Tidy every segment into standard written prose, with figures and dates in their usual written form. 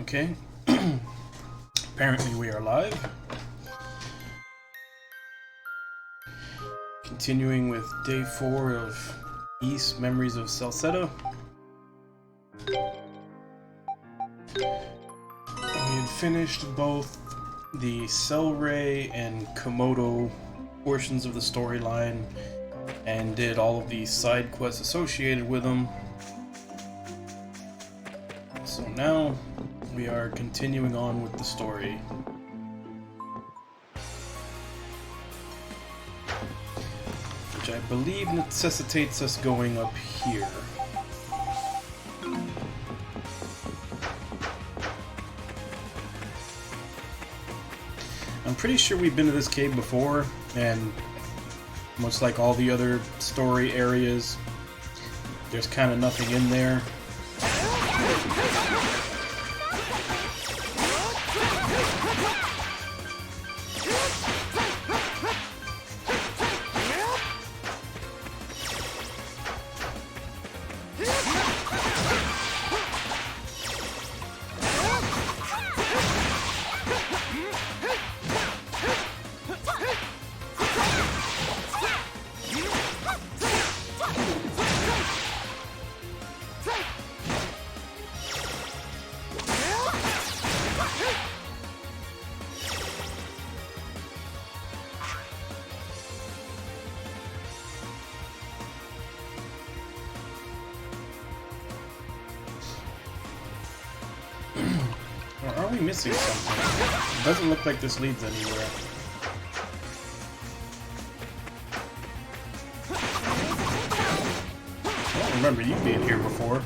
Okay. Apparently we are live. Continuing with day 4 of East Memories of Celceta. We had finished both the Cellray and Komodo portions of the storyline and did all of the side quests associated with them. So now we are continuing on with the story. Which I believe necessitates us going up here. I'm pretty sure we've been to this cave before, and much like all the other story areas, there's kind of nothing in there. Or are we missing something? It doesn't look like this leads anywhere. I don't remember you being here before.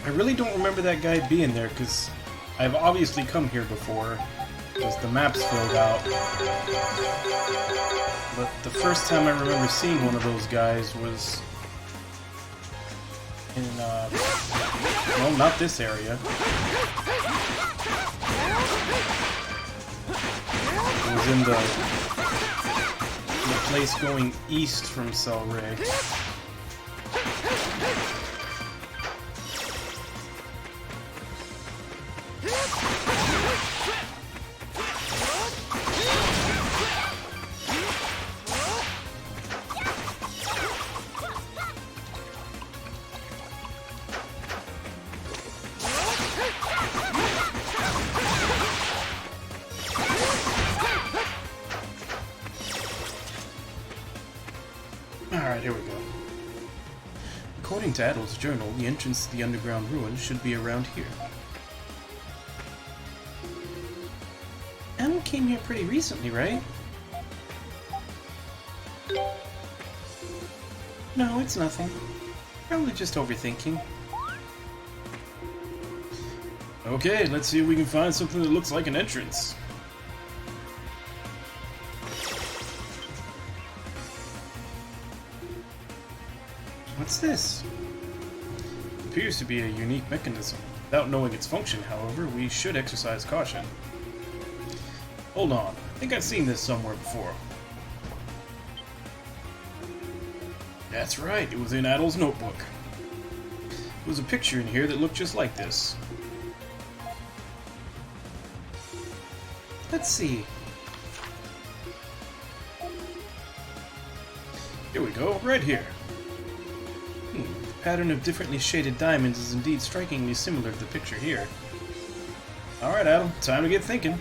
I really don't remember that guy being there, because I've obviously come here before, because the map's filled out. But the first time I remember seeing one of those guys was in, well, not this area. It was in the place going east from Cellray. Alright, here we go. According to Adol's journal, the entrance to the underground ruin should be around here. Adol came here pretty recently, right? No, it's nothing. Probably just overthinking. Okay, let's see if we can find something that looks like an entrance. What's this? Appears to be a unique mechanism. Without knowing its function, however, we should exercise caution. Hold on, I think I've seen this somewhere before. That's right, it was in Adol's notebook. There was a picture in here that looked just like this. Let's see. Here we go, right here. The pattern of differently shaded diamonds is indeed strikingly similar to the picture here. Alright, Adol, time to get thinking.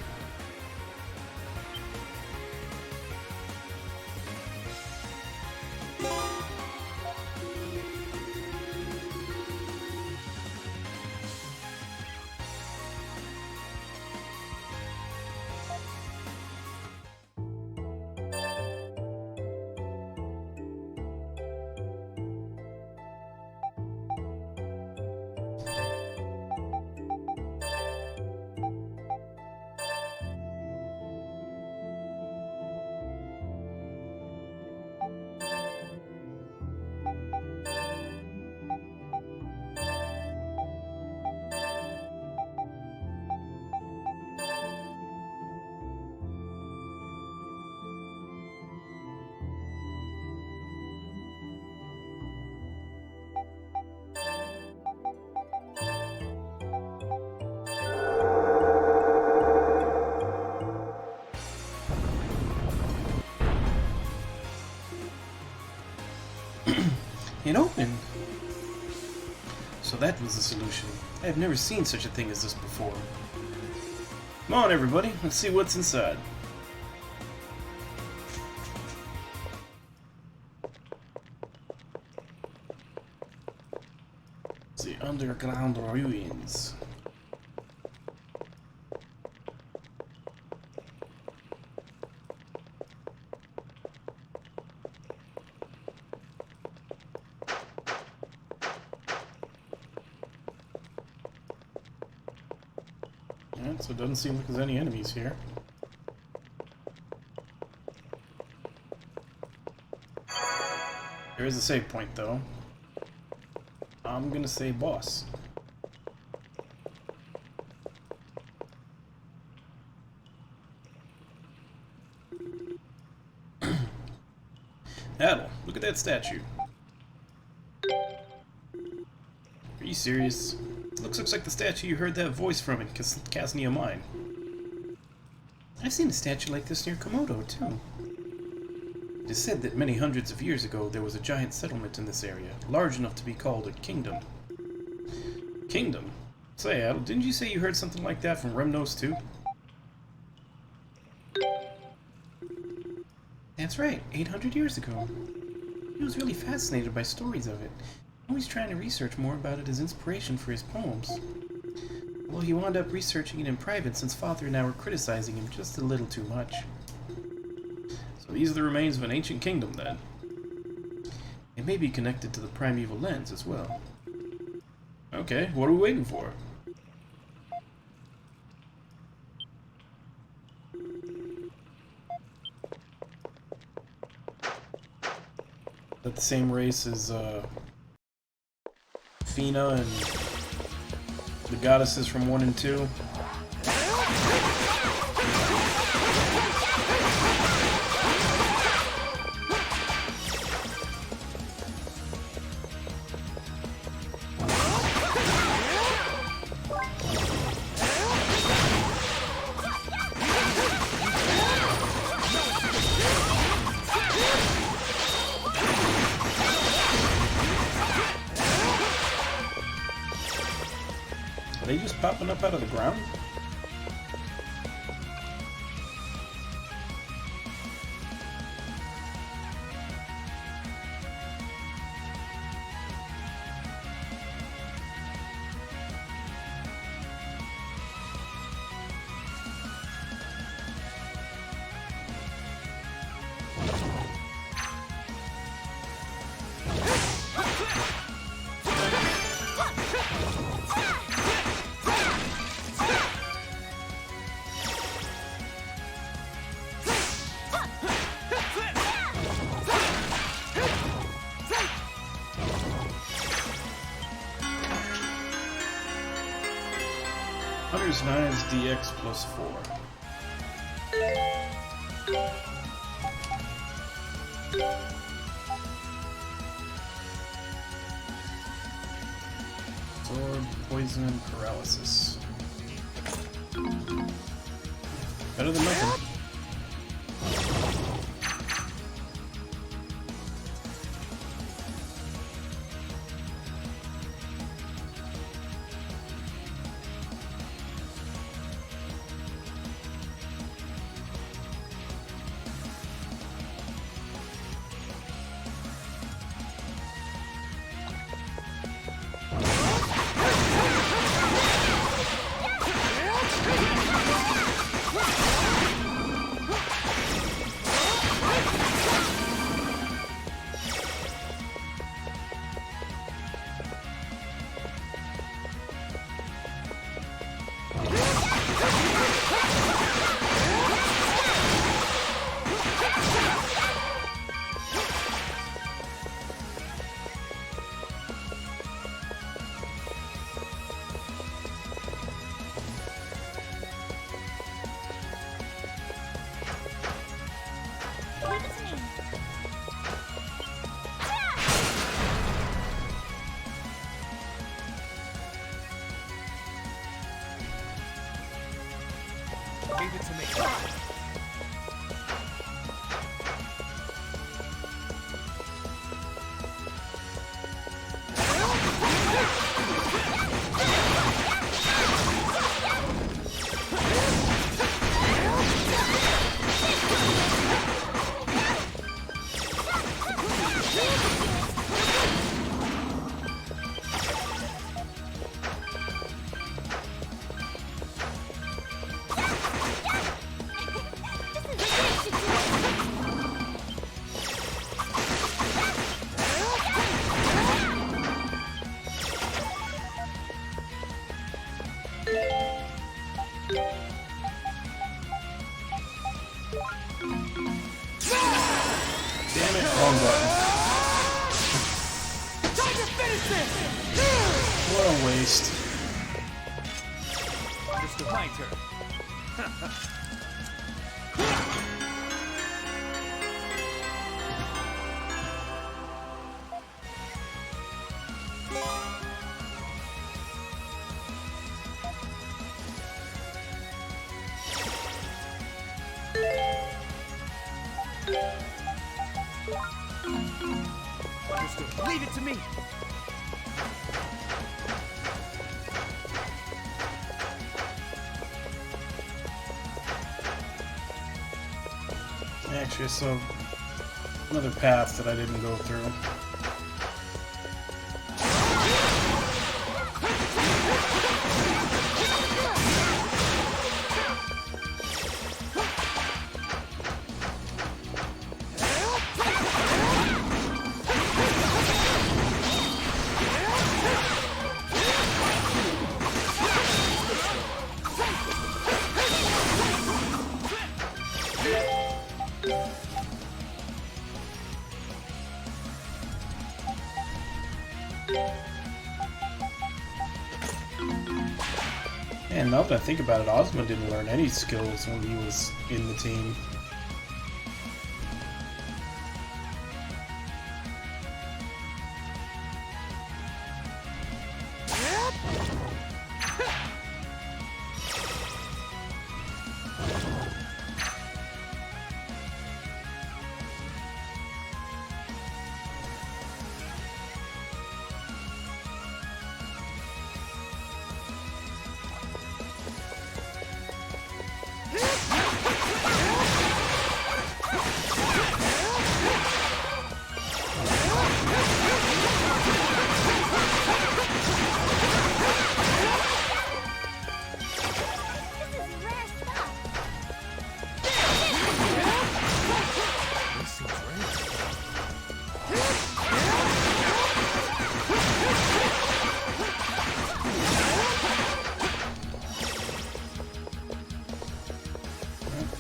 It opened! So that was the solution. I have never seen such a thing as this before. Come on, everybody. Let's see what's inside. The underground ruins. Yeah, so it doesn't seem like there's any enemies here. There is a save point, though. I'm gonna say boss. Adel, look at that statue. Are you serious? It looks like the statue you heard that voice from in Casnia Mine. I've seen a statue like this near Komodo, too. It is said that many hundreds of years ago there was a giant settlement in this area, large enough to be called a kingdom. Kingdom? Say, Adel, didn't you say you heard something like that from Remnos too? That's right, 800 years ago. He was really fascinated by stories of it, always trying to research more about it as inspiration for his poems. Although he wound up researching it in private since Father and I were criticizing him just a little too much. So these are the remains of an ancient kingdom, then. It may be connected to the primeval lens as well. Okay, what are we waiting for? Is that the same race as Fina and the goddesses from 1 and 2? Are they just popping up out of the ground? Hunter's Knives DX plus 4. Sword, poison, paralysis. Better than nothing. Leave it to me. Damn it, wrong button. What a waste. Just my turn. Understood. Leave it to me. Actually, so another path that I didn't go through. And now that I think about it, Ozma didn't learn any skills when he was in the team.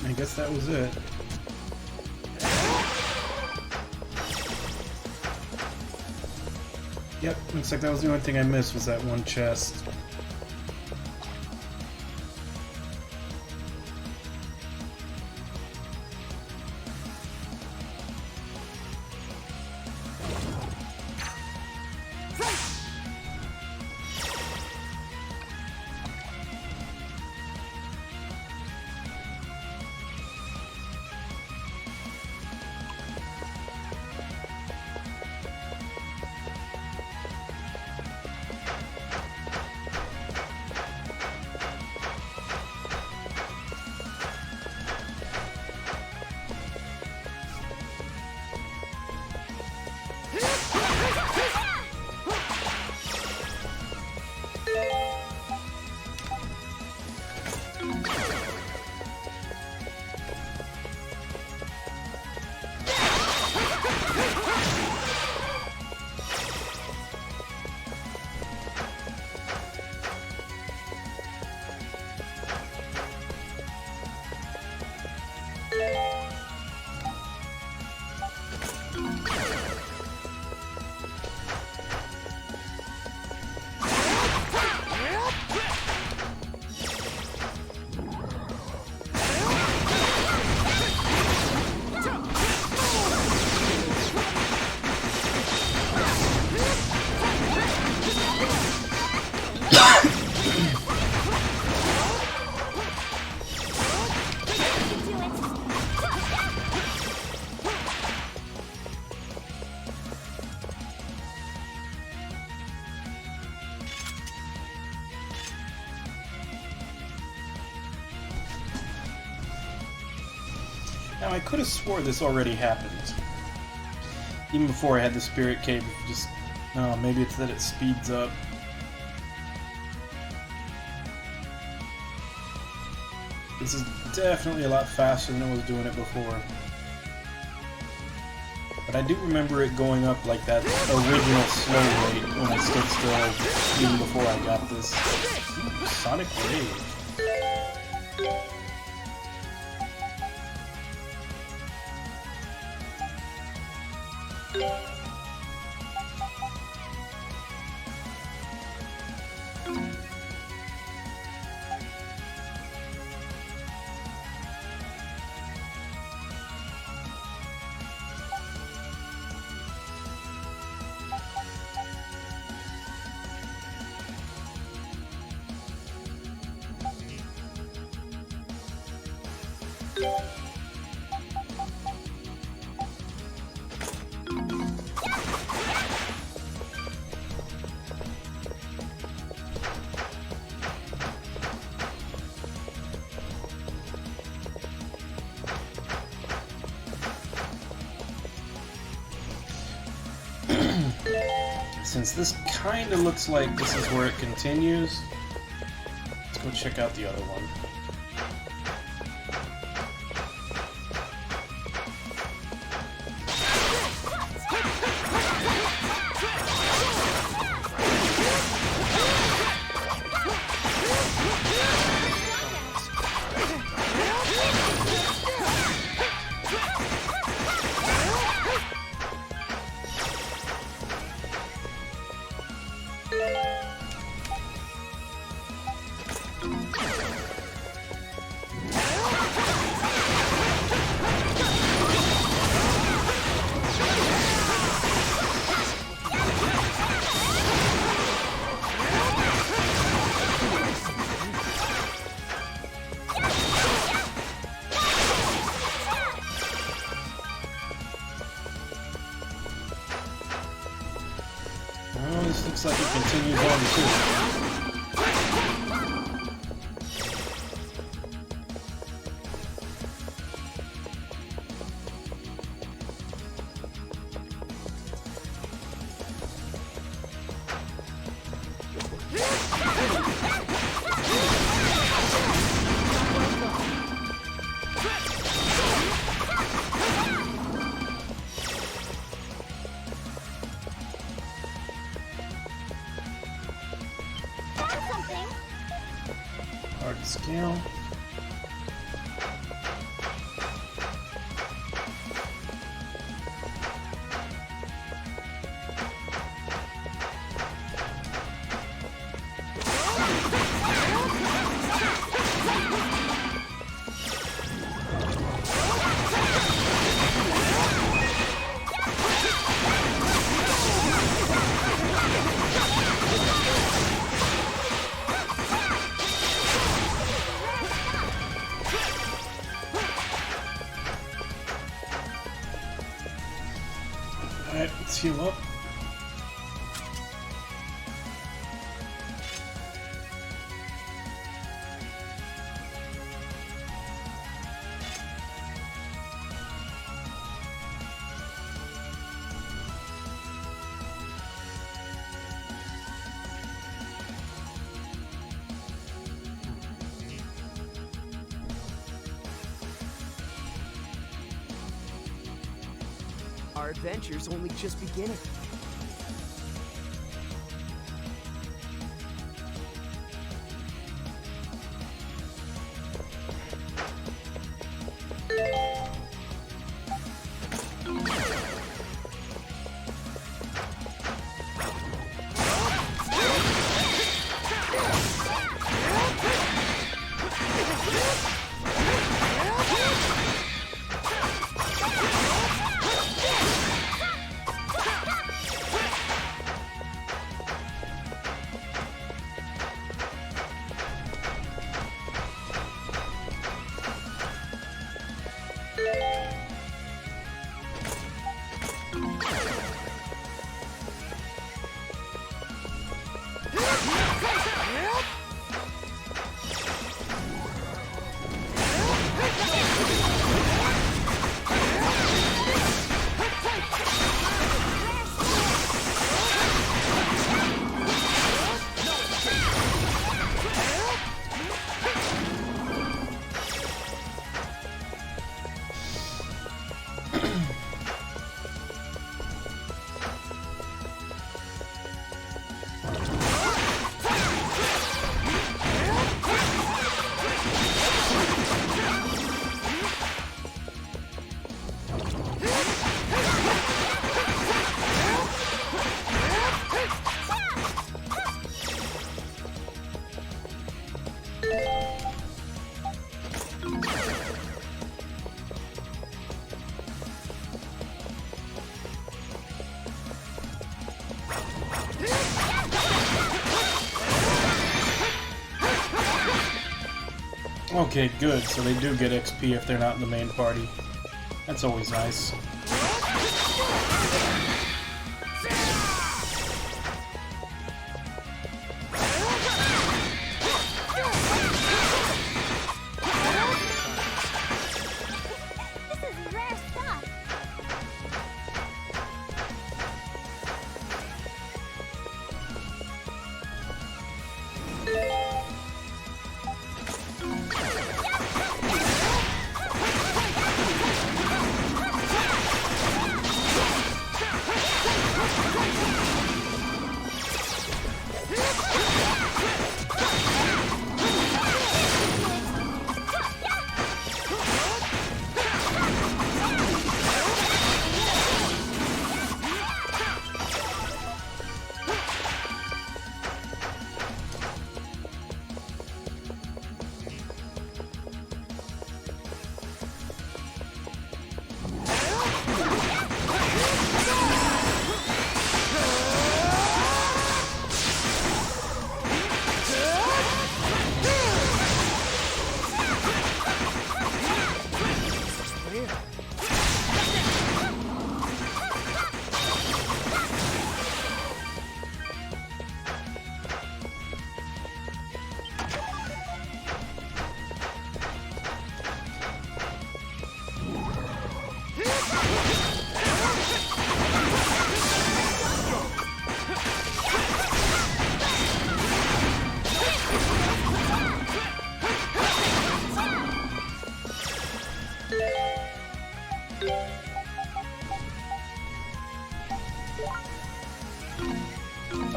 I guess that was it. Yep, looks like that was the only thing I missed was that one chest. Now, I could have swore this already happened. Even before I had the Spirit Cave, just... No, maybe it's that it speeds up. This is definitely a lot faster than it was doing it before. But I do remember it going up like that original slow rate when I stood still, even before I got this Sonic Wave. Since this kind of looks like this is where it continues, let's go check out the other one. Oh, this looks like it continues on too. Hard to scale. Alright, let's heal up. Our adventure's only just beginning. Okay, good. So they do get XP if they're not in the main party. That's always nice.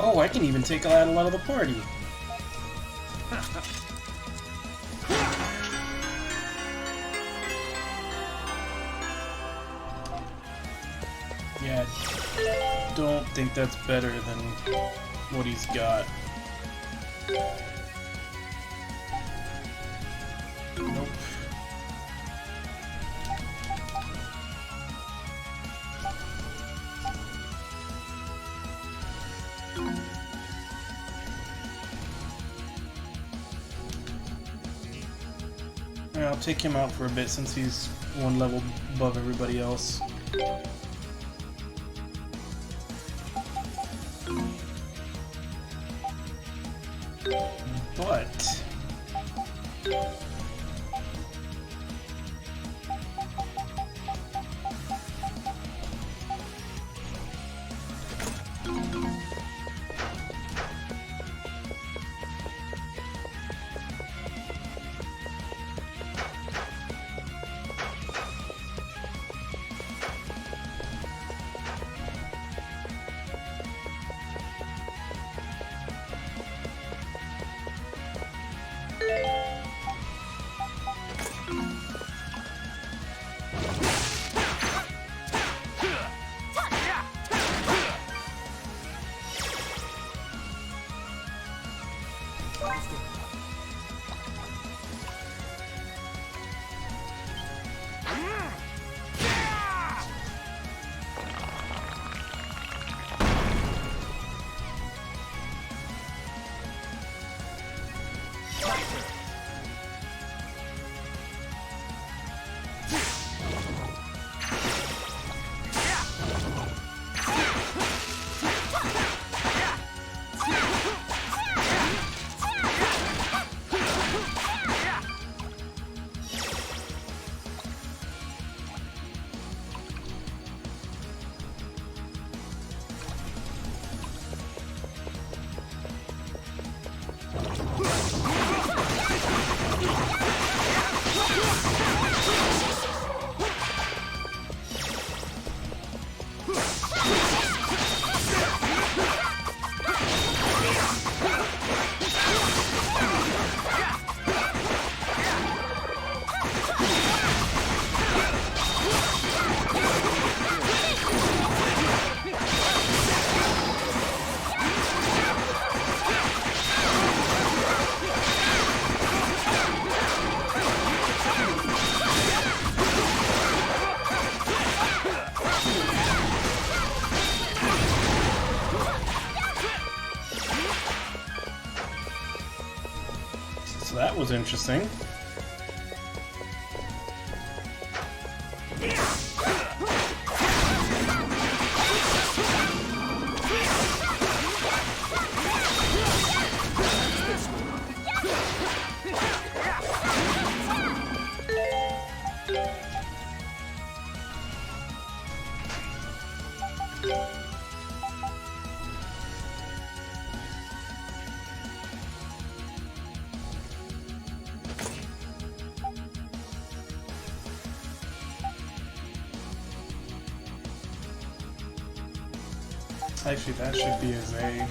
Oh, I can even take out a lot of the party. Yeah, I don't think that's better than what he's got. Nope. Yeah, I'll take him out for a bit since he's one level above everybody else. But so that was interesting. Actually, that should be his A.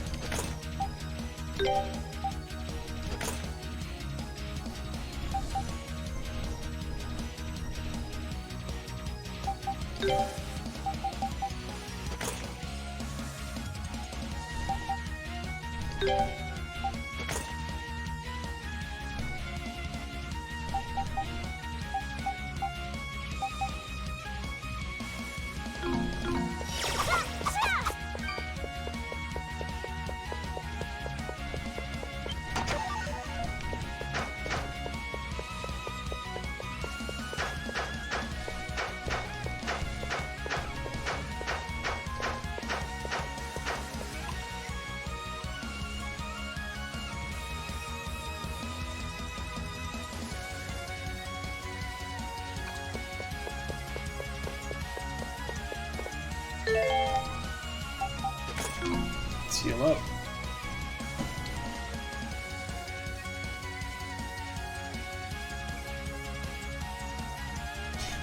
Let's heal up.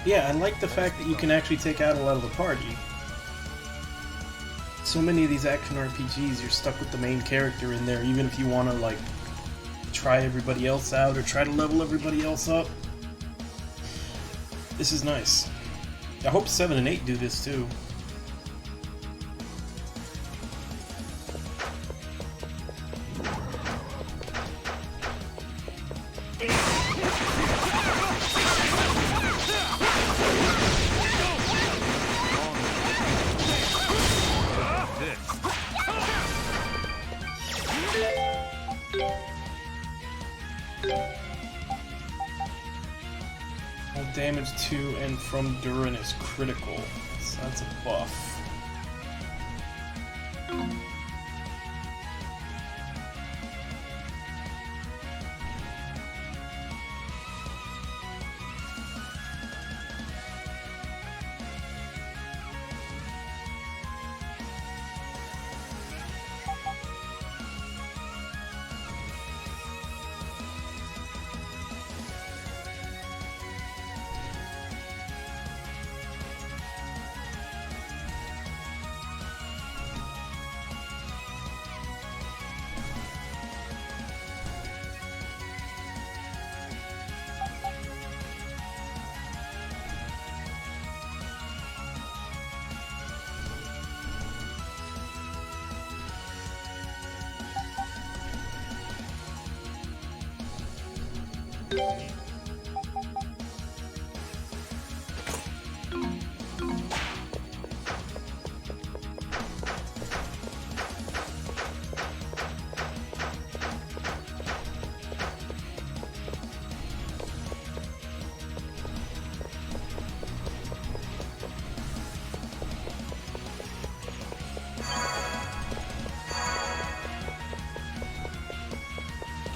Yeah, I like the fact that you can actually take out a lot of the party. So many of these action RPGs, you're stuck with the main character in there, even if you want to, like, try everybody else out or try to level everybody else up. This is nice. I hope 7 and 8 do this too. All damage to and from Durin is critical, so that's a buff.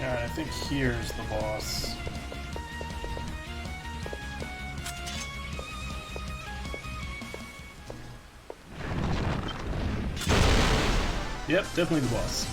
Alright, I think here's the boss. Yep, definitely the boss.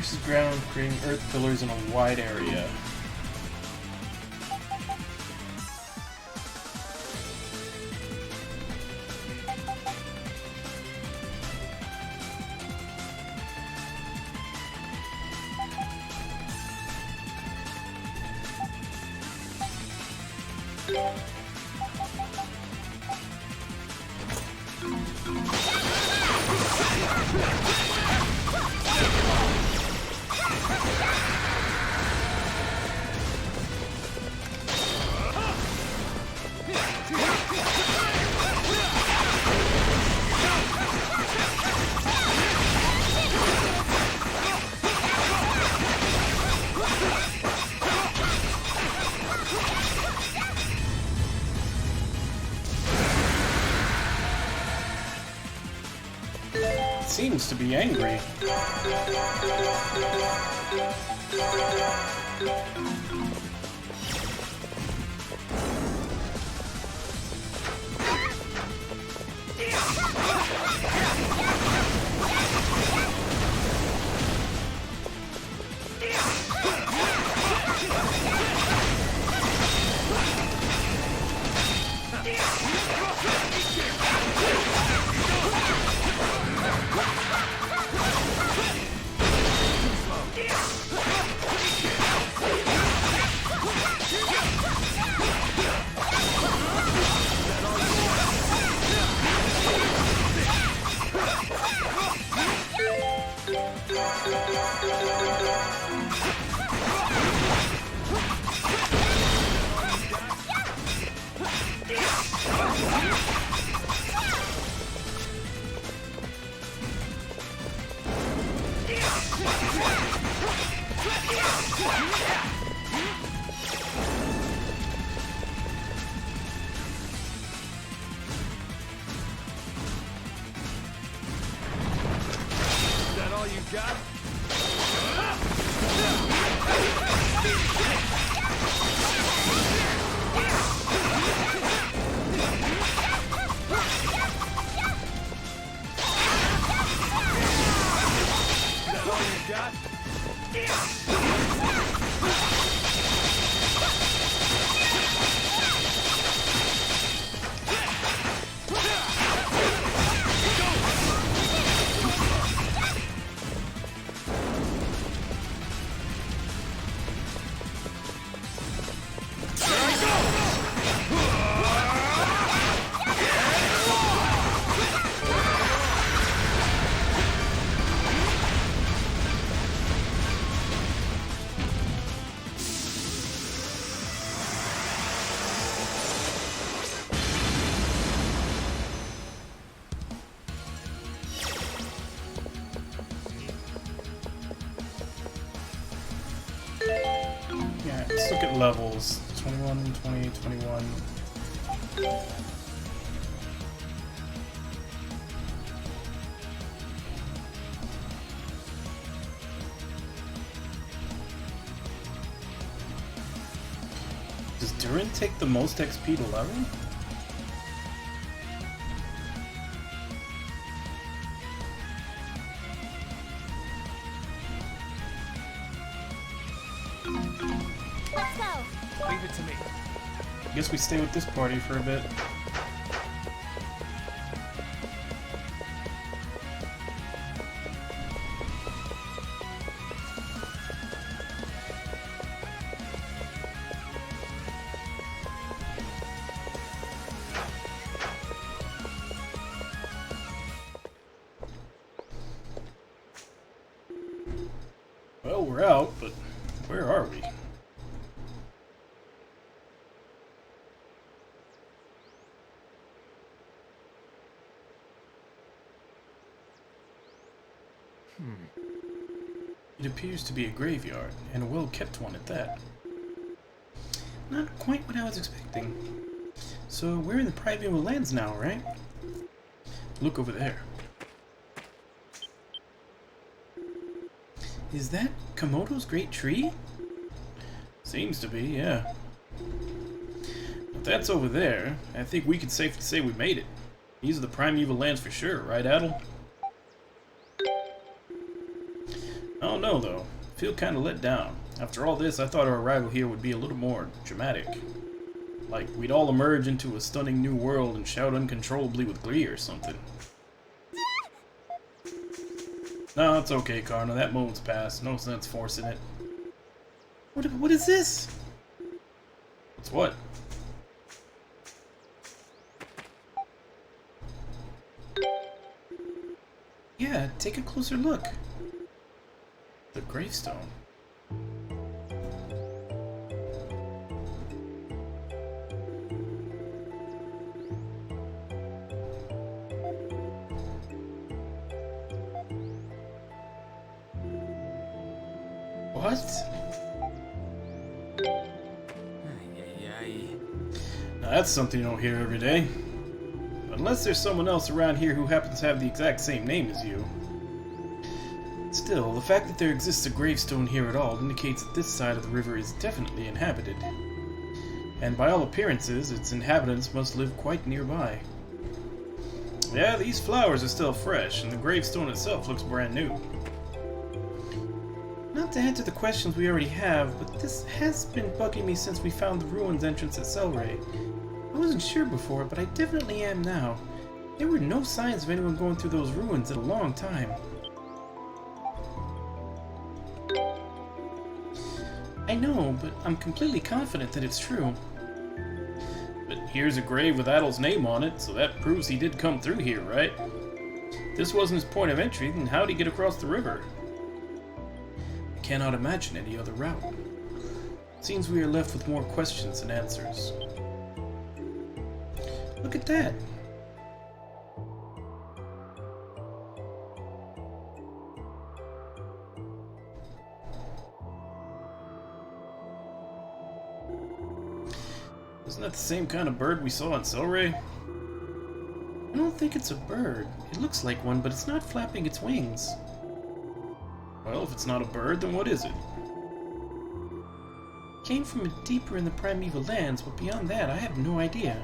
pierces ground, creating earth pillars in a wide area. Seems to be angry. Is that all you got? Is that all you got? Yeah, let's look at levels. 21, 20, 21. Does Durin take the most XP to level? Let's go. Leave it to me. I guess we stay with this party for a bit. Well, we're out, but where are we? It appears to be a graveyard, and a well-kept one at that. Not quite what I was expecting. So we're in the primeval lands now, right? Look over there. Is that Komodo's great tree? Seems to be, yeah. If that's over there, I think we can safely say we made it. These are the primeval lands for sure, right, Adel? Oh don't know though. I feel kinda let down. After all this, I thought our arrival here would be a little more dramatic. Like, we'd all emerge into a stunning new world and shout uncontrollably with glee or something. No, it's okay, Karna. That moment's past. No sense forcing it. What is this? What's what? Yeah, take a closer look. The gravestone. What? Now that's something you don't hear every day. Unless there's someone else around here who happens to have the exact same name as you. Still, the fact that there exists a gravestone here at all indicates that this side of the river is definitely inhabited. And by all appearances, its inhabitants must live quite nearby. Yeah, these flowers are still fresh, and the gravestone itself looks brand new. Not to answer the questions we already have, but this has been bugging me since we found the ruins entrance at Celceta. I wasn't sure before, but I definitely am now. There were no signs of anyone going through those ruins in a long time. I know, but I'm completely confident that it's true. But here's a grave with Adol's name on it, so that proves he did come through here, right? If this wasn't his point of entry, then how'd he get across the river? I cannot imagine any other route. Seems we are left with more questions than answers. Look at that! Isn't that the same kind of bird we saw in Celceta? I don't think it's a bird. It looks like one, but it's not flapping its wings. Well, if it's not a bird, then what is it? It came from deeper in the primeval lands, but beyond that, I have no idea.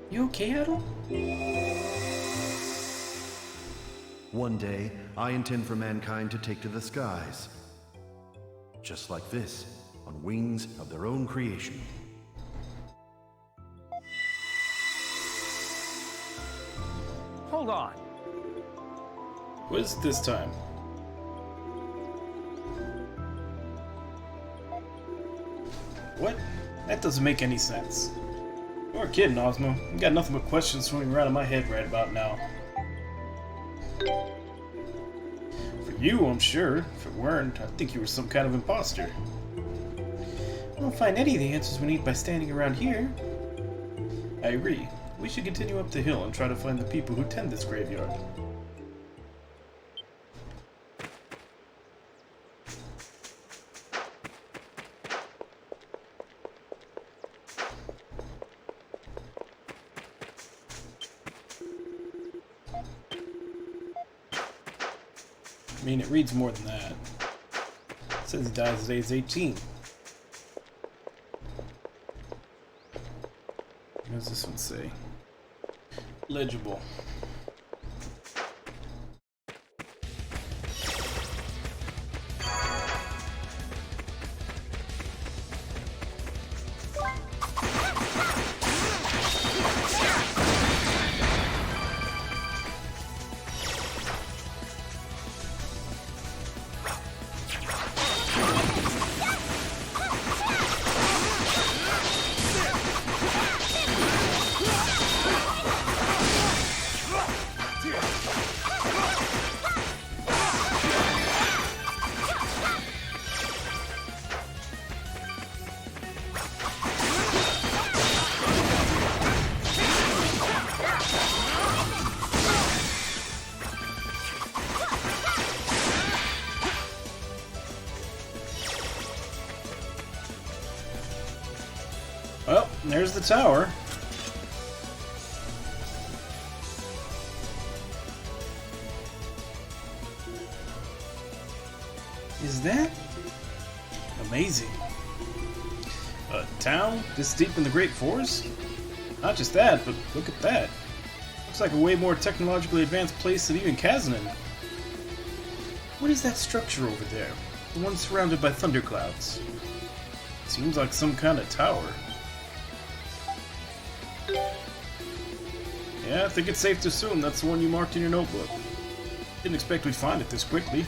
You okay, Adol? One day, I intend for mankind to take to the skies. Just like this, on wings of their own creation. Hold on. What is it this time? What? That doesn't make any sense. You're kidding, Ozma. You got nothing but questions swimming around in my head right about now. For you, I'm sure. If it weren't, I'd think you were some kind of imposter. We won't find any of the answers we need by standing around here. I agree. We should continue up the hill and try to find the people who tend this graveyard. I mean, it reads more than that. It says he dies at age 18. What does this one say? Legible. Well, there's the tower. Is that amazing? A town this deep in the Great Forest? Not just that, but look at that. Looks like a way more technologically advanced place than even Kazanin. What is that structure over there? The one surrounded by thunderclouds. Seems like some kind of tower. Yeah, I think it's safe to assume that's the one you marked in your notebook. Didn't expect we'd find it this quickly.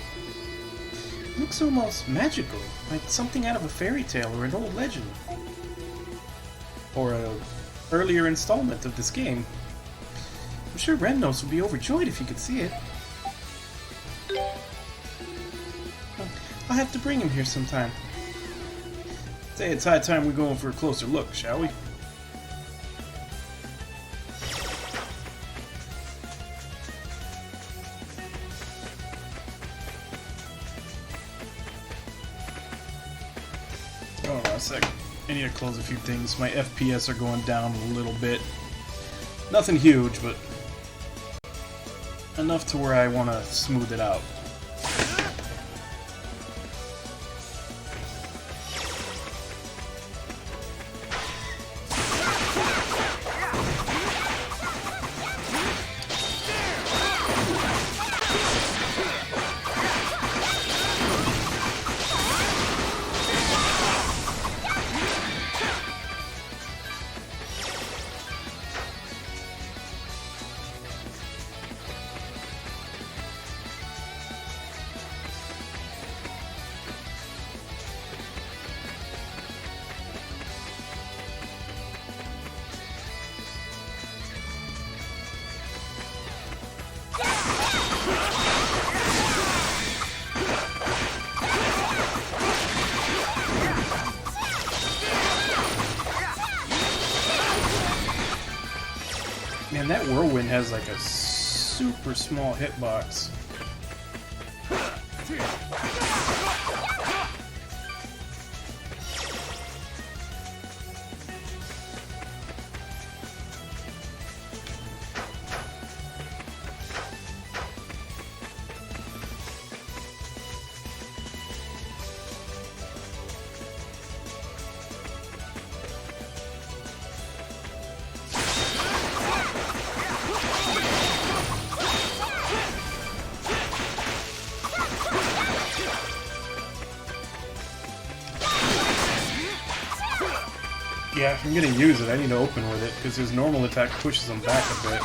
It looks almost magical, like something out of a fairy tale or an old legend. Or an earlier installment of this game. I'm sure Rennos would be overjoyed if he could see it. I'll have to bring him here sometime. Say it's high time we go in for a closer look, shall we? Oh, a sec. I need to close a few things. My FPS are going down a little bit. Nothing huge, but enough to where I want to smooth it out. Man, that whirlwind has like a super small hitbox. Yeah, if I'm gonna use it, I need to open with it, because his normal attack pushes him back a bit.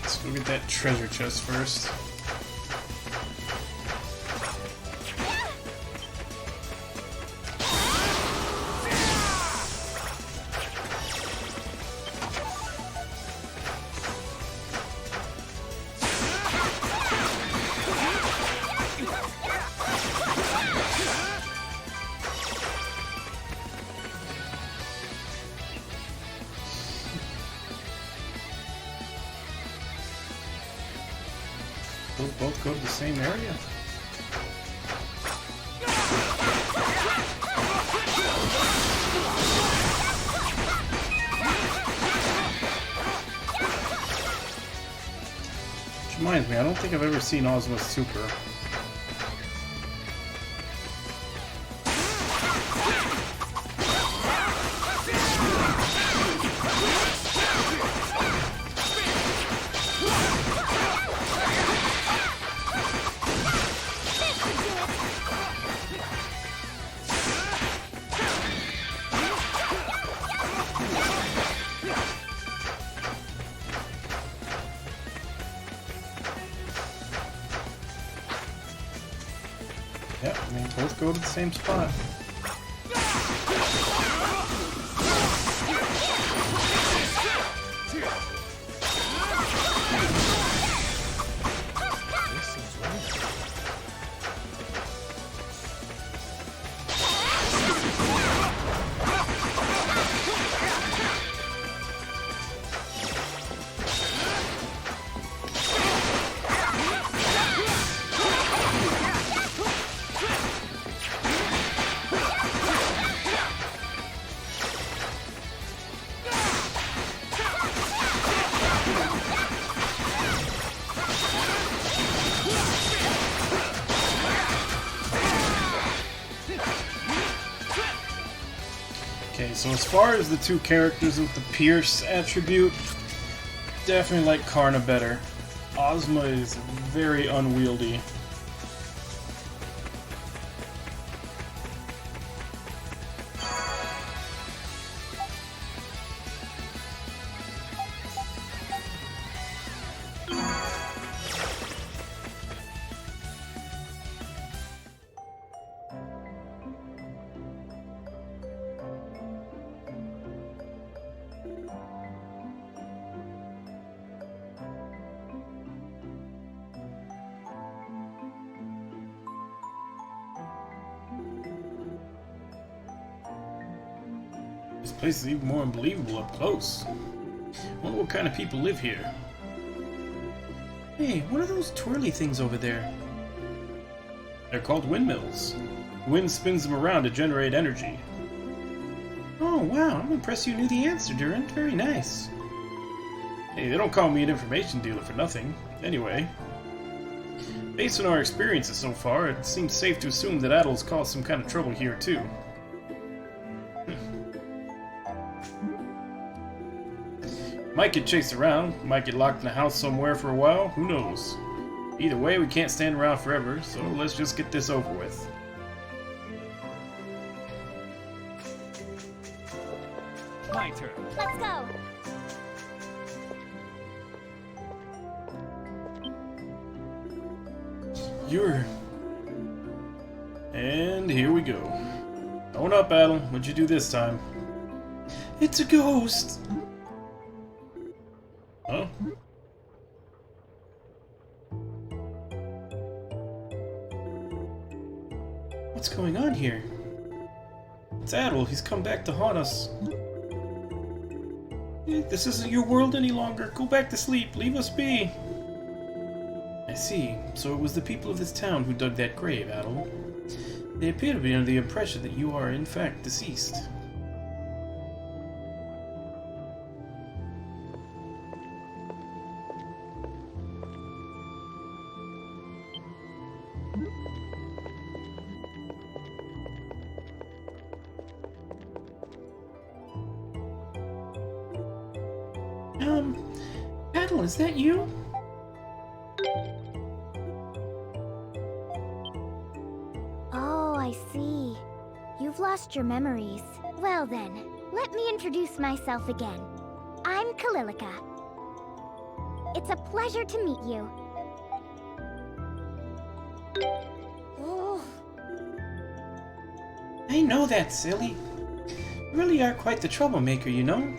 Let's go get that treasure chest first. Those both go to the same area? Which reminds me, I don't think I've ever seen Ozma's Super. both go to the same spot. Okay, so as far as the two characters with the Pierce attribute, definitely like Karna better. Ozma is very unwieldy. This place is even more unbelievable up close. Wonder what kind of people live here. Hey, what are those twirly things over there? They're called windmills. The wind spins them around to generate energy. Oh wow, I'm impressed you knew the answer, Duran. Very nice. Hey, they don't call me an information dealer for nothing. Anyway, based on our experiences so far, it seems safe to assume that Adol's caused some kind of trouble here too. Might get chased around, might get locked in a house somewhere for a while, who knows. Either way, we can't stand around forever, so let's just get this over with. My turn. Let's go. And here we go. Own up, Adol. What'd you do this time? It's a ghost! Huh? What's going on here? It's Adol. He's come back to haunt us. This isn't your world any longer. Go back to sleep. Leave us be. I see. So it was the people of this town who dug that grave, Adol. They appear to be under the impression that you are in fact deceased. Adol, is that you? Oh, I see. You've lost your memories. Well then, let me introduce myself again. I'm Kalilica. It's a pleasure to meet you. Oh. I know that, silly. You really are quite the troublemaker, you know?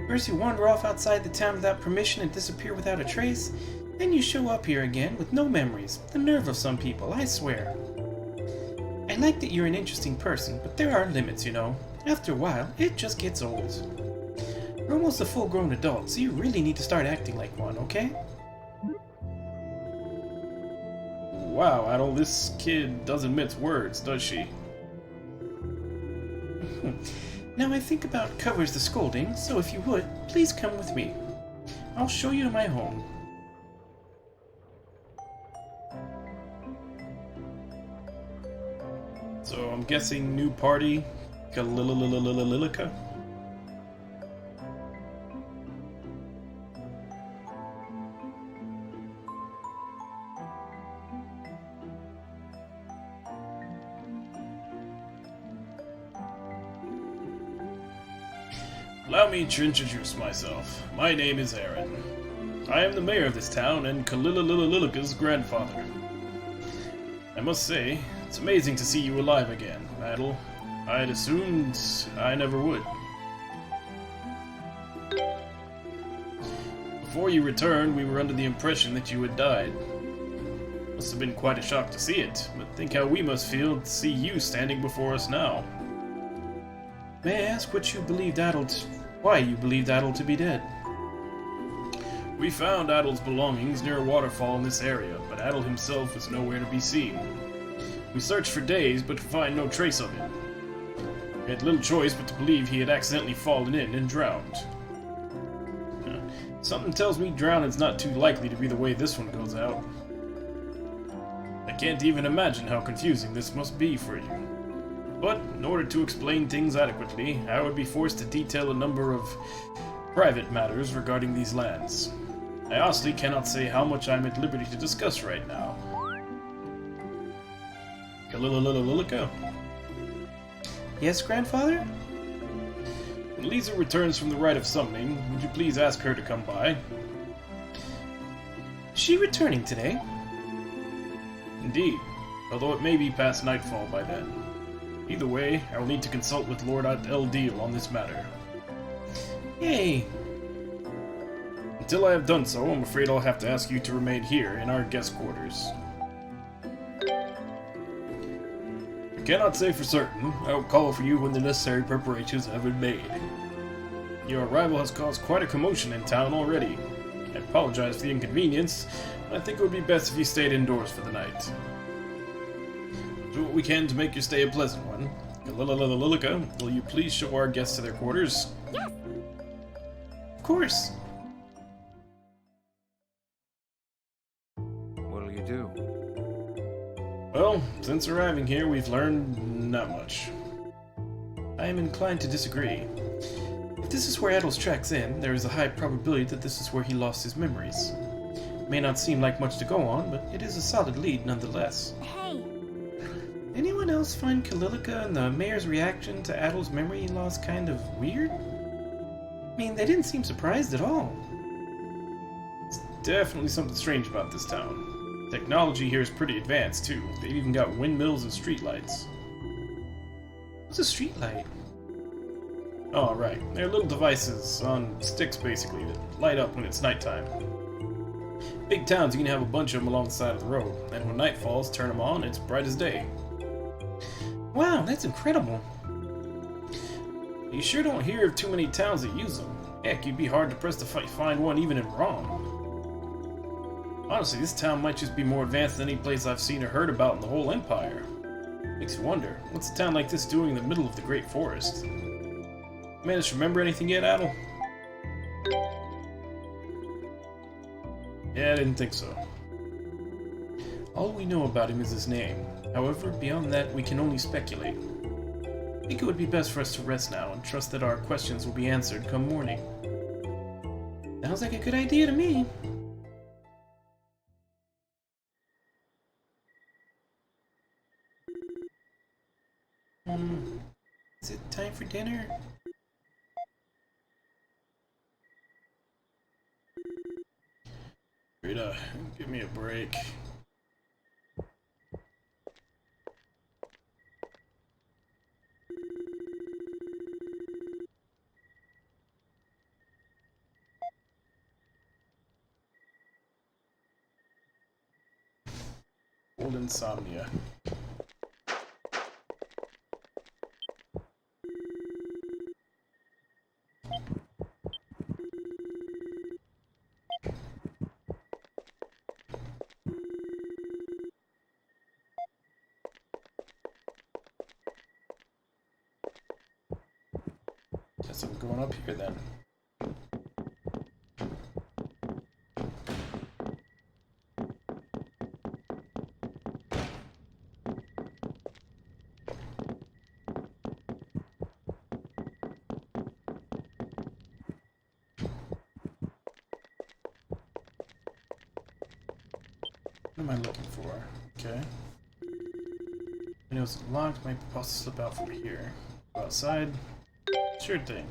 First you wander off outside the town without permission and disappear without a trace, then you show up here again with no memories. The nerve of some people, I swear. I like that you're an interesting person, but there are limits, you know. After a while, it just gets old. You're almost a full-grown adult, so you really need to start acting like one, okay? Wow, Adol, this kid doesn't mince words, does she? Now I think about covers the scolding, so if you would, please come with me. I'll show you to my home. So I'm guessing new party, Kalilica? Allow me to introduce myself. My name is Aaron. I am the mayor of this town and Kalilica's grandfather. I must say, It's amazing to see you alive again, Adel. I'd assumed I never would. Before you returned, we were under the impression that you had died. Must have been quite a shock to see it, but think how we must feel to see you standing before us now. May I ask what you believed why you believed Adel to be dead? We found Adel's belongings near a waterfall in this area, but Adel himself was nowhere to be seen. We searched for days, but could find no trace of him. We had little choice but to believe he had accidentally fallen in and drowned. Something tells me drowning's not too likely to be the way this one goes out. I can't even imagine how confusing this must be for you. But, in order to explain things adequately, I would be forced to detail a number of private matters regarding these lands. I honestly cannot say how much I'm at liberty to discuss right now. Kalililililika? Yes, Grandfather? When Lisa returns from the rite of summoning, would you please ask her to come by? Is she returning today? Indeed, although it may be past nightfall by then. Either way, I will need to consult with Lord Eldil on this matter. Yay! Until I have done so, I'm afraid I'll have to ask you to remain here in our guest quarters. I cannot say for certain. I will call for you when the necessary preparations have been made. Your arrival has caused quite a commotion in town already. I apologize for the inconvenience, but I think it would be best if you stayed indoors for the night. Do what we can to make your stay a pleasant one. Kalililililika, will you please show our guests to their quarters? Yes! Of course! What'll you do? Well, since arriving here, we've learned not much. I am inclined to disagree. If this is where Adel's tracks in, there is a high probability that this is where he lost his memories. It may not seem like much to go on, but it is a solid lead nonetheless. Hey! Anyone else find Kalilika and the mayor's reaction to Adel's memory loss kind of weird? I mean, they didn't seem surprised at all. There's definitely something strange about this town. Technology here is pretty advanced, too. They've even got windmills and streetlights. What's a streetlight? Oh, right. They're little devices on sticks, basically, that light up when it's nighttime. Big towns, you can have a bunch of them along the side of the road, and when night falls, turn them on, it's bright as day. Wow, that's incredible. You sure don't hear of too many towns that use them. Heck, you'd be hard to press to find one even in Rom. Honestly, this town might just be more advanced than any place I've seen or heard about in the whole Empire. Makes you wonder, what's a town like this doing in the middle of the Great Forest? Managed to remember anything yet, Adel? Yeah, I didn't think so. All we know about him is his name. However, beyond that, we can only speculate. I think it would be best for us to rest now and trust that our questions will be answered come morning. Sounds like a good idea to me. Is it time for dinner? Rita, give me a break. Old insomnia. Guess I'm going up here then. What am I looking for? Okay. Window's locked, might be possible to slip out from here. Go outside. Sure thing.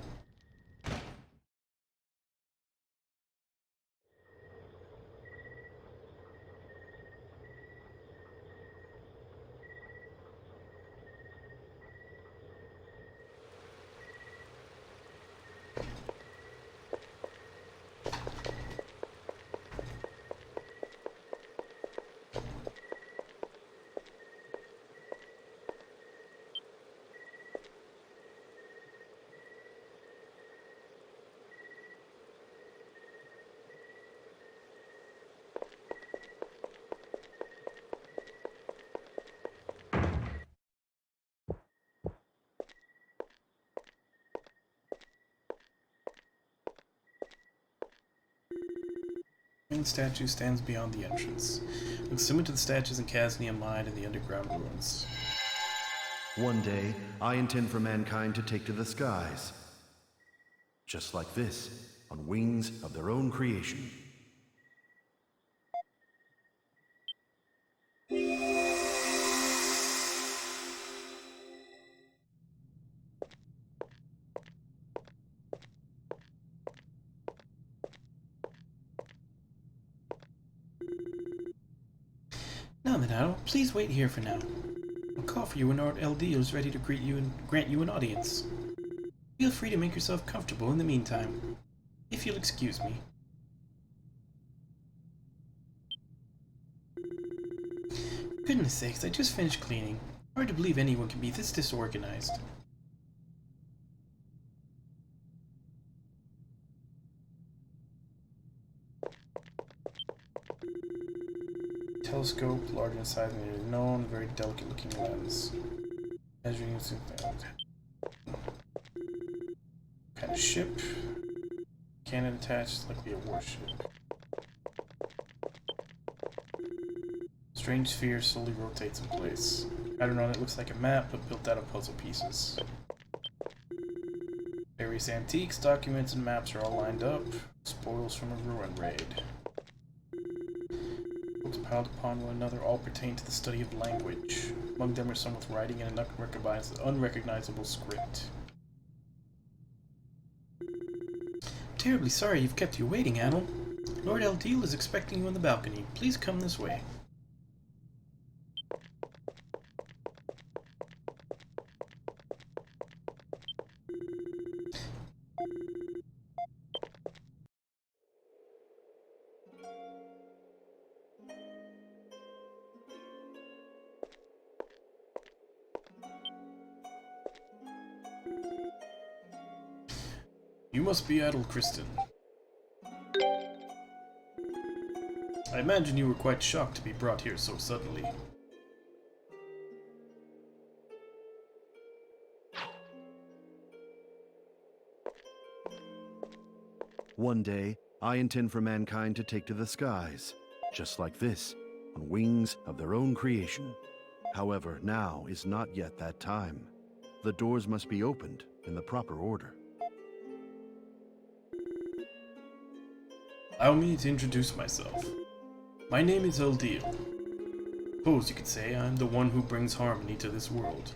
The statue stands beyond the entrance. Looks similar to the statues in Kaznium Mine and the underground ruins. One day, I intend for mankind to take to the skies. Just like this, on wings of their own creation. Now then, Adol, please wait here for now. I'll call for you when our LD is ready to greet you and grant you an audience. Feel free to make yourself comfortable in the meantime, if you'll excuse me. For goodness sakes, I just finished cleaning. Hard to believe anyone can be this disorganized. Telescope, larger in size than it is known, very delicate looking lens. Measuring using kind of ship. Cannon attached, likely a warship. Strange sphere slowly rotates in place. Pattern on it looks like a map, but built out of puzzle pieces. Various antiques, documents, and maps are all lined up. Spoils from a ruin raid. Books piled upon one another all pertain to the study of language. Among them are some with writing in an unrecognizable script. Terribly sorry you've kept you waiting, Adol. Lord Eldil is expecting you on the balcony. Please come this way. You must be Adol Kristen. I imagine you were quite shocked to be brought here so suddenly. One day, I intend for mankind to take to the skies, just like this, on wings of their own creation. However, now is not yet that time. The doors must be opened in the proper order. Allow me to introduce myself. My name is Eldil. Suppose you could say I'm the one who brings harmony to this world.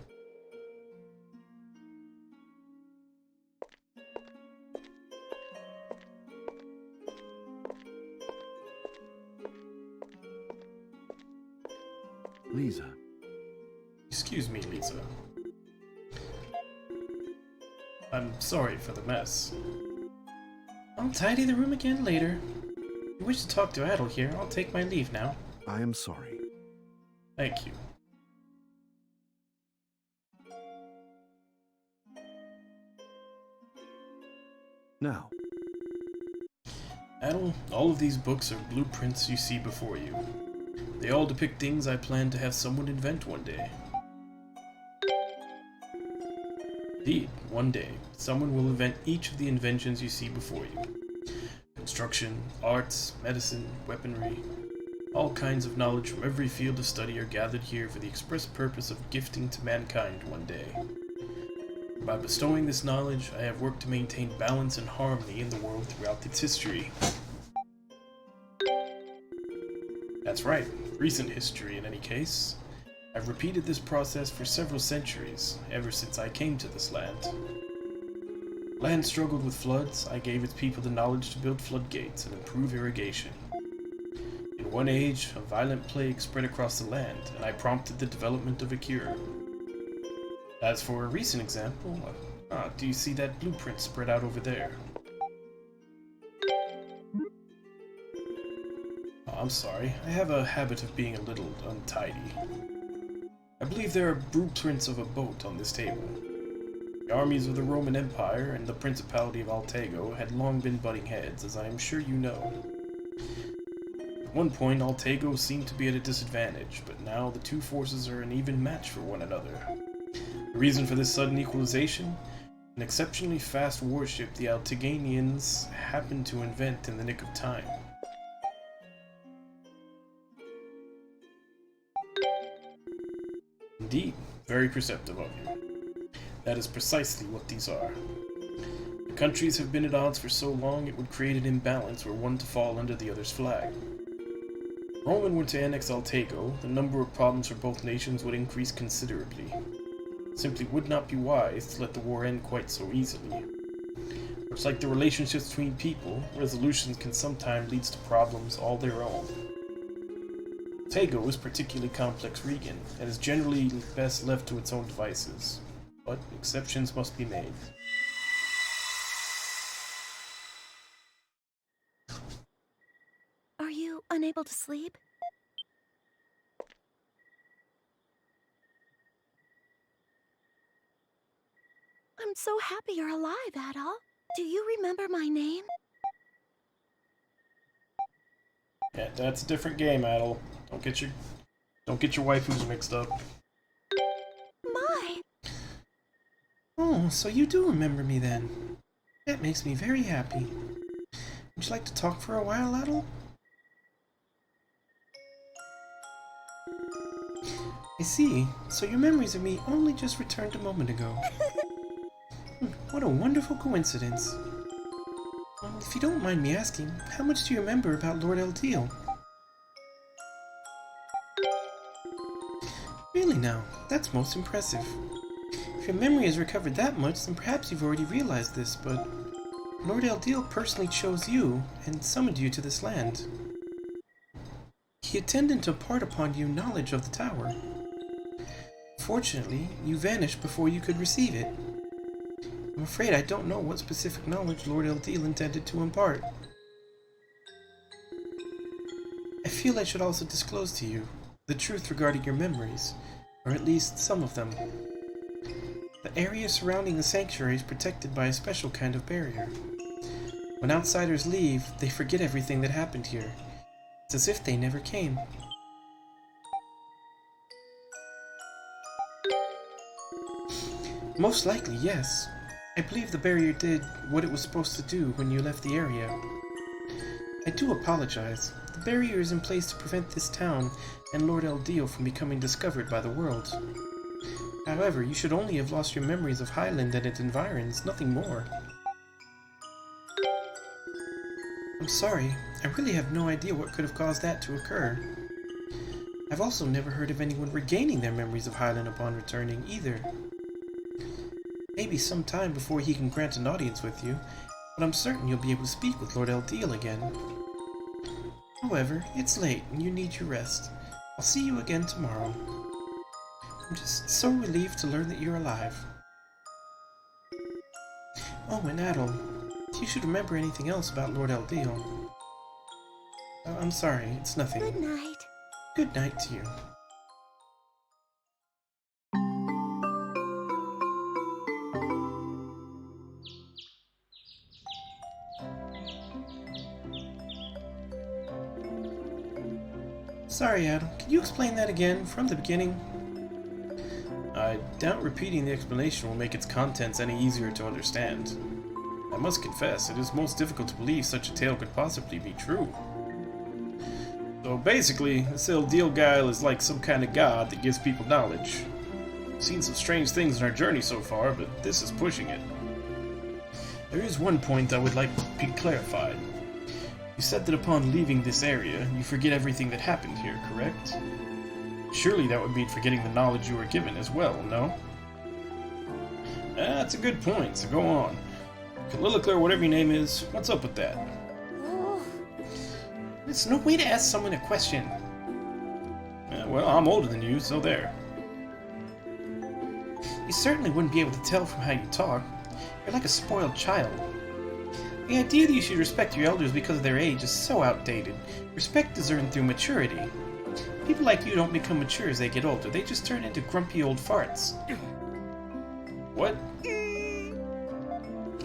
Lisa. Excuse me, Lisa. I'm sorry for the mess. I'll tidy the room again later. If you wish to talk to Adol here, I'll take my leave now. I am sorry. Thank you. Now, Adol, all of these books are blueprints you see before you. They all depict things I plan to have someone invent one day. Indeed, one day, someone will invent each of the inventions you see before you. Construction, arts, medicine, weaponry, all kinds of knowledge from every field of study are gathered here for the express purpose of gifting to mankind one day. By bestowing this knowledge, I have worked to maintain balance and harmony in the world throughout its history. That's right, recent history in any case. I've repeated this process for several centuries, ever since I came to this land. Land struggled with floods. I gave its people the knowledge to build floodgates and improve irrigation. In one age, a violent plague spread across the land, and I prompted the development of a cure. As for a recent example, do you see that blueprint spread out over there? Oh, I'm sorry, I have a habit of being a little untidy. I believe there are blueprints of a boat on this table. The armies of the Roman Empire and the Principality of Altego had long been butting heads, as I am sure you know. At one point, Altego seemed to be at a disadvantage, but now the two forces are an even match for one another. The reason for this sudden equalization? An exceptionally fast warship the Alteganians happened to invent in the nick of time. Indeed, very perceptive of you. That is precisely what these are. The countries have been at odds for so long it would create an imbalance were one to fall under the other's flag. If Roman were to annex Altego, the number of problems for both nations would increase considerably. It simply would not be wise to let the war end quite so easily. Much like the relationships between people, resolutions can sometimes lead to problems all their own. Altego is a particularly complex region, and is generally best left to its own devices, but exceptions must be made. Are you unable to sleep? I'm so happy you're alive, Adol. Do you remember my name? Yeah, that's a different game, Adel. Don't get your waifus mixed up. My! Oh, so you do remember me then. That makes me very happy. Would you like to talk for a while, Adel? I see. So your memories of me only just returned a moment ago. What a wonderful coincidence. If you don't mind me asking, how much do you remember about Lord Eldeal? Really now, that's most impressive. If your memory has recovered that much, then perhaps you've already realized this, but Lord Eldeal personally chose you and summoned you to this land. He intended to impart upon you knowledge of the tower. Fortunately, you vanished before you could receive it. I'm afraid I don't know what specific knowledge Lord Eldeal intended to impart. I feel I should also disclose to you the truth regarding your memories, or at least some of them. The area surrounding the sanctuary is protected by a special kind of barrier. When outsiders leave, they forget everything that happened here. It's as if they never came. Most likely, yes. I believe the barrier did what it was supposed to do when you left the area. I do apologize. The barrier is in place to prevent this town and Lord Eldeal from becoming discovered by the world. However, you should only have lost your memories of Highland and its environs, nothing more. I'm sorry, I really have no idea what could have caused that to occur. I've also never heard of anyone regaining their memories of Highland upon returning, either. Maybe some time before he can grant an audience with you, but I'm certain you'll be able to speak with Lord Eldeal again. However, it's late and you need your rest. I'll see you again tomorrow. I'm just so relieved to learn that you're alive. Oh, and Adel, if you should remember anything else about Lord Eldeal. I'm sorry, it's nothing. Good night. Good night to you. Sorry, Adam. Can you explain that again, from the beginning? I doubt repeating the explanation will make its contents any easier to understand. I must confess, it is most difficult to believe such a tale could possibly be true. So basically, this Eldeal guy is like some kind of god that gives people knowledge. We've seen some strange things in our journey so far, but this is pushing it. There is one point I would like to be clarified. You said that upon leaving this area, you forget everything that happened here, correct? Surely that would mean forgetting the knowledge you were given as well, no? That's a good point, so go on. Kalilica, or whatever your name is, what's up with that? Oh, It's no way to ask someone a question. Well, I'm older than you, so there. You certainly wouldn't be able to tell from how you talk. You're like a spoiled child. The idea that you should respect your elders because of their age is so outdated. Respect is earned through maturity. People like you don't become mature as they get older, they just turn into grumpy old farts. What?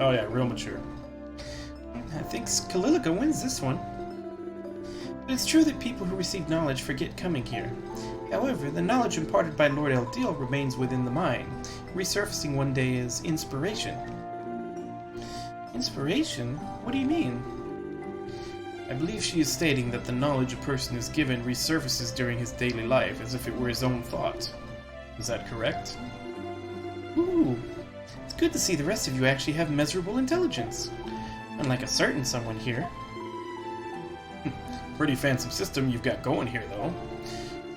Oh yeah, real mature. I think Kalilica wins this one. But it's true that people who receive knowledge forget coming here. However, the knowledge imparted by Lord Eldeal remains within the mind, resurfacing one day as inspiration. Inspiration? What do you mean? I believe she is stating that the knowledge a person is given resurfaces during his daily life as if it were his own thought. Is that correct? Ooh, it's good to see the rest of you actually have measurable intelligence. Unlike a certain someone here. Pretty fancy system you've got going here, though.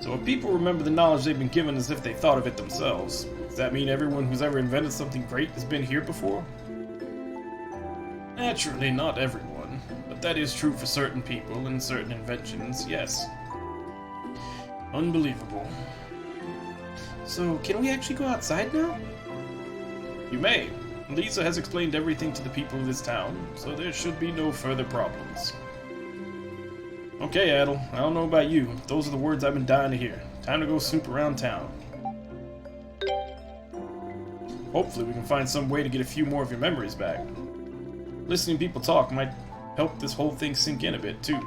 So if people remember the knowledge they've been given as if they thought of it themselves, does that mean everyone who's ever invented something great has been here before? Naturally, not everyone, but that is true for certain people and certain inventions, yes. Unbelievable. So, can we actually go outside now? You may. Lisa has explained everything to the people of this town, so there should be no further problems. Okay, Adel, I don't know about you, but those are the words I've been dying to hear. Time to go snoop around town. Hopefully we can find some way to get a few more of your memories back. Listening to people talk might help this whole thing sink in a bit, too.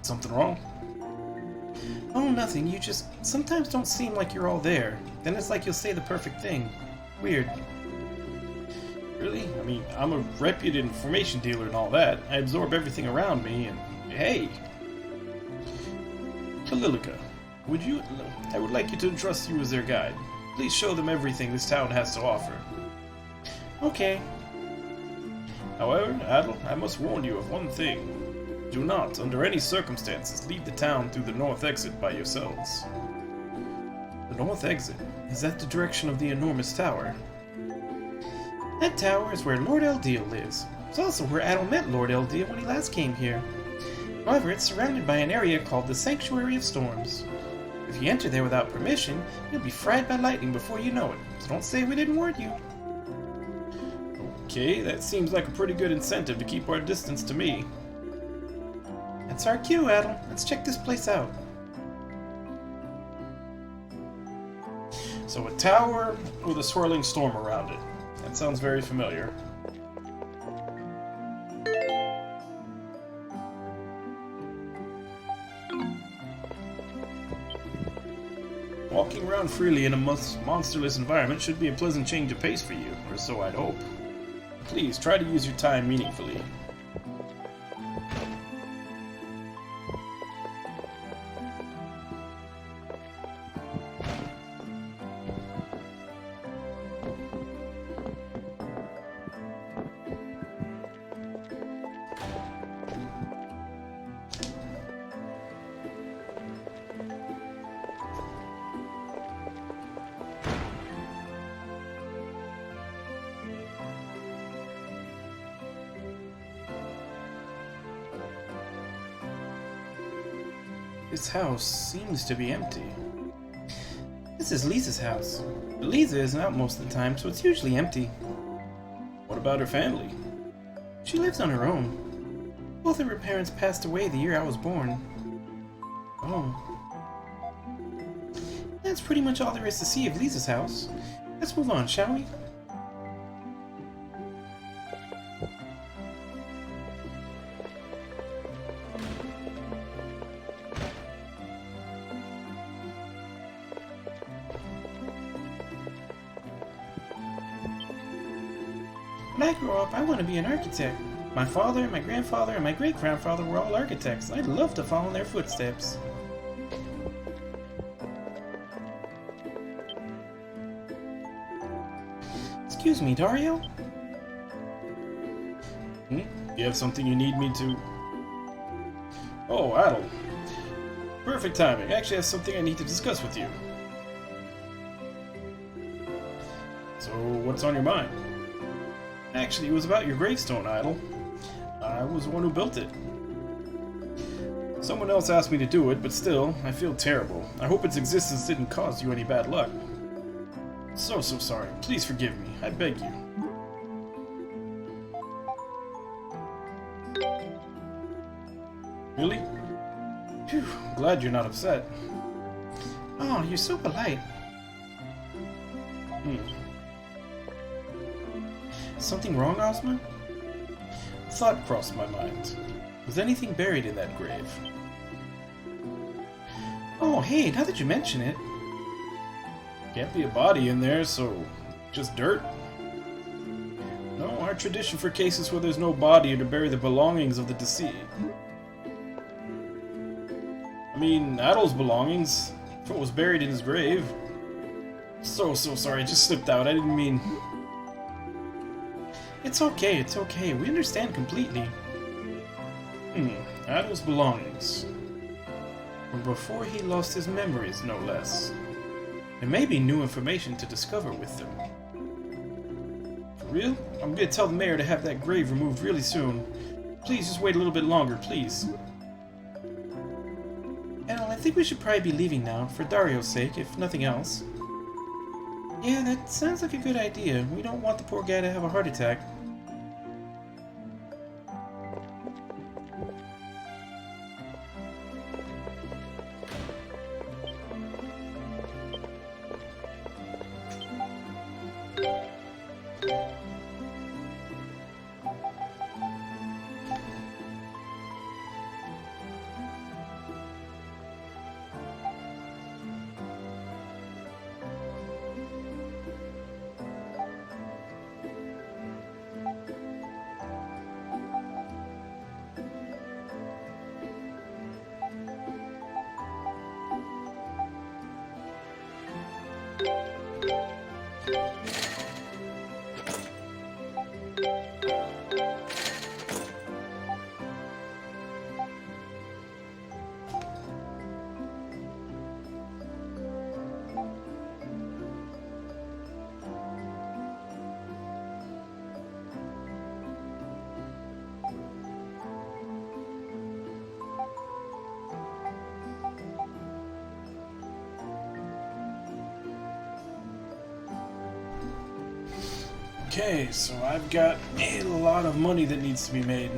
Something wrong? Oh, nothing. You just sometimes don't seem like you're all there. Then it's like you'll say the perfect thing. Weird. Really? I mean, I'm a reputed information dealer and all that. I absorb everything around me, and hey! Kalilika, I would like you to entrust you as their guide. Please show them everything this town has to offer. Okay. However, Adel, I must warn you of one thing. Do not, under any circumstances, leave the town through the north exit by yourselves. The north exit? Is that the direction of the enormous tower? That tower is where Lord Eldeal lives. It's also where Adel met Lord Eldeal when he last came here. However, it's surrounded by an area called the Sanctuary of Storms. If you enter there without permission, you'll be fried by lightning before you know it, so don't say we didn't warn you. Okay, that seems like a pretty good incentive to keep our distance to me. That's our cue, Adel. Let's check this place out. So a tower with a swirling storm around it. That sounds very familiar. Walking around freely in a monsterless environment should be a pleasant change of pace for you, or so I'd hope. Please, try to use your time meaningfully. This house seems to be empty. This is Lisa's house. But Lisa isn't out most of the time, so it's usually empty. What about her family? She lives on her own. Both of her parents passed away the year I was born. Oh. That's pretty much all there is to see of Lisa's house. Let's move on, shall we? When I grow up, I want to be an architect. My father, my grandfather, and my great-grandfather were all architects. I'd love to follow in their footsteps. Excuse me, Dario? You have something you need me to... Oh, Adel. Perfect timing. I actually have something I need to discuss with you. So, what's on your mind? Actually, it was about your gravestone, Adel. I was the one who built it. Someone else asked me to do it, but still, I feel terrible. I hope its existence didn't cause you any bad luck. So sorry. Please forgive me. I beg you. Really? Phew, glad you're not upset. Oh, you're so polite. Something wrong, Ozma? A thought crossed my mind. Was anything buried in that grave? Oh, hey, now that you mention it. Can't be a body in there, so just dirt? No, our tradition for cases where there's no body are to bury the belongings of the deceased. I mean, Adel's belongings. What was buried in his grave. So sorry, it just slipped out. I didn't mean... It's okay, it's okay. We understand completely. Adol's belongings. From before he lost his memories, no less. There may be new information to discover with them. For real? I'm gonna tell the mayor to have that grave removed really soon. Please just wait a little bit longer, please. Adol, I think we should probably be leaving now, for Dario's sake, if nothing else. Yeah, that sounds like a good idea. We don't want the poor guy to have a heart attack. Okay, so I've got a lot of money that needs to be made.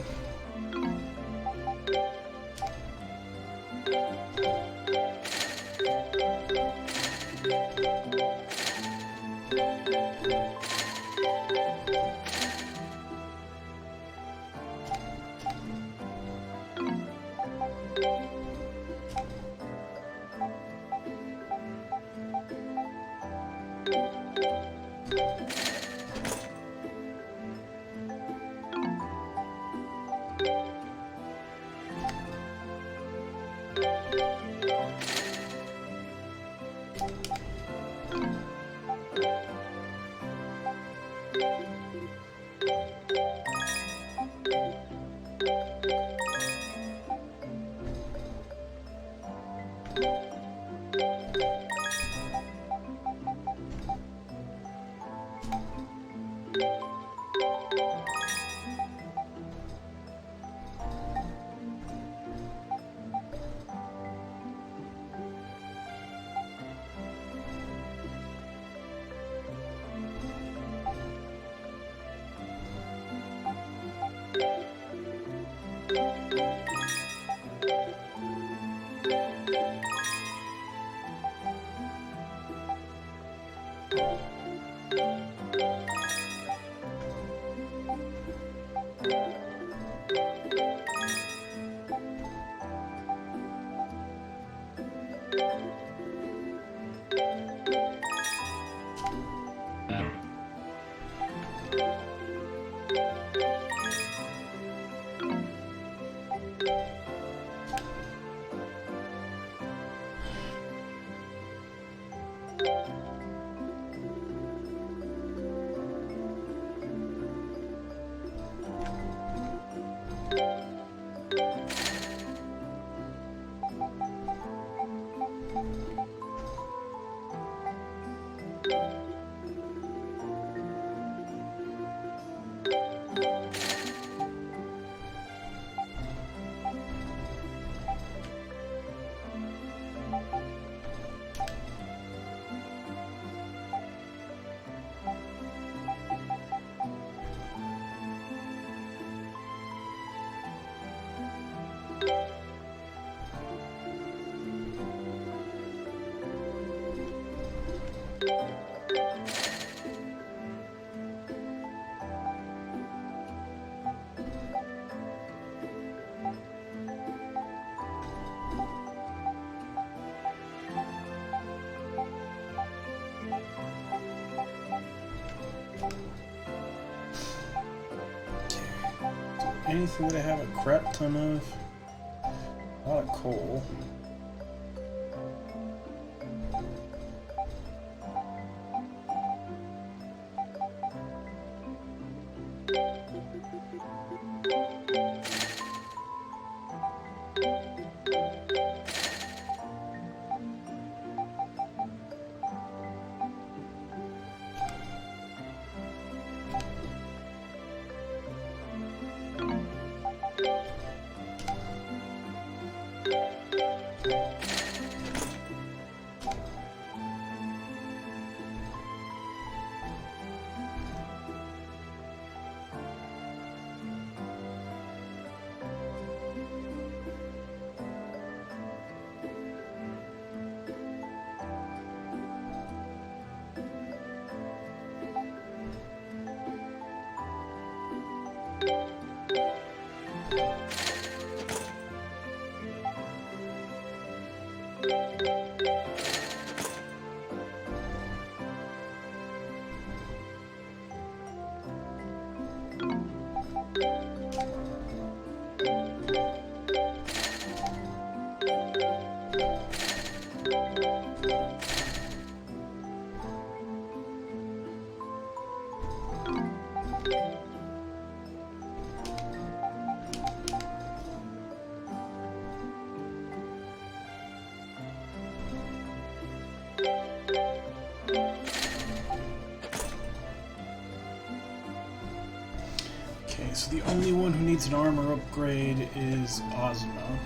Anything that I have a crap ton of? A lot of coal. Okay, so the only one who needs an armor upgrade is Ozma.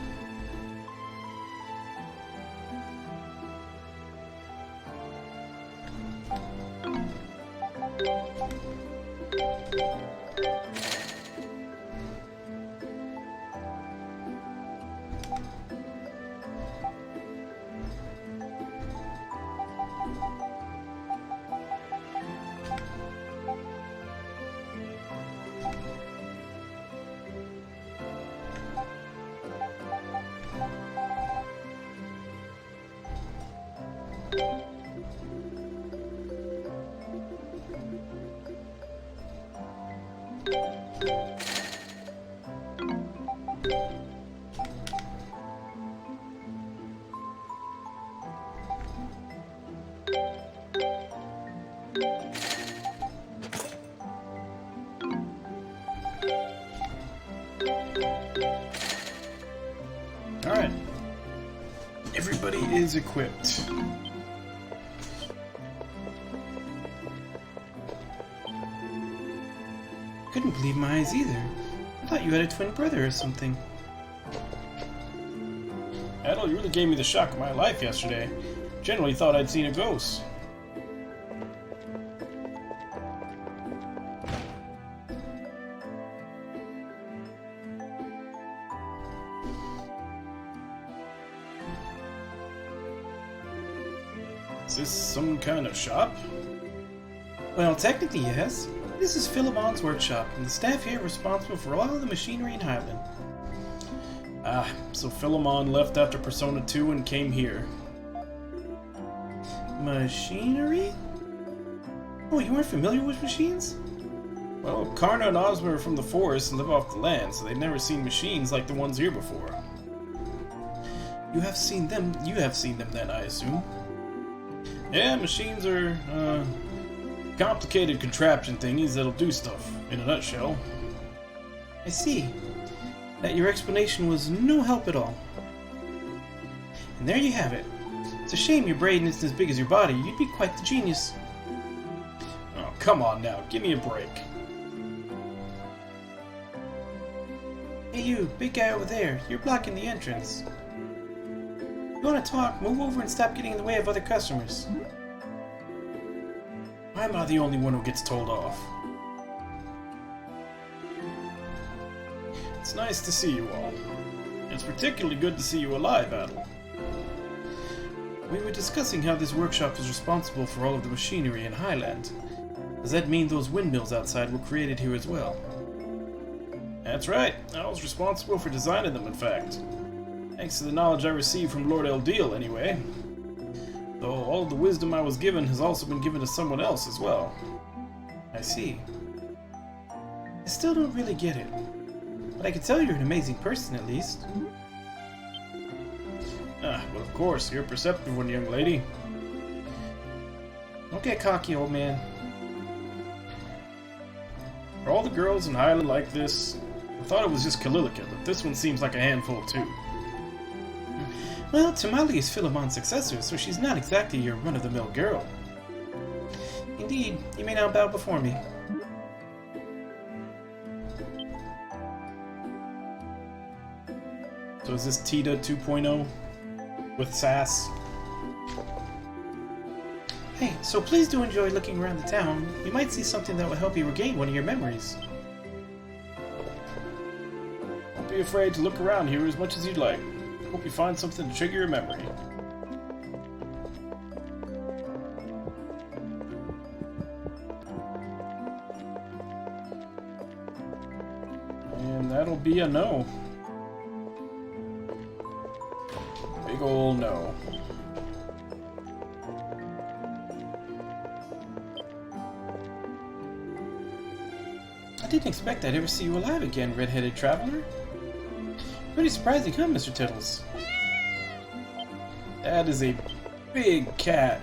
Alright. Everybody is equipped. Couldn't believe my eyes either. I thought you had a twin brother or something. Adel, you really gave me the shock of my life yesterday. Generally thought I'd seen a ghost. Is this some kind of shop? Well, technically, yes. This is Philemon's workshop, and the staff here are responsible for all the machinery in Highland. Ah, so Philemon left after Persona 2 and came here. Machinery? Oh, you aren't familiar with machines? Well, Karna and Ozma are from the forest and live off the land, so they've never seen machines like the ones here before. You have seen them then, I assume? Yeah, machines are, complicated contraption thingies that'll do stuff, in a nutshell. I see. That your explanation was no help at all. And there you have it. It's a shame your brain isn't as big as your body. You'd be quite the genius. Oh, come on now. Give me a break. Hey you, big guy over there. You're blocking the entrance. You want to talk? Move over and stop getting in the way of other customers. Why am I the only one who gets told off? It's nice to see you all. It's particularly good to see you alive, Adel. We were discussing how this workshop is responsible for all of the machinery in Highland. Does that mean those windmills outside were created here as well? That's right. I was responsible for designing them, in fact. Thanks to the knowledge I received from Lord Eldeal, anyway. Though all of the wisdom I was given has also been given to someone else as well. I see. I still don't really get it. But I can tell you're an amazing person, at least. Ah, well, of course, you're a perceptive one, young lady. Don't get cocky, old man. Are all the girls in Highland like this? I thought it was just Kalilica, but this one seems like a handful, too. Well, Tamali is Philemon's successor, so she's not exactly your run-of-the-mill girl. Indeed, you may now bow before me. So is this Tita 2.0? With sass? Hey, so please do enjoy looking around the town. You might see something that will help you regain one of your memories. Don't be afraid to look around here as much as you'd like. Hope you find something to trigger your memory. And that'll be a no. Big ol' no. I didn't expect I'd ever see you alive again, red-headed traveler. Pretty surprising, huh, Mr. Tittles? That is a big cat.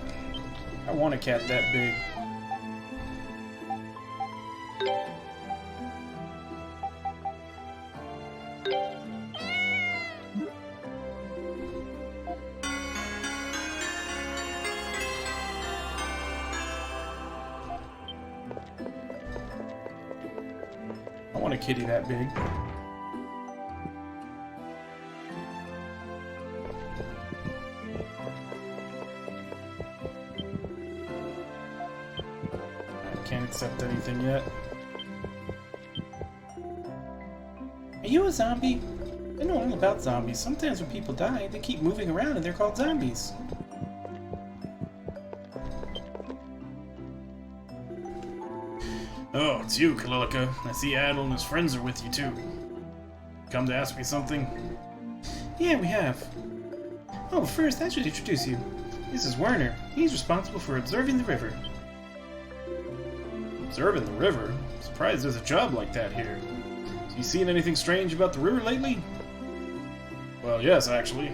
I want a cat that big. want a kitty that big. I can't accept anything yet. Are you a zombie? I know all about zombies. Sometimes when people die, they keep moving around and they're called zombies. Oh, it's you, Kalilica. I see Adel and his friends are with you, too. Come to ask me something? Yeah, we have. Oh, first, I should introduce you. This is Werner. He's responsible for observing the river. Observing the river? Surprised there's a job like that here. Have you seen anything strange about the river lately? Well, yes, actually.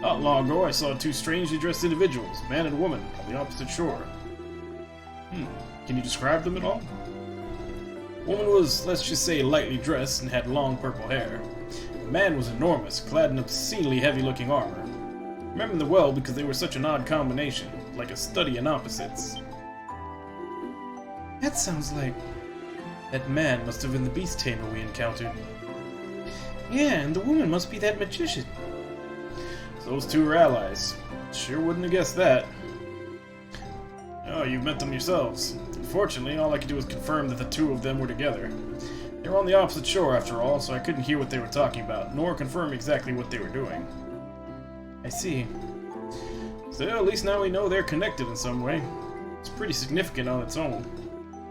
Not long ago, I saw two strangely dressed individuals, man and woman, on the opposite shore. Can you describe them at all? The woman was, let's just say, lightly dressed and had long purple hair. The man was enormous, clad in obscenely heavy-looking armor. I remember them well because they were such an odd combination, like a study in opposites. That sounds like... that man must have been the beast tamer we encountered. Yeah, and the woman must be that magician. So those two are allies. Sure wouldn't have guessed that. Oh, you've met them yourselves. Unfortunately, all I could do was confirm that the two of them were together. They were on the opposite shore, after all, so I couldn't hear what they were talking about, nor confirm exactly what they were doing. I see. So at least now we know they're connected in some way. It's pretty significant on its own.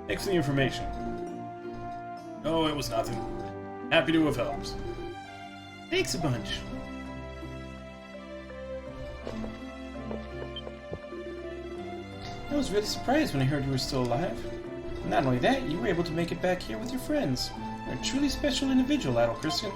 Thanks for the information. Oh, it was nothing. Happy to have helped. Thanks a bunch. I was really surprised when I heard you were still alive. Not only that, you were able to make it back here with your friends. You're a truly special individual, Adel Christian.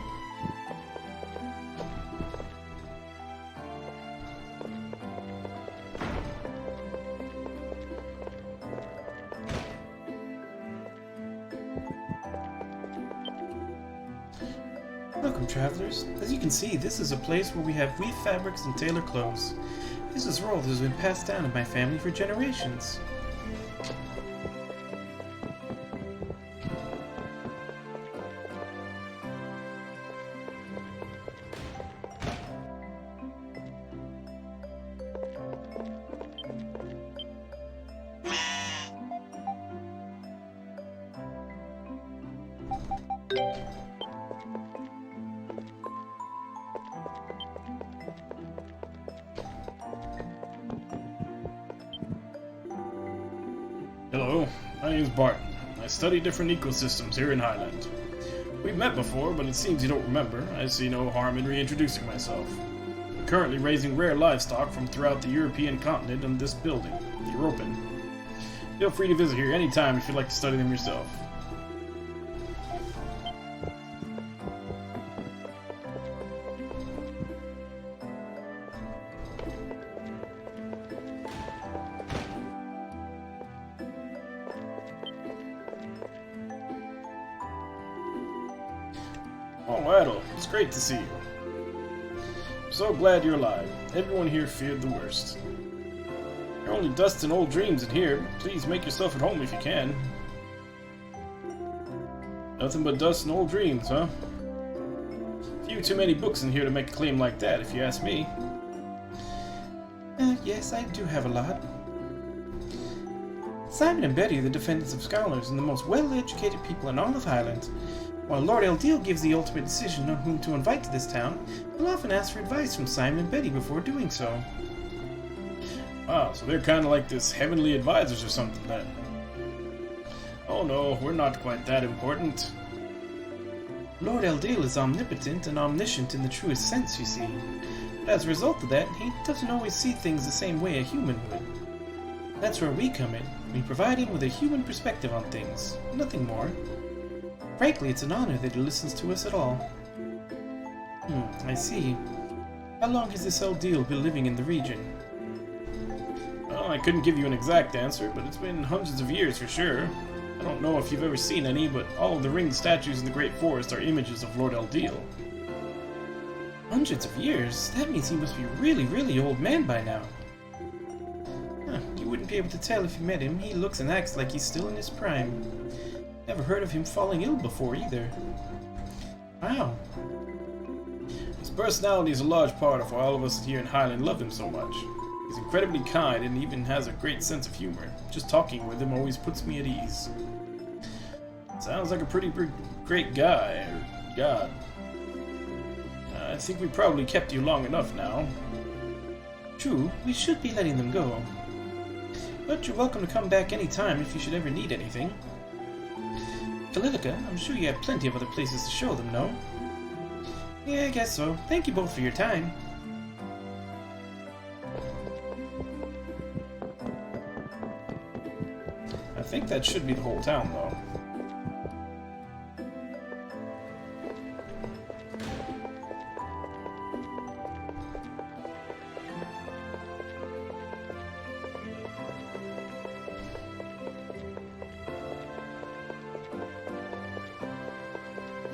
Welcome, travelers. As you can see, this is a place where we have weave fabrics and tailor clothes. This is a role that has been passed down in my family for generations. Hello, my name's Barton. I study different ecosystems here in Highland. We've met before, but it seems you don't remember. I see no harm in reintroducing myself. I'm currently raising rare livestock from throughout the European continent in this building, the European. Feel free to visit here anytime if you'd like to study them yourself. Oh, Adel, it's great to see you. I'm so glad you're alive. Everyone here feared the worst. There are only dust and old dreams in here. Please make yourself at home if you can. Nothing but dust and old dreams, huh? Few too many books in here to make a claim like that, if you ask me. Yes, I do have a lot. Simon and Betty are the defendants of scholars and the most well-educated people in all of Highland. While Lord Eldil gives the ultimate decision on whom to invite to this town, he'll often ask for advice from Simon and Betty before doing so. Wow, so they're kind of like this heavenly advisors or something then. Oh no, we're not quite that important. Lord Eldil is omnipotent and omniscient in the truest sense, you see. But as a result of that, he doesn't always see things the same way a human would. That's where we come in. We provide him with a human perspective on things, nothing more. Frankly, it's an honor that he listens to us at all. I see. How long has this Eldil been living in the region? Well, I couldn't give you an exact answer, but it's been hundreds of years for sure. I don't know if you've ever seen any, but all of the ringed statues in the Great Forest are images of Lord Eldil. Hundreds of years? That means he must be a really, really old man by now. You wouldn't be able to tell if you met him. He looks and acts like he's still in his prime. Never heard of him falling ill before either. Wow. His personality is a large part of why all of us here in Highland love him so much. He's incredibly kind and even has a great sense of humor. Just talking with him always puts me at ease. Sounds like a pretty great guy, or god. I think we probably kept you long enough now. True, we should be letting them go. But you're welcome to come back anytime if you should ever need anything. Kalilica, I'm sure you have plenty of other places to show them, no? Yeah, I guess so. Thank you both for your time. I think that should be the whole town, though.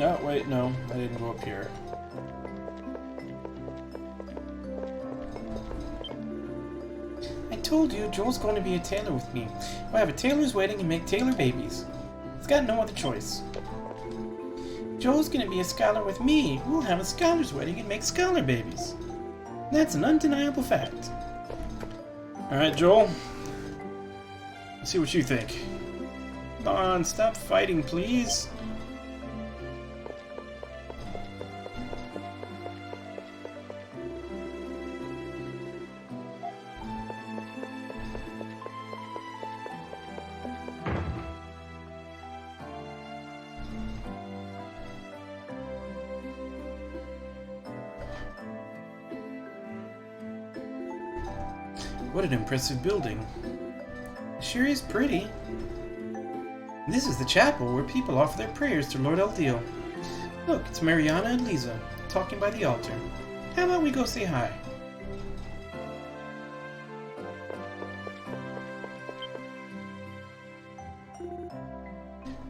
Oh, wait, no, I didn't go up here. I told you, Joel's going to be a tailor with me. We'll have a tailor's wedding and make tailor babies. He's got no other choice. Joel's going to be a scholar with me. We'll have a scholar's wedding and make scholar babies. That's an undeniable fact. Alright, Joel. Let's see what you think. Come on, stop fighting, please. What an impressive building. It sure is pretty. This is the chapel where people offer their prayers to Lord Eldiel. Look, it's Mariana and Lisa, talking by the altar. How about we go say hi?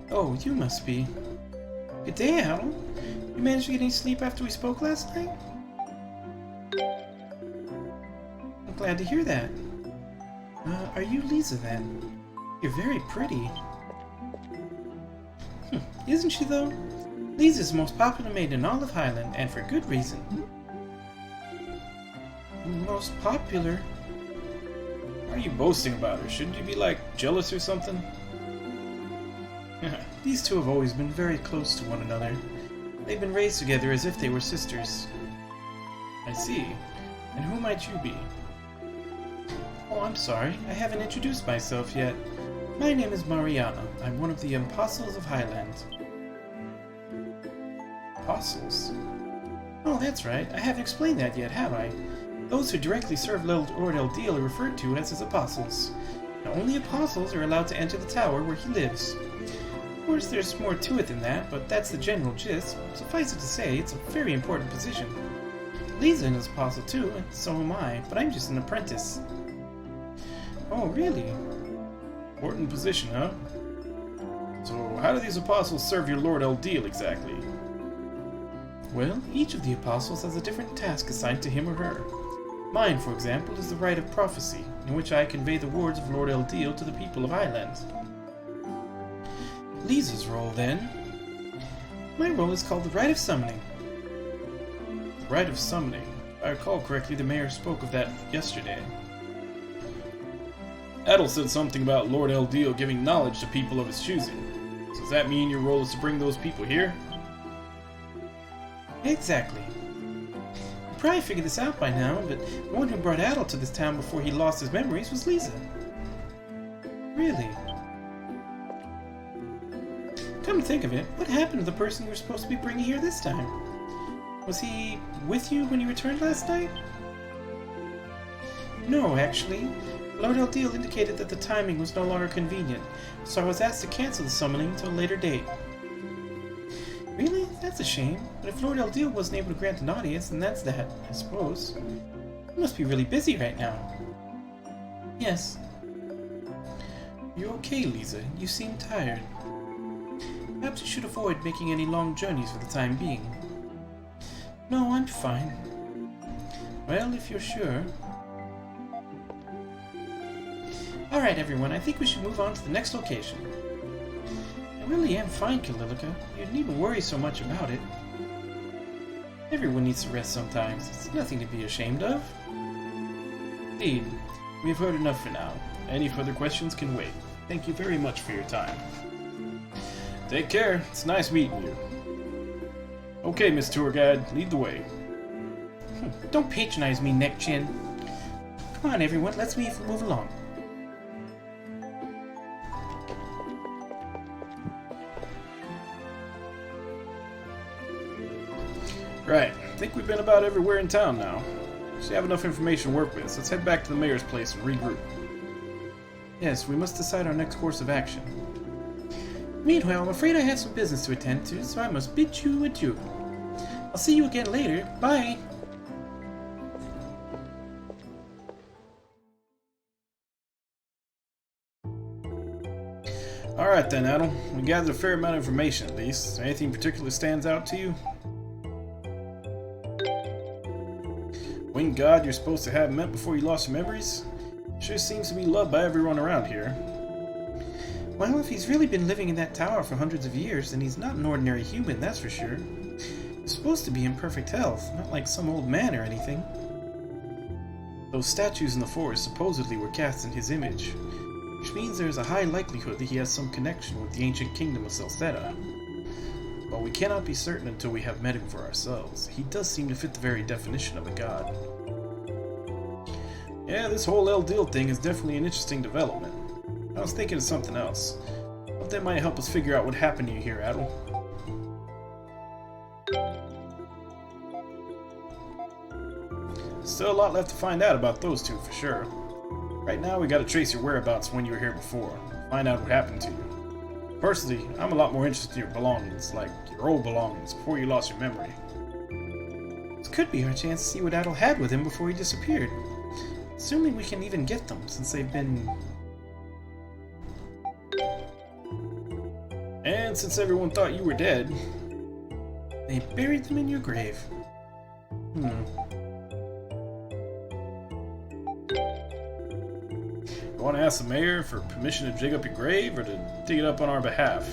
Oh, you must be. Good day, Adel. You managed to get any sleep after we spoke last night? I'm glad to hear that. Are you Lisa then? You're very pretty. Isn't she though? Lisa's the most popular maiden in all of Highland, and for good reason. Most popular? Why are you boasting about her? Shouldn't you be, like, jealous or something? These two have always been very close to one another. They've been raised together as if they were sisters. I see. And who might you be? Oh, I'm sorry. I haven't introduced myself yet. My name is Mariana. I'm one of the Apostles of Highland. Apostles? Oh, that's right. I haven't explained that yet, have I? Those who directly serve Lord Eldiel are referred to as his apostles. Now, only apostles are allowed to enter the tower where he lives. Of course, there's more to it than that, but that's the general gist. Suffice it to say, it's a very important position. Lisa is an apostle too, and so am I, but I'm just an apprentice. Oh, really? Important position, huh? So, how do these apostles serve your Lord Eldiel exactly? Well, each of the apostles has a different task assigned to him or her. Mine, for example, is the rite of prophecy, in which I convey the words of Lord Eldiel to the people of Highland. Lisa's role, then? My role is called the Rite of Summoning. The Rite of Summoning? If I recall correctly, the mayor spoke of that yesterday. Adel said something about Lord Eldiel giving knowledge to people of his choosing. So does that mean your role is to bring those people here? Exactly. You probably figured this out by now, but the one who brought Adel to this town before he lost his memories was Lisa. Really? Come to think of it, what happened to the person you were supposed to be bringing here this time? Was he with you when you returned last night? No, actually. Lord Eldiel indicated that the timing was no longer convenient, so I was asked to cancel the summoning until a later date. Really? That's a shame. But if Lord Eldiel wasn't able to grant an audience, then that's that, I suppose. You must be really busy right now. Yes. You're okay, Lisa. You seem tired. Perhaps you should avoid making any long journeys for the time being. No, I'm fine. Well, if you're sure. Alright everyone, I think we should move on to the next location. really am fine, Kalilica. You needn't worry so much about it. Everyone needs to rest sometimes. It's nothing to be ashamed of. Indeed, we have heard enough for now. Any further questions can wait. Thank you very much for your time. Take care. It's nice meeting you. Okay, Miss Tour Guide, lead the way. Don't patronize me, neck chin. Come on, everyone, let's move along. Right, I think we've been about everywhere in town now. We have enough information to work with, so let's head back to the mayor's place and regroup. Yes, we must decide our next course of action. Meanwhile, I'm afraid I have some business to attend to, so I must bid you adieu. I'll see you again later. Bye! Alright then, Adel. We gathered a fair amount of information, at least. Is there anything in particular stands out to you? Winged God you're supposed to have met before you lost your memories? Sure seems to be loved by everyone around here. Well, if he's really been living in that tower for hundreds of years, then he's not an ordinary human, that's for sure. He's supposed to be in perfect health, not like some old man or anything. Those statues in the forest supposedly were cast in his image, which means there is a high likelihood that he has some connection with the ancient kingdom of Celceta. But we cannot be certain until we have met him for ourselves. He does seem to fit the very definition of a god. Yeah, this whole Eldil thing is definitely an interesting development. I was thinking of something else. Hope that might help us figure out what happened to you here, Adel. Still a lot left to find out about those two, for sure. Right now, we gotta trace your whereabouts when you were here before. Find out what happened to you. Personally, I'm a lot more interested in your belongings, like your old belongings, before you lost your memory. This could be our chance to see what Adel had with him before he disappeared. Assuming we can even get them, since they've been... And since everyone thought you were dead, they buried them in your grave. You want to ask the mayor for permission to dig up your grave, or to dig it up on our behalf?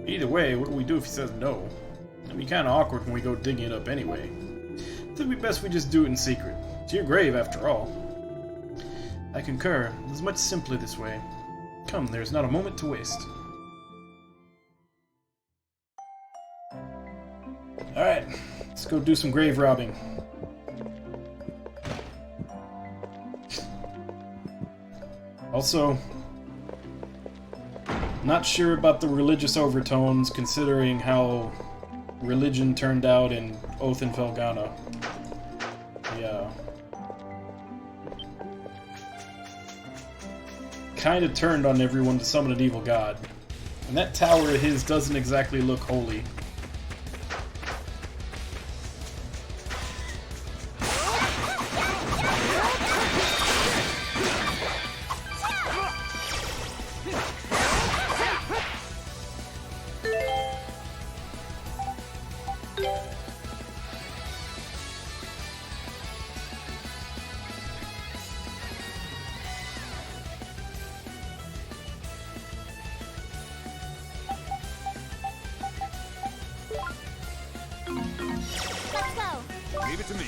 Either way, what do we do if he says no? It'd be kind of awkward when we go digging it up anyway. It'd be best we just do it in secret. It's your grave, after all. I concur. It's much simpler this way. Come, there's not a moment to waste. Alright, let's go do some grave robbing. Also, not sure about the religious overtones, considering how religion turned out in Oath and Felghana. Yeah. Kind of turned on everyone to summon an evil god. And that tower of his doesn't exactly look holy. Let's go. Leave it to me.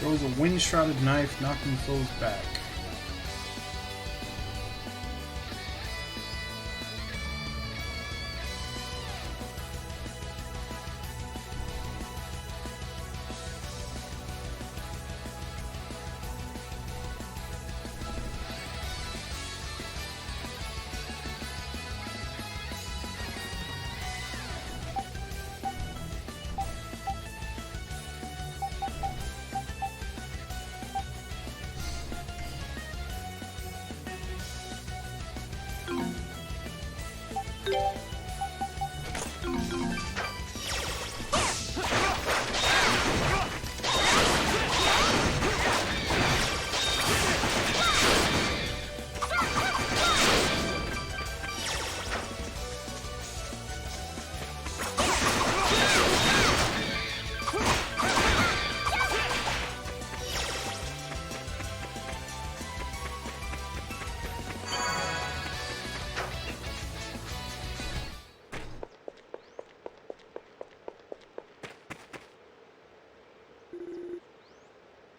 Throws a wind-shrouded knife, knocking foes back.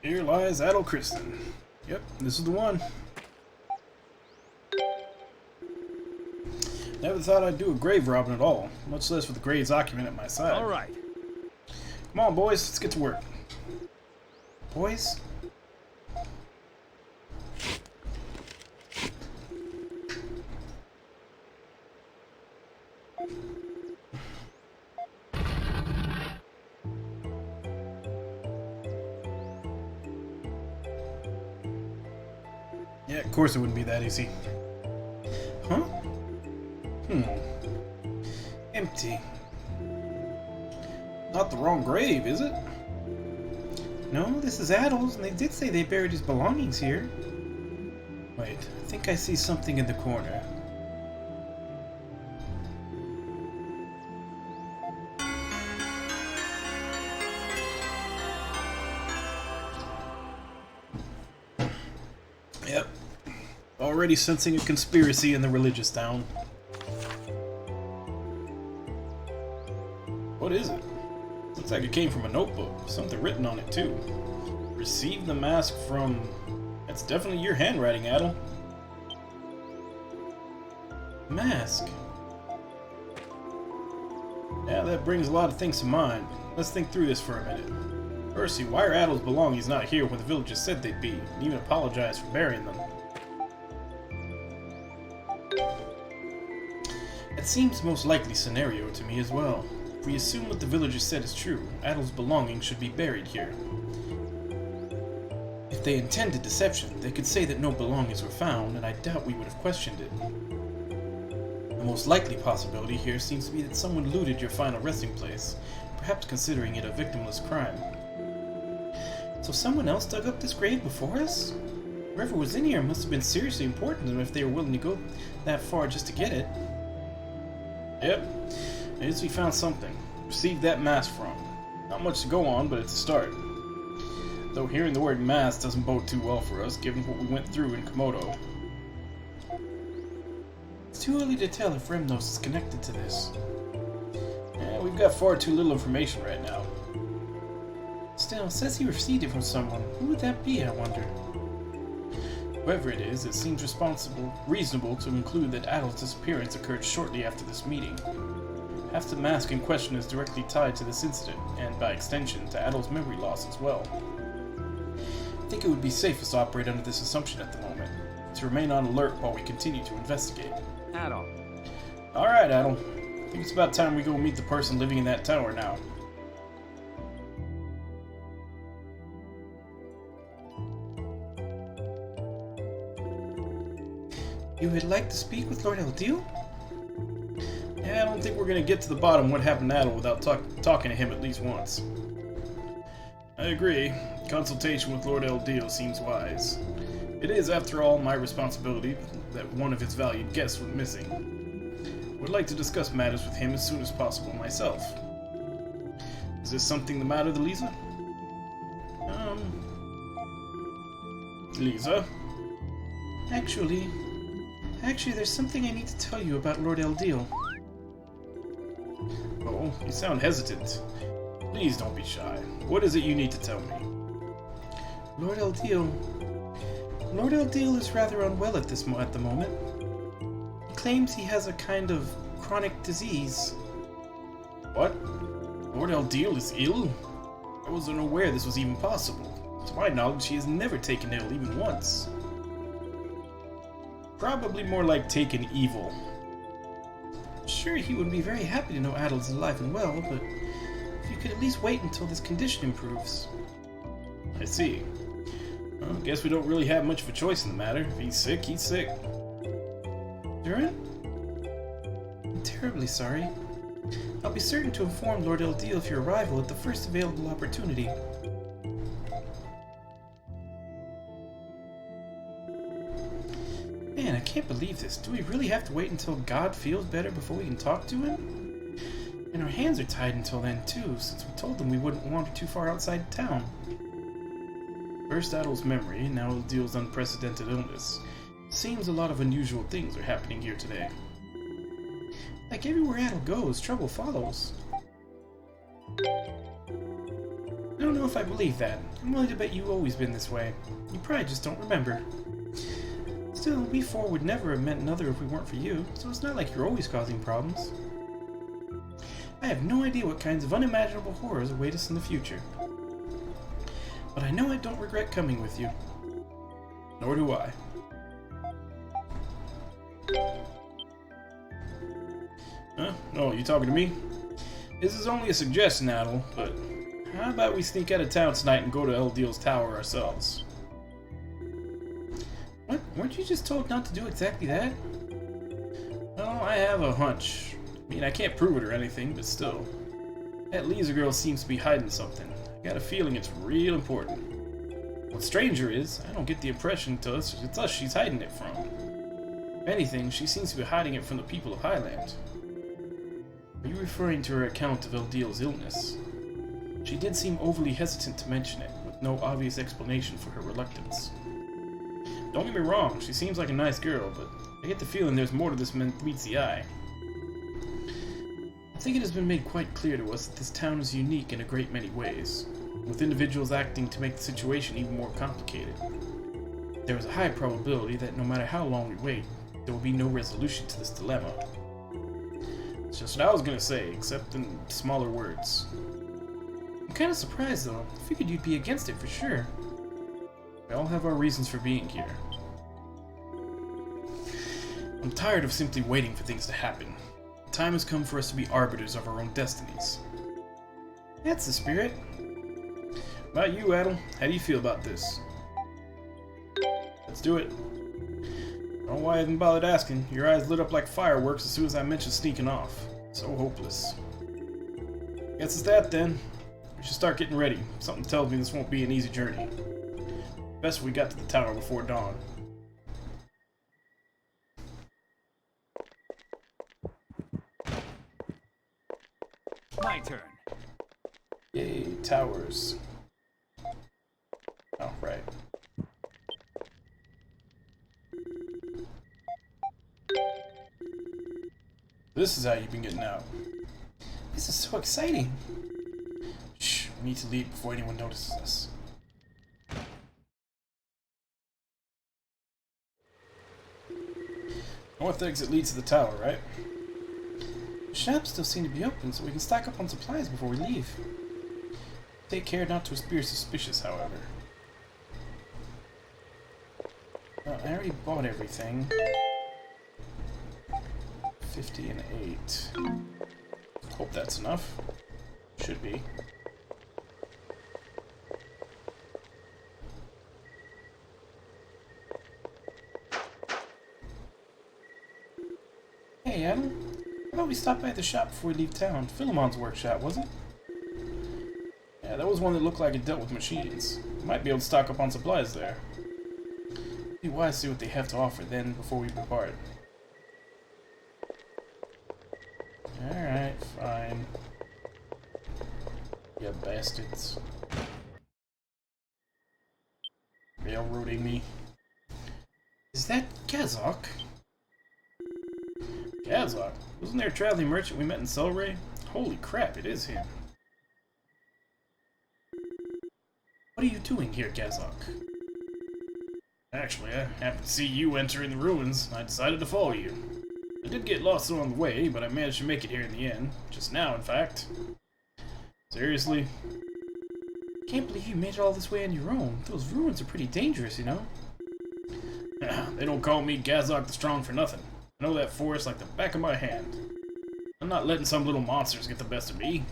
Here lies Adel Kristen. Yep, this is the one. Never thought I'd do a grave robbing at all, much less with the grave's occupant at my side. All right. Come on, boys, let's get to work. Boys? Yeah, of course it wouldn't be that easy. Huh? Empty. Not the wrong grave, is it? No, this is Adel's, and they did say they buried his belongings here. Wait, I think I see something in the corner. Yep. Already sensing a conspiracy in the religious town. What is it? Looks like it came from a notebook. Something written on it, too. Received the mask from... That's definitely your handwriting, Adel. Mask. Yeah, that brings a lot of things to mind. Let's think through this for a minute. Firstly, why are Adel's belongings not here when the villagers said they'd be, and even apologized for burying them? It seems the most likely scenario to me as well. If we assume what the villagers said is true, Adel's belongings should be buried here. If they intended deception, they could say that no belongings were found, and I doubt we would have questioned it. The most likely possibility here seems to be that someone looted your final resting place, perhaps considering it a victimless crime. So someone else dug up this grave before us? Whoever was in here must have been seriously important if they were willing to go that far just to get it. Yep, at least we found something. Received that mask from. Not much to go on, but it's a start. Though hearing the word mask doesn't bode too well for us, given what we went through in Komodo. It's too early to tell if Remnos is connected to this. We've got far too little information right now. Still, it says he received it from someone. Who would that be, I wonder? Whoever it is, it seems reasonable to conclude that Adel's disappearance occurred shortly after this meeting. Perhaps the mask in question is directly tied to this incident, and by extension, to Adel's memory loss as well. I think it would be safest to operate under this assumption at the moment, to remain on alert while we continue to investigate. Adel. Alright, Adel. I think it's about time we go meet the person living in that tower now. You would like to speak with Lord Eldiel? Yeah, I don't think we're going to get to the bottom of what happened to Adel without talking to him at least once. I agree. Consultation with Lord Eldiel seems wise. It is, after all, my responsibility that one of his valued guests went missing. I would like to discuss matters with him as soon as possible myself. Is this something the matter with Lisa? Lisa? Actually, there's something I need to tell you about Lord Eldiel. Oh, you sound hesitant. Please don't be shy. What is it you need to tell me? Lord Eldeal. Lord Eldeal is rather unwell at the moment. He claims he has a kind of chronic disease. What? Lord Eldeal is ill? I wasn't aware this was even possible. To my knowledge, he has never taken ill, even once. Probably more like taken evil. Sure, he would be very happy to know Adel is alive and well, but if you could at least wait until this condition improves. I see. Well, guess we don't really have much of a choice in the matter. If he's sick, he's sick. Durin? I'm terribly sorry. I'll be certain to inform Lord Eldeal of your arrival at the first available opportunity. Man, I can't believe this. Do we really have to wait until God feels better before we can talk to him? And our hands are tied until then, too, since we told them we wouldn't wander too far outside town. First Adel's memory, now Eldeal's unprecedented illness. Seems a lot of unusual things are happening here today. Like everywhere Adel goes, trouble follows. I don't know if I believe that. I'm willing to bet you've always been this way. You probably just don't remember. Still, we four would never have met another if we weren't for you, so it's not like you're always causing problems. I have no idea what kinds of unimaginable horrors await us in the future. But I know I don't regret coming with you. Nor do I. Huh? Oh, you talking to me? This is only a suggestion, Adel, but how about we sneak out of town tonight and go to Eldeal's tower ourselves? What? Weren't you just told not to do exactly that? Well, I have a hunch. I mean, I can't prove it or anything, but still. That Lisa girl seems to be hiding something. I got a feeling it's real important. What's stranger is, I don't get the impression it's us she's hiding it from. If anything, she seems to be hiding it from the people of Highland. Are you referring to her account of Eldeal's illness? She did seem overly hesitant to mention it, with no obvious explanation for her reluctance. Don't get me wrong, she seems like a nice girl, but I get the feeling there's more to this than meets the eye. I think it has been made quite clear to us that this town is unique in a great many ways, with individuals acting to make the situation even more complicated. There is a high probability that no matter how long we wait, there will be no resolution to this dilemma. It's just what I was gonna say, except in smaller words. I'm kind of surprised though. I figured you'd be against it for sure. We all have our reasons for being here. I'm tired of simply waiting for things to happen. The time has come for us to be arbiters of our own destinies. That's the spirit. About you, Adel, how do you feel about this? Let's do it. I don't know why I even bothered asking. Your eyes lit up like fireworks as soon as I mentioned sneaking off. So hopeless. Guess it's that then. We should start getting ready. Something tells me this won't be an easy journey. Best if we got to the tower before dawn. My turn. Yay, towers. Oh, right. This is how you've been getting out. This is so exciting. Shh, we need to leave before anyone notices us. North exit leads to the tower, right? The shops still seem to be open, so we can stock up on supplies before we leave. Take care not to appear suspicious, however. Well, I already bought everything. 50 and 8. Hope that's enough. Should be. Hey, Adam. How about we stop by the shop before we leave town? Philemon's workshop, was it? Yeah, that was one that looked like it dealt with machines. Might be able to stock up on supplies there. Be wise to see what they have to offer then before we depart. Alright, fine. You bastards. Railroading me. Is that Gazok? Gazok? Wasn't there a traveling merchant we met in Selray? Holy crap, it is him. What What are you doing here, Gazok? Actually, I happened to see you entering the ruins, and I decided to follow you. I did get lost along the way, but I managed to make it here in the end. Just now, in fact. Seriously? Can't believe you made it all this way on your own. Those ruins are pretty dangerous, you know? They don't call me Gazok the Strong for nothing. I know that forest like the back of my hand. I'm not letting some little monsters get the best of me.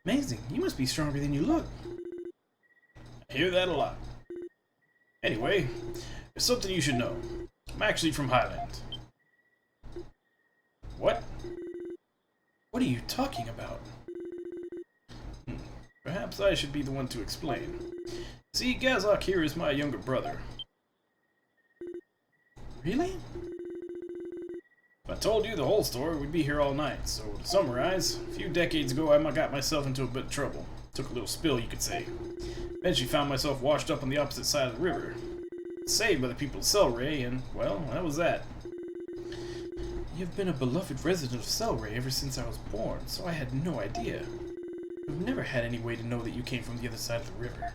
Amazing. You must be stronger than you look. I hear that a lot. Anyway, there's something you should know. I'm actually from Highland. What? What are you talking about? Perhaps I should be the one to explain. See, Gazok here is my younger brother. Really? If I told you the whole story, we'd be here all night. So, to summarize, a few decades ago I got myself into a bit of trouble. Took a little spill, you could say. Eventually found myself washed up on the opposite side of the river. Saved by the people of Selray, and, well, that was that. You've been a beloved resident of Selray ever since I was born, so I had no idea. I've never had any way to know that you came from the other side of the river.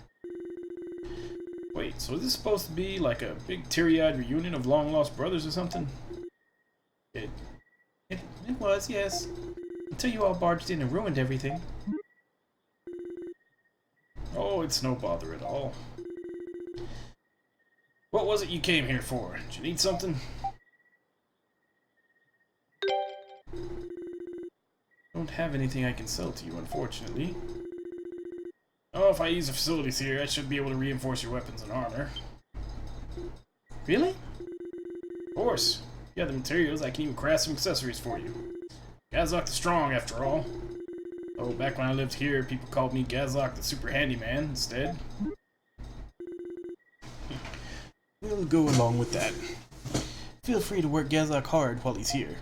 Wait, so is this supposed to be like a big teary-eyed reunion of long-lost brothers or something? It was, yes. Until you all barged in and ruined everything. Oh, it's no bother at all. What was it you came here for? Did you need something? Don't have anything I can sell to you, unfortunately. Oh, if I use the facilities here, I should be able to reinforce your weapons and armor. Really? Of course. If you have the materials, I can even craft some accessories for you. Gazok the Strong, after all. Oh, back when I lived here, people called me Gazok the Super Handyman instead. We'll go along with that. Feel free to work Gazok hard while he's here.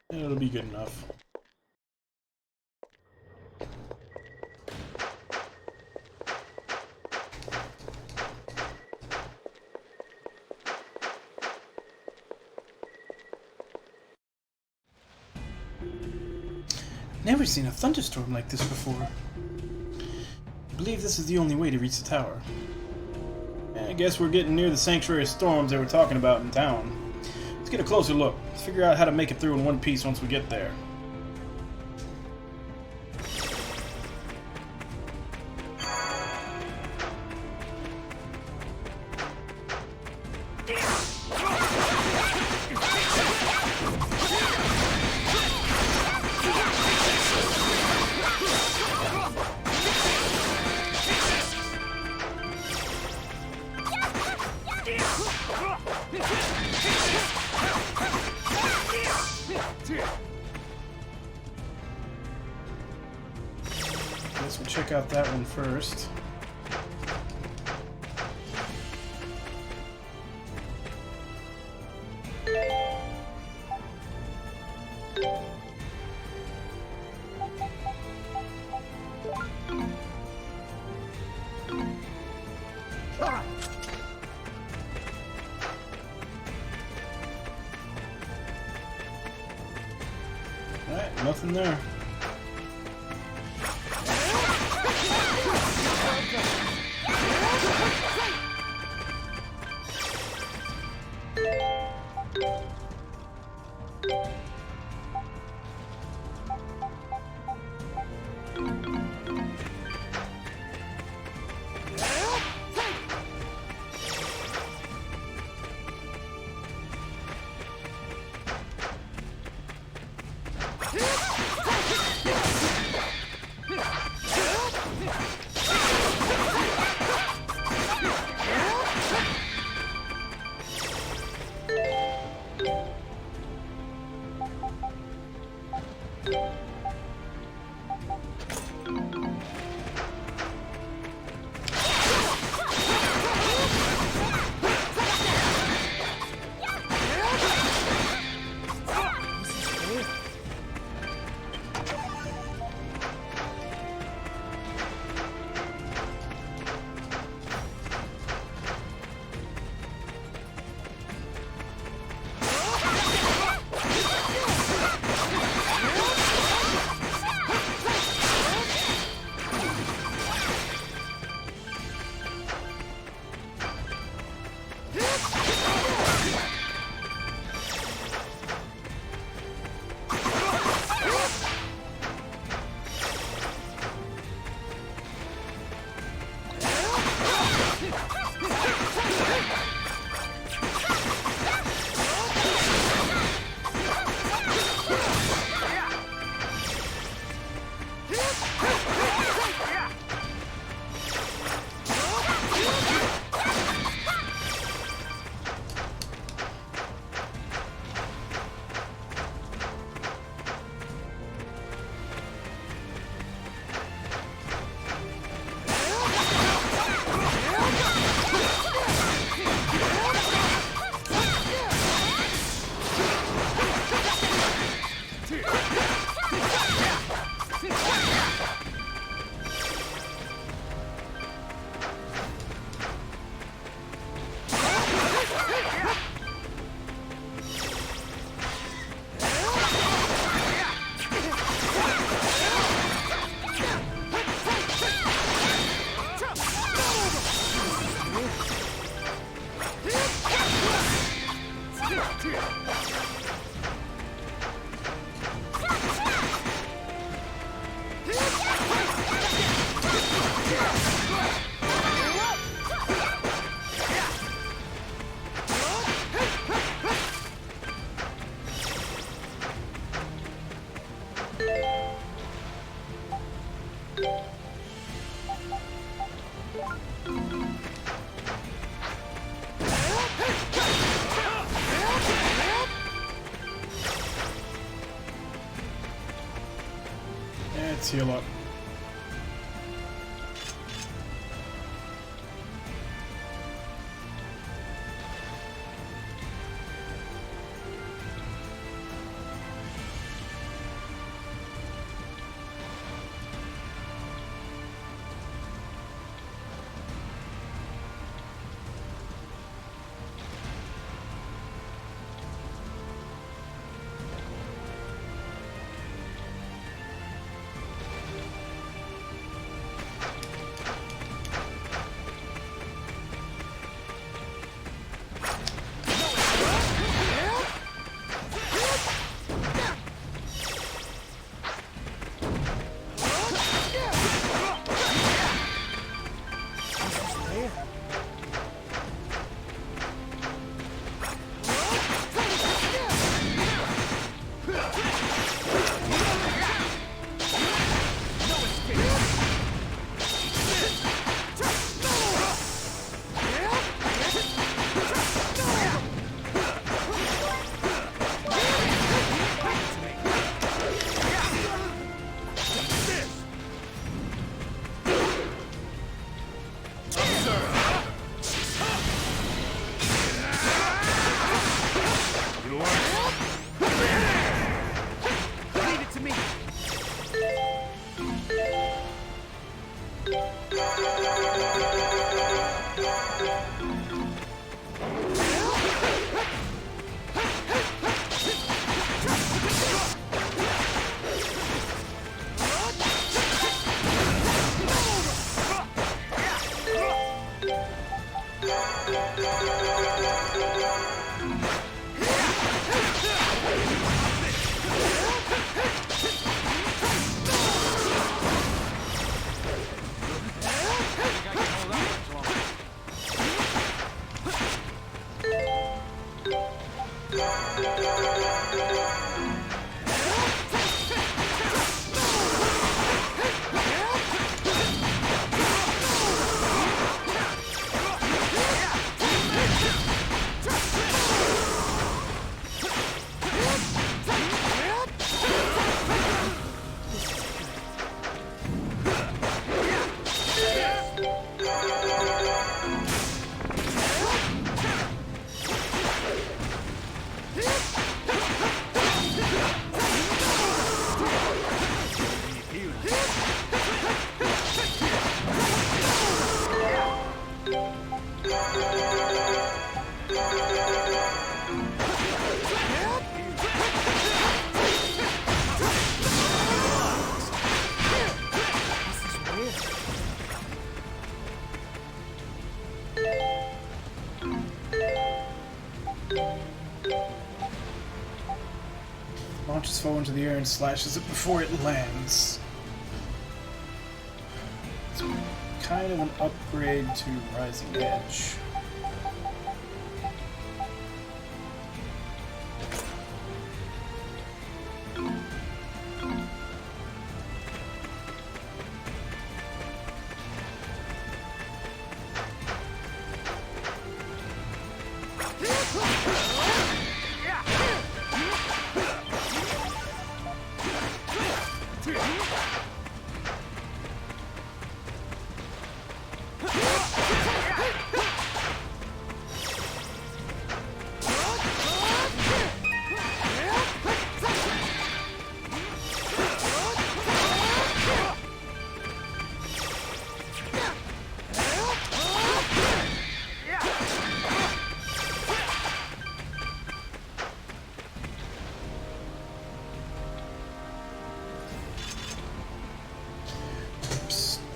It'll be good enough. Never seen a thunderstorm like this before. I believe this is the only way to reach the tower. I guess we're getting near the sanctuary of storms they were talking about in town. Let's get a closer look. Let's figure out how to make it through in one piece once we get there. Guess we'll check out that one first. Nothing there. Let's heal up. its foe into the air and slashes it before it lands. It's kind of an upgrade to Rising Edge.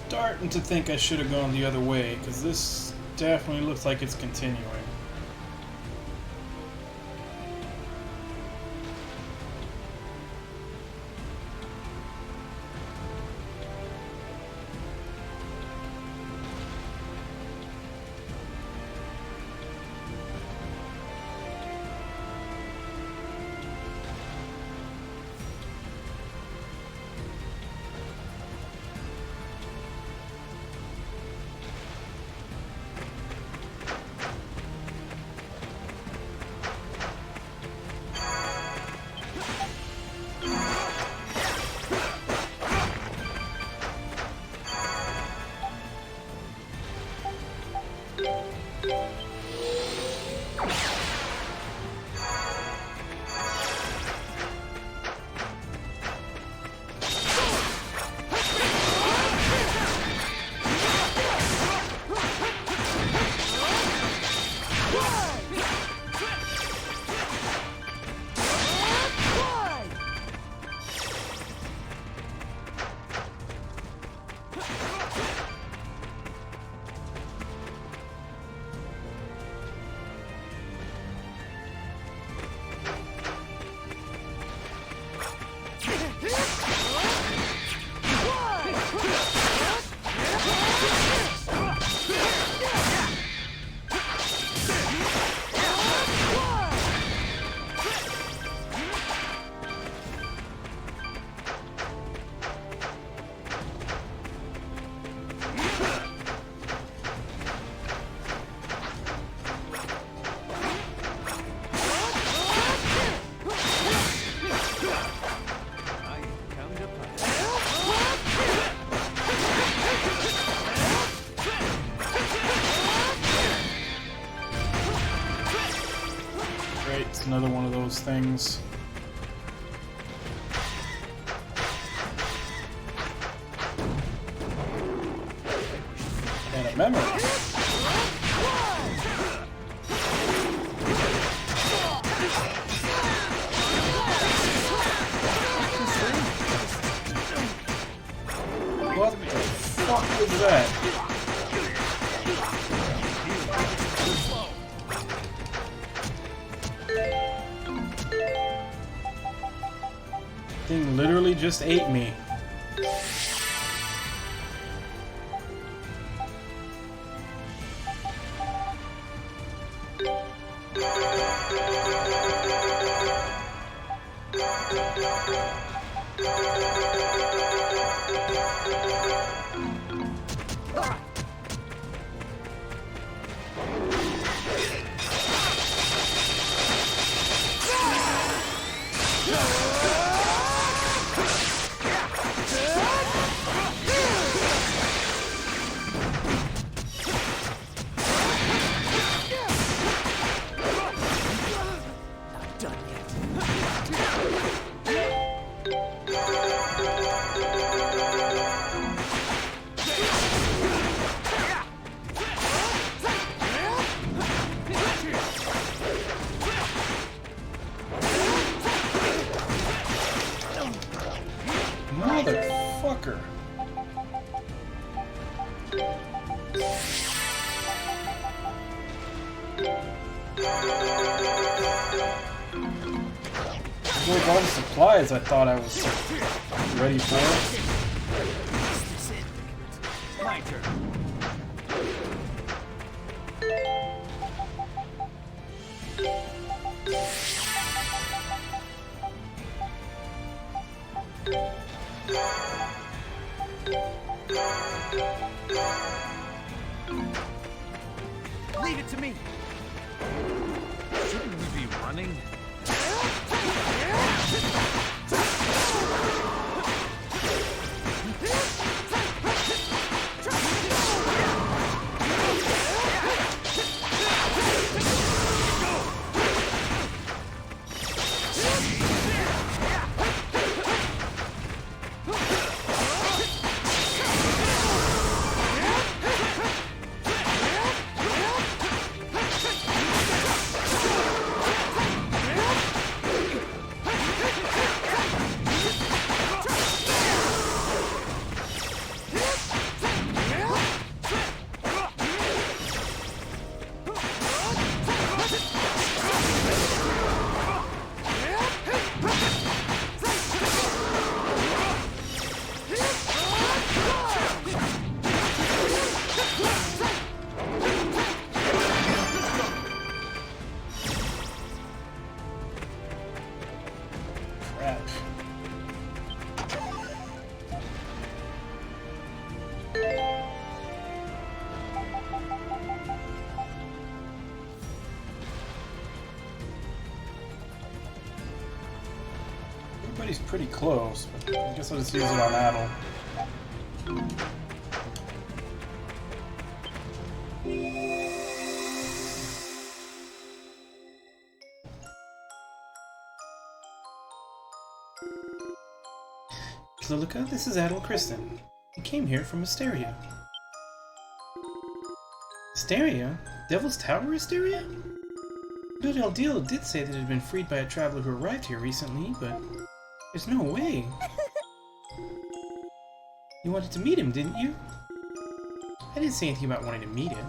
Starting to think I should have gone the other way, because this definitely looks like it's continuing. It's another one of those things. And a memory. What the fuck was that? Thing literally just ate me. Motherfucker. With all the supplies I thought I was ready for. My turn. Leave it to me. Shouldn't we be running? Crap. Everybody's pretty close, but I guess I'll just use it on Adel. Lilica, this is Adel Kristen. We came here from Asteria. Asteria? Devil's Tower, Asteria? Lord Eldeal did say that it had been freed by a traveler who arrived here recently, but there's no way. You wanted to meet him, didn't you? I didn't say anything about wanting to meet him.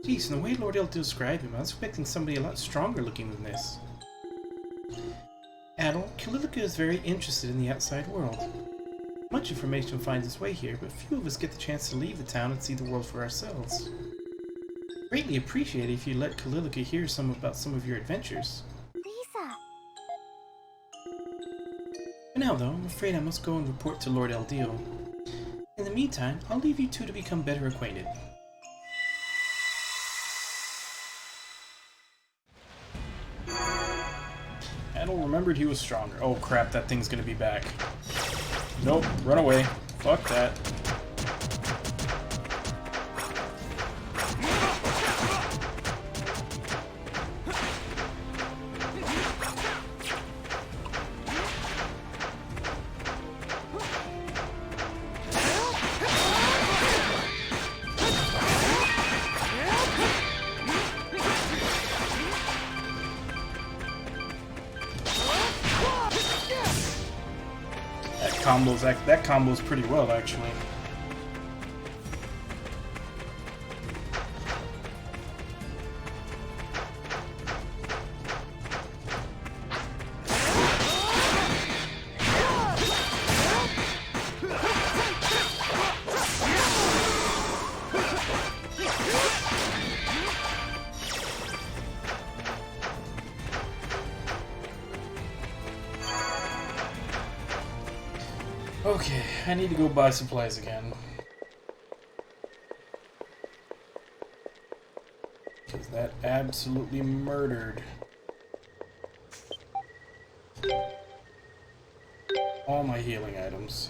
Jeez, and the way Lord Eldeal described him, I was expecting somebody a lot stronger looking than this. Adel, Kalilica is very interested in the outside world. Much information finds its way here, but few of us get the chance to leave the town and see the world for ourselves. Greatly appreciate it if you let Kalilica hear about some of your adventures. Lisa! For now, though, I'm afraid I must go and report to Lord Eldeal. In the meantime, I'll leave you two to become better acquainted. Adel remembered he was stronger. Oh crap, that thing's gonna be back. Nope, run away. Fuck that. That combos pretty well, actually. Okay, I need to go buy supplies again. Because that absolutely murdered all my healing items.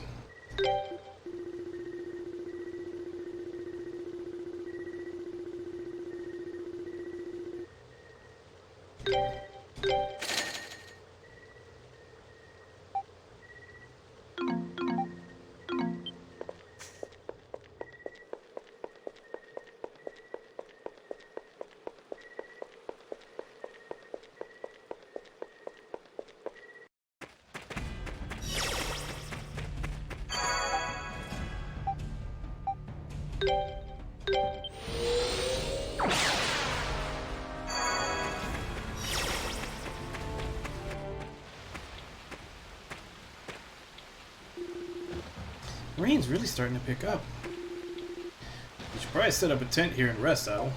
Rain's really starting to pick up. You should probably set up a tent here and rest, Adel.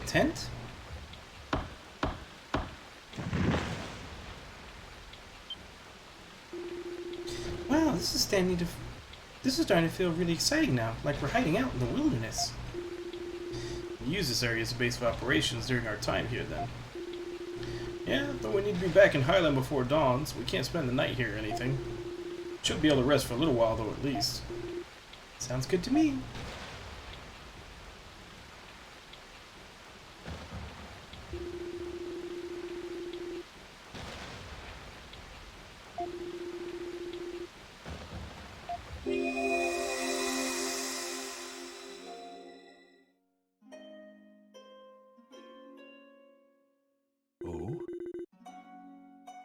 Tent? Wow, this is starting to feel really exciting now, like we're hiding out in the wilderness. We use this area as a base of operations during our time here, then. Yeah, though we need to be back in Highland before dawn, so we can't spend the night here or anything. Should be able to rest for a little while, though, at least. Sounds good to me. Oh?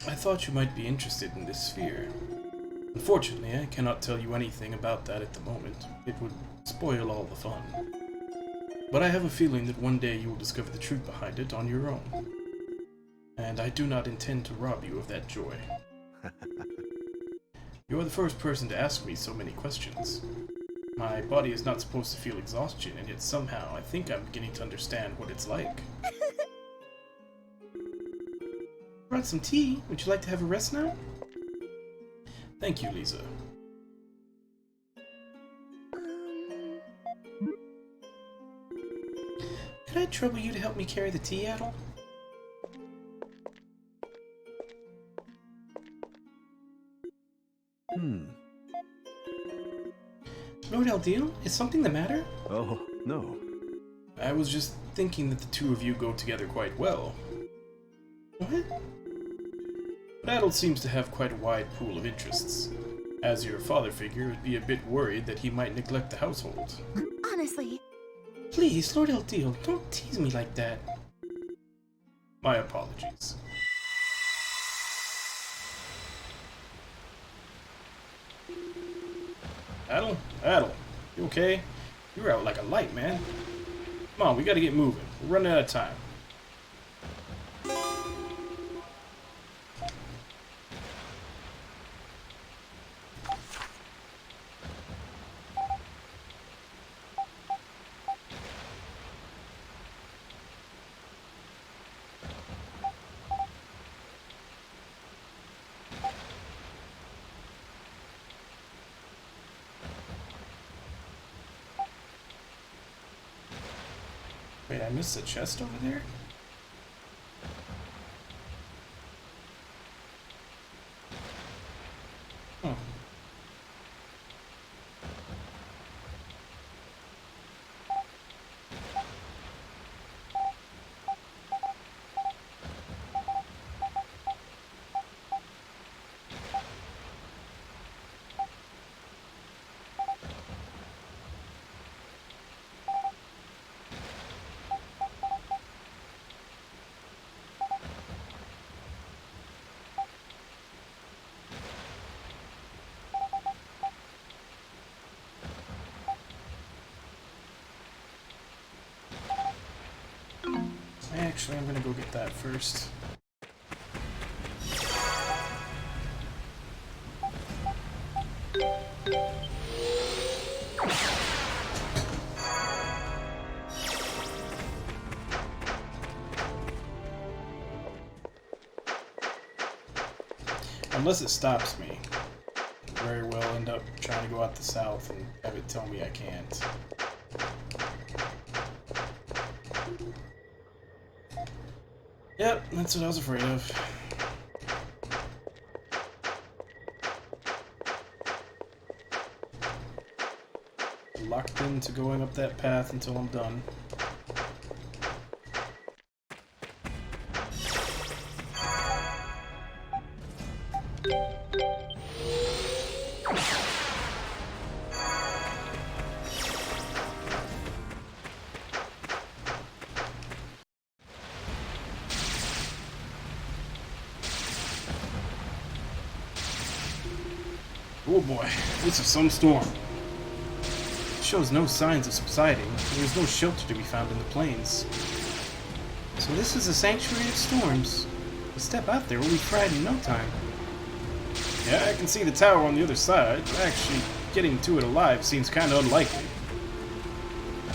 I thought you might be interested in this sphere. Unfortunately, I cannot tell you anything about that at the moment. It would spoil all the fun. But I have a feeling that one day you will discover the truth behind it on your own. And I do not intend to rob you of that joy. You are the first person to ask me so many questions. My body is not supposed to feel exhaustion, and yet somehow I think I'm beginning to understand what it's like. Brought some tea. Would you like to have a rest now? Thank you, Lisa. Could I trouble you to help me carry the tea, Adel? Lord Eldeal, is something the matter? Oh, no. I was just thinking that the two of you go together quite well. What? But Adel seems to have quite a wide pool of interests. As your father figure, would be a bit worried that he might neglect the household. Honestly, Please, Lord Eldeal, don't tease me like that. My apologies. Adel, you okay? You're out like a light, man. Come on, we gotta get moving. We're running out of time. Wait, I missed the chest over there? Huh. Actually, I'm gonna go get that first. Unless it stops me. Very well end up trying to go out the south and have it tell me I can't. Yep, that's what I was afraid of. Locked into going up that path until I'm done. Oh boy, this is some storm. It shows no signs of subsiding. There's no shelter to be found in the plains. So this is a sanctuary of storms. A step out there will be fried in no time. Yeah, I can see the tower on the other side, but actually getting to it alive seems kind of unlikely.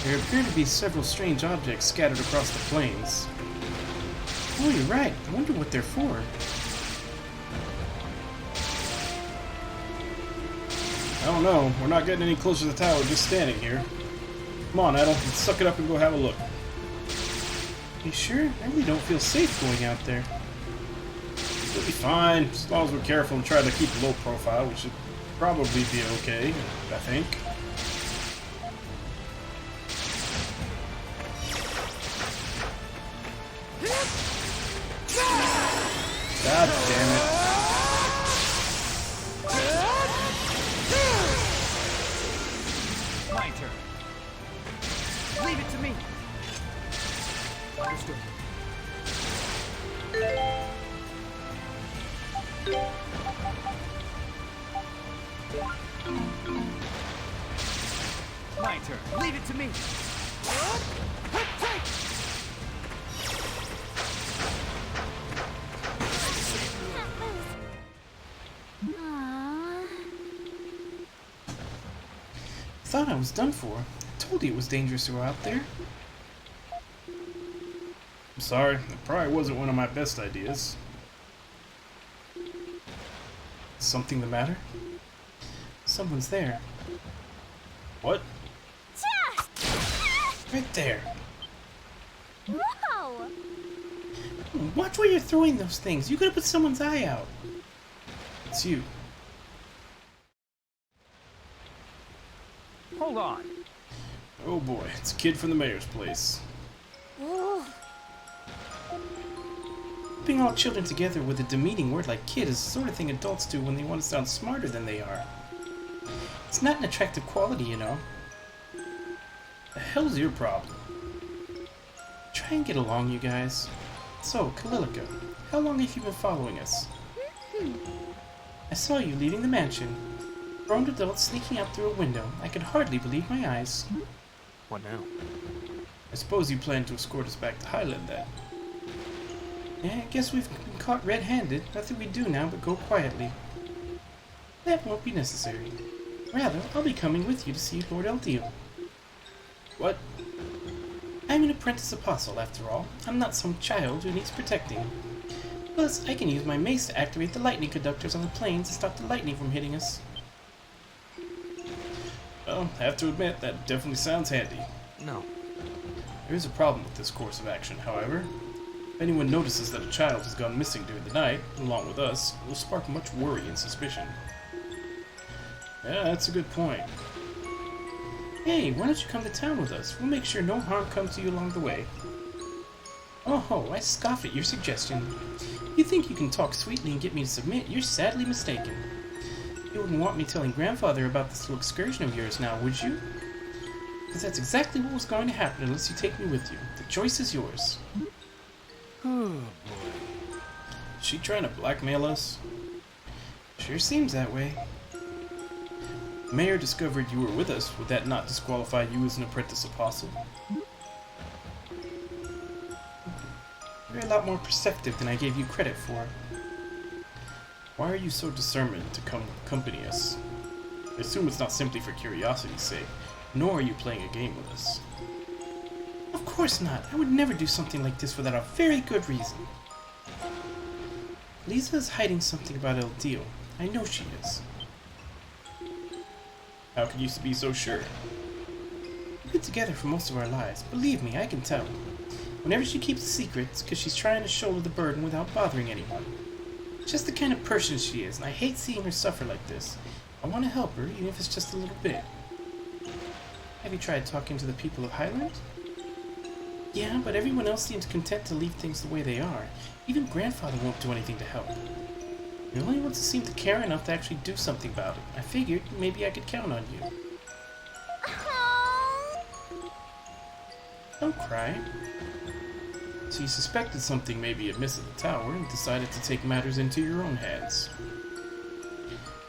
There appear to be several strange objects scattered across the plains. Oh, you're right. I wonder what they're for. I don't know. We're not getting any closer to the tower just standing here. Come on, Edel. Let's suck it up and go have a look. You sure? I really don't feel safe going out there. We'll be fine, as long as we're careful and try to keep a low profile, we should probably be okay, I think. God damn it. My turn. Leave it to me. Understood. My turn. Leave it to me. Aww. Thought I was done for. I told you it was dangerous to go out there. I'm sorry, it probably wasn't one of my best ideas. Something the matter? Someone's there. What? Right there. Whoa! Watch where you're throwing those things. You could have put someone's eye out. It's you. Hold on. Oh boy, it's a kid from the mayor's place. Whoa. Putting all children together with a demeaning word like kid is the sort of thing adults do when they want to sound smarter than they are. It's not an attractive quality, you know. The hell's your problem? Try and get along, you guys. So, Kalilica, how long have you been following us? I saw you leaving the mansion. Grown adults sneaking out through a window. I could hardly believe my eyes. What now? I suppose you plan to escort us back to Highland, then? Yeah, I guess we've been caught red-handed. Nothing we do now but go quietly. That won't be necessary. Rather, I'll be coming with you to see Lord Eldio. What? I'm an apprentice apostle, after all. I'm not some child who needs protecting. Plus, I can use my mace to activate the lightning conductors on the plains to stop the lightning from hitting us. Well, I have to admit, that definitely sounds handy. No. There is a problem with this course of action, however. If anyone notices that a child has gone missing during the night, along with us, it will spark much worry and suspicion. Yeah, that's a good point. Hey, why don't you come to town with us? We'll make sure no harm comes to you along the way. Oh ho, I scoff at your suggestion. You think you can talk sweetly and get me to submit? You're sadly mistaken. You wouldn't want me telling Grandfather about this little excursion of yours now, would you? Because that's exactly what was going to happen unless you take me with you. The choice is yours. Oh boy. Is she trying to blackmail us? Sure seems that way. The mayor discovered you were with us. Would that not disqualify you as an apprentice apostle? You're a lot more perceptive than I gave you credit for. Why are you so determined to come accompany us? I assume it's not simply for curiosity's sake, nor are you playing a game with us. Of course not. I would never do something like this without a very good reason. Lisa is hiding something about El Dio. I know she is. How can you be so sure? We've been together for most of our lives. Believe me, I can tell. Whenever she keeps a secret, it's because she's trying to shoulder the burden without bothering anyone. Just the kind of person she is, and I hate seeing her suffer like this. I want to help her, even if it's just a little bit. Have you tried talking to the people of Highland? Yeah, but everyone else seems content to leave things the way they are. Even Grandfather won't do anything to help. You're the only ones who seem to care enough to actually do something about it. I figured maybe I could count on you. Don't cry. So you suspected something may be amiss at the tower and decided to take matters into your own hands.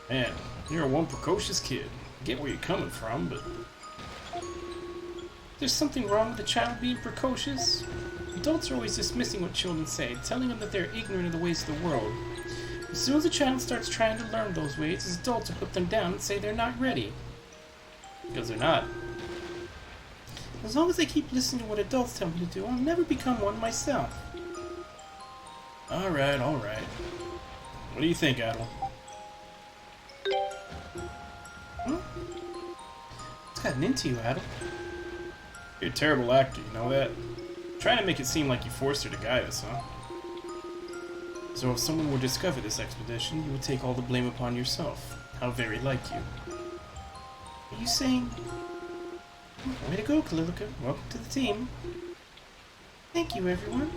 Man, you're one precocious kid. I get where you're coming from, but... There's something wrong with a child being precocious? Adults are always dismissing what children say, telling them that they're ignorant of the ways of the world. As soon as a child starts trying to learn those ways, as adults will put them down and say they're not ready. Because they're not. As long as I keep listening to what adults tell me to do, I'll never become one myself. Alright, alright. What do you think, Adel? Huh? What's gotten into you, Adel? You're a terrible actor, you know that? Trying to make it seem like you forced her to guide us, huh? So if someone were to discover this expedition, you would take all the blame upon yourself. How very like you. Are you saying... Way to go, Kalilica. Welcome to the team. Thank you, everyone.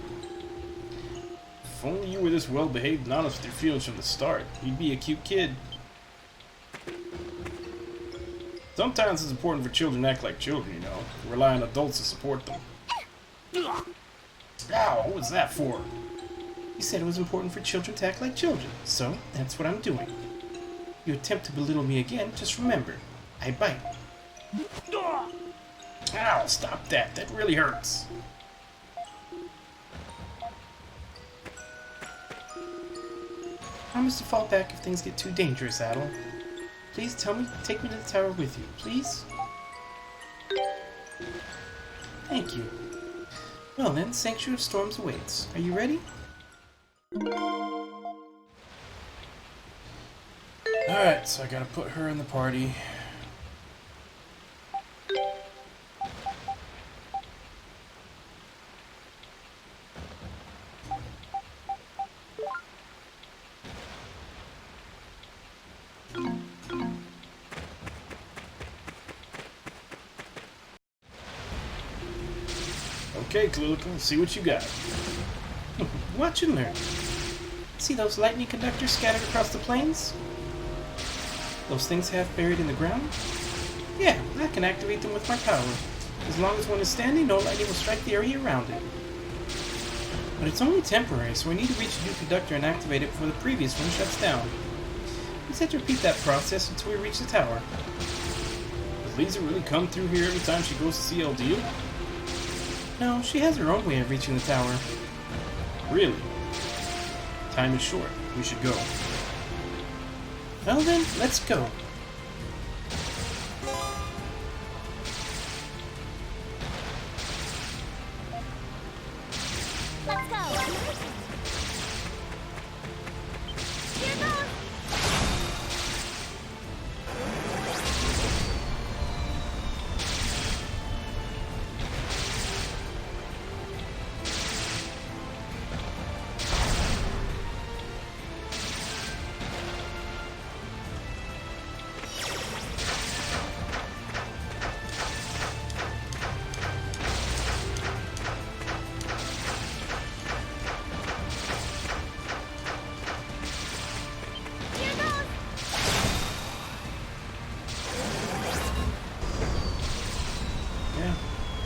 If only you were this well-behaved and honest with your feelings from the start, you'd be a cute kid. Sometimes it's important for children to act like children, you know. Rely on adults to support them. Ow, what was that for? You said it was important for children to act like children, so that's what I'm doing. You attempt to belittle me again, just remember, I bite. Ow, stop that. That really hurts. Promise to fall back if things get too dangerous, Adel. Please take me to the tower with you, please? Thank you. Well then, Sanctuary of Storms awaits. Are you ready? Alright, so I gotta put her in the party. Okay, Kalilica, let's see what you got. Watch and learn. See those lightning conductors scattered across the plains? Those things half buried in the ground? Yeah, I can activate them with my power. As long as one is standing, no lightning will strike the area around it. But it's only temporary, so we need to reach a new conductor and activate it before the previous one shuts down. We just have to repeat that process until we reach the tower. Does Lisa really come through here every time she goes to see LD? No, she has her own way of reaching the tower. Really? Time is short. We should go. Well then, let's go. Let's go! Here goes!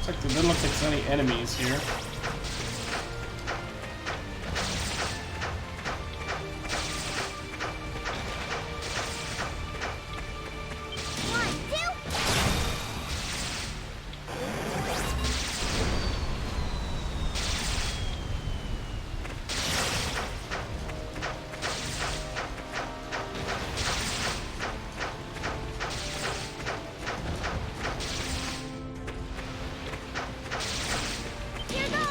There doesn't look like there's any enemies here. Here goes!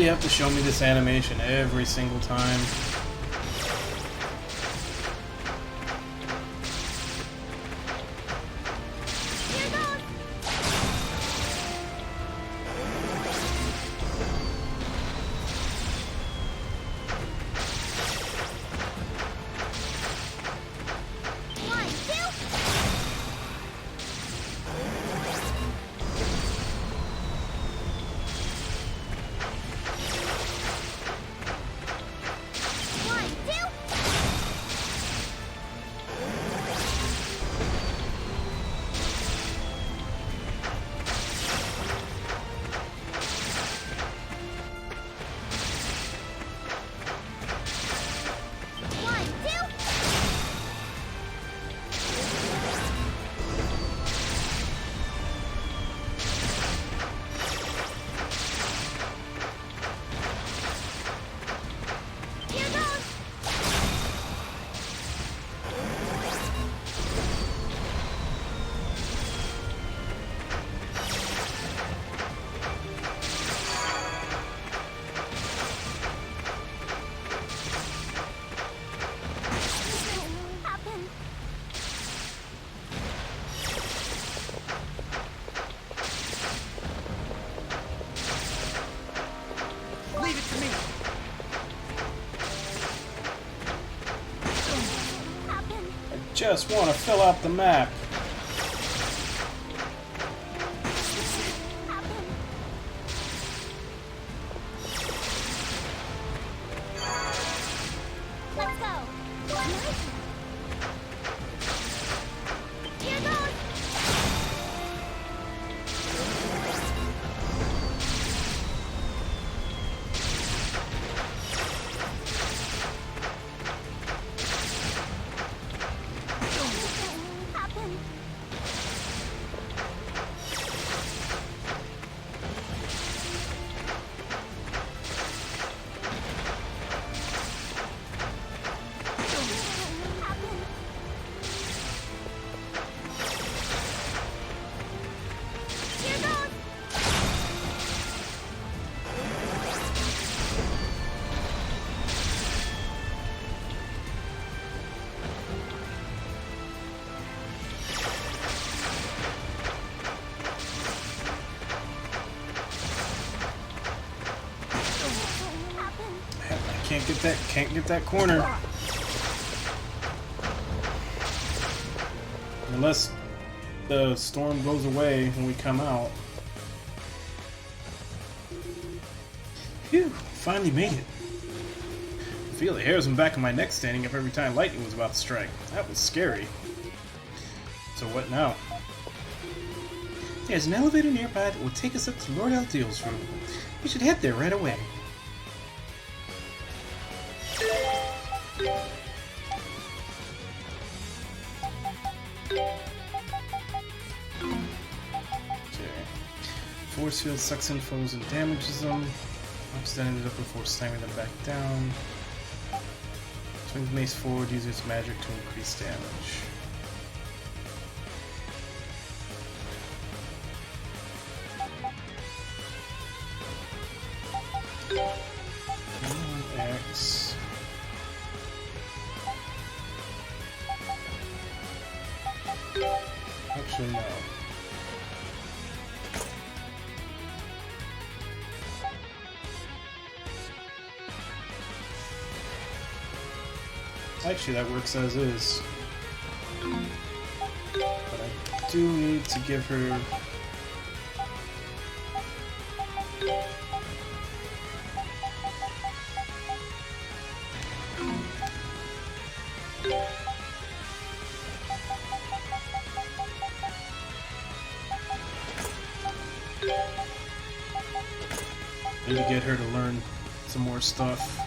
really have to show me this animation every single time? Leave it to me. Just want to fill out the map. Let's go. Here goes. Happen. Here goes. I can't get that corner. Unless the storm goes away when we come out. Phew, finally made it. I feel the hairs on the back of my neck standing up every time lightning was about to strike. That was scary. So what now? There's an elevator nearby that will take us up to Lord Eldeal's room. We should head there right away. Force field sucks in foes and damages them. Knocks that ended up before slamming them back down. Swings mace forward, uses magic to increase damage. X. Actually, no. Actually, that works as is. But I do need to give her... Need to get her to learn some more stuff.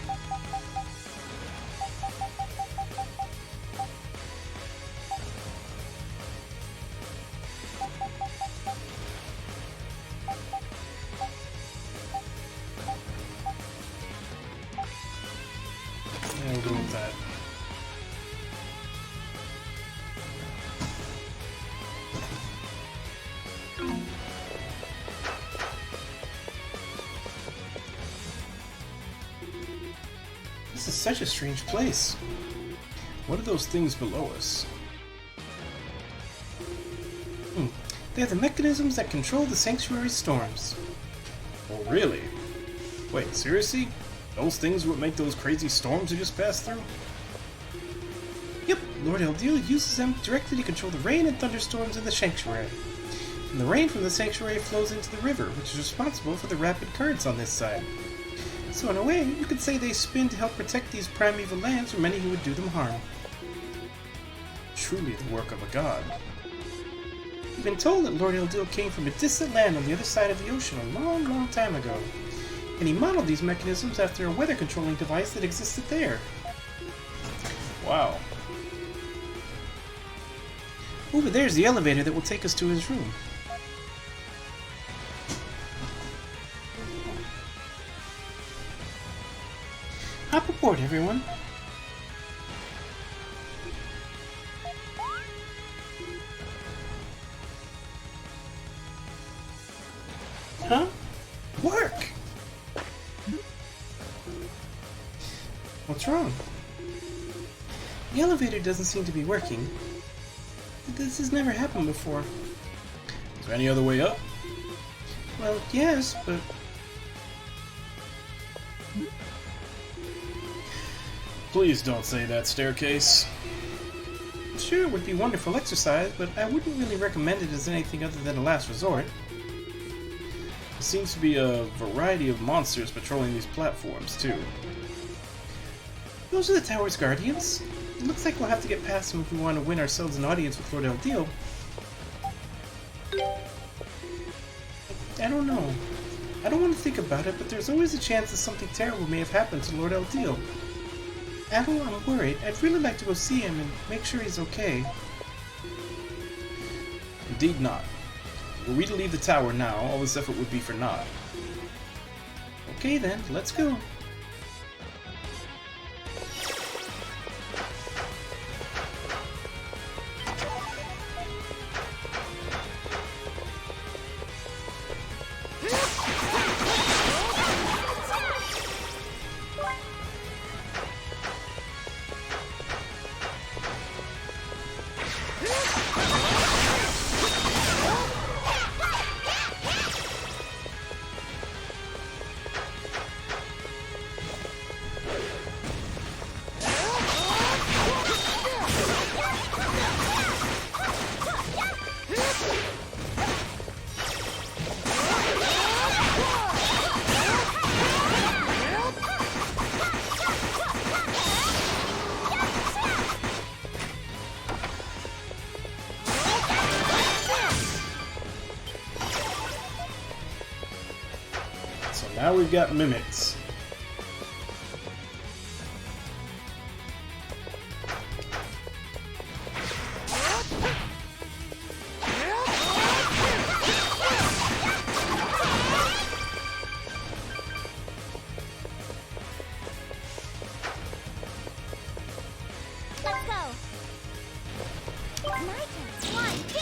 Yeah, we'll go with that. such a strange place. What are those things below us? They're the mechanisms that control the sanctuary storms. Oh, really? Wait, seriously? Those things would make those crazy storms you just passed through? Yep, Lord Eldil uses them directly to control the rain and thunderstorms in the sanctuary. And the rain from the sanctuary flows into the river, which is responsible for the rapid currents on this side. So in a way, you could say they spin to help protect these primeval lands from any who would do them harm. Truly the work of a god. We've been told that Lord Eldil came from a distant land on the other side of the ocean a long, long time ago, and he modeled these mechanisms after a weather controlling device that existed there. Wow. Over there's the elevator that will take us to his room. Hop aboard, everyone. Huh? Work! What's wrong? The elevator doesn't seem to be working. This has never happened before. Is there any other way up? Well, yes, but... Please don't say that, staircase. Sure, it would be wonderful exercise, but I wouldn't really recommend it as anything other than a last resort. There seems to be a variety of monsters patrolling these platforms, too. Those are the tower's guardians. It looks like we'll have to get past them if we want to win ourselves an audience with Lord Eldil. I don't know. I don't want to think about it, but there's always a chance that something terrible may have happened to Lord Eldil. Adel, I'm worried. I'd really like to go see him and make sure he's okay. Indeed not. Were we to leave the tower now, all this effort would be for naught. Okay then, let's go. Now we've got mimics. Let's go. My turn. 1, 2.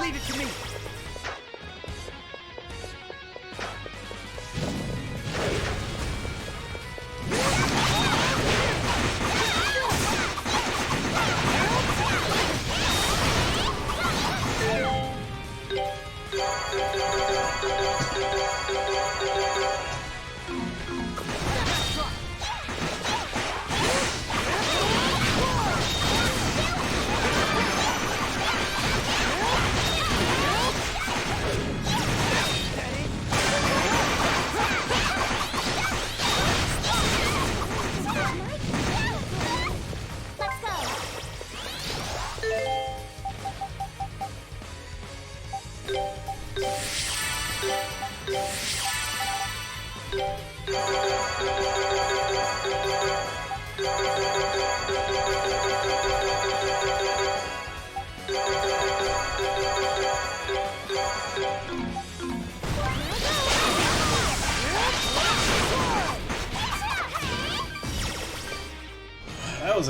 Leave it to me.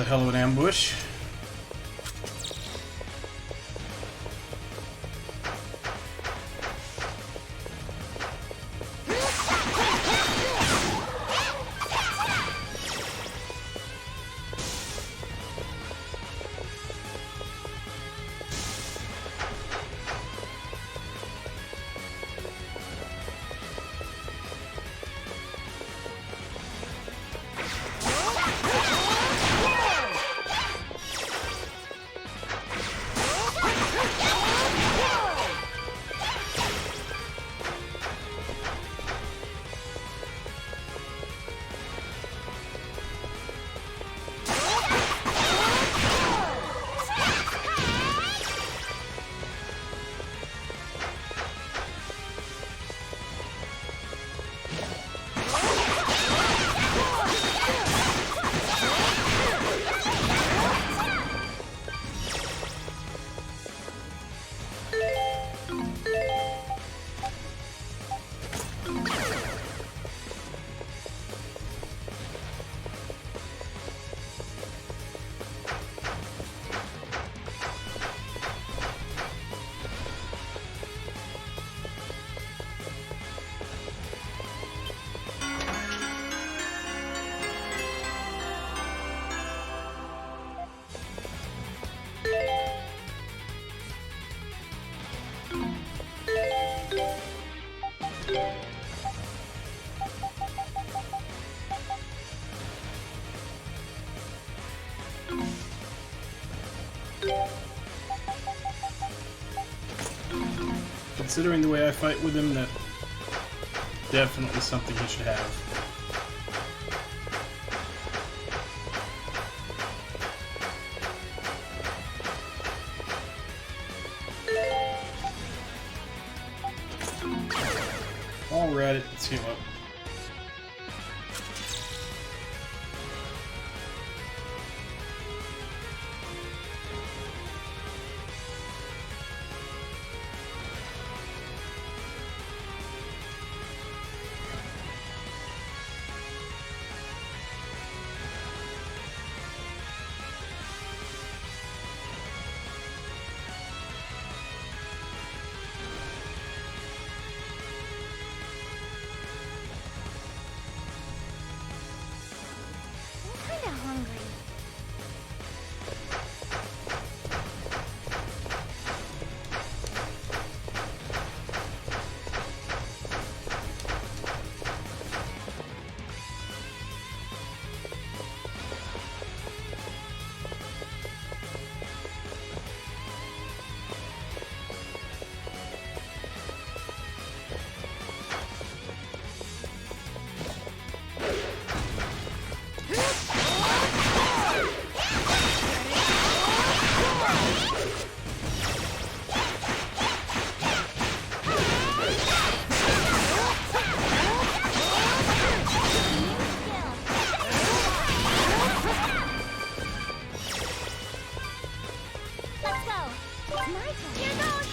a hell of an ambush. Considering the way I fight with him, that's definitely something he should have. Alright, let's heal up. I'm kinda hungry. Let's go. It's my turn. Here goes.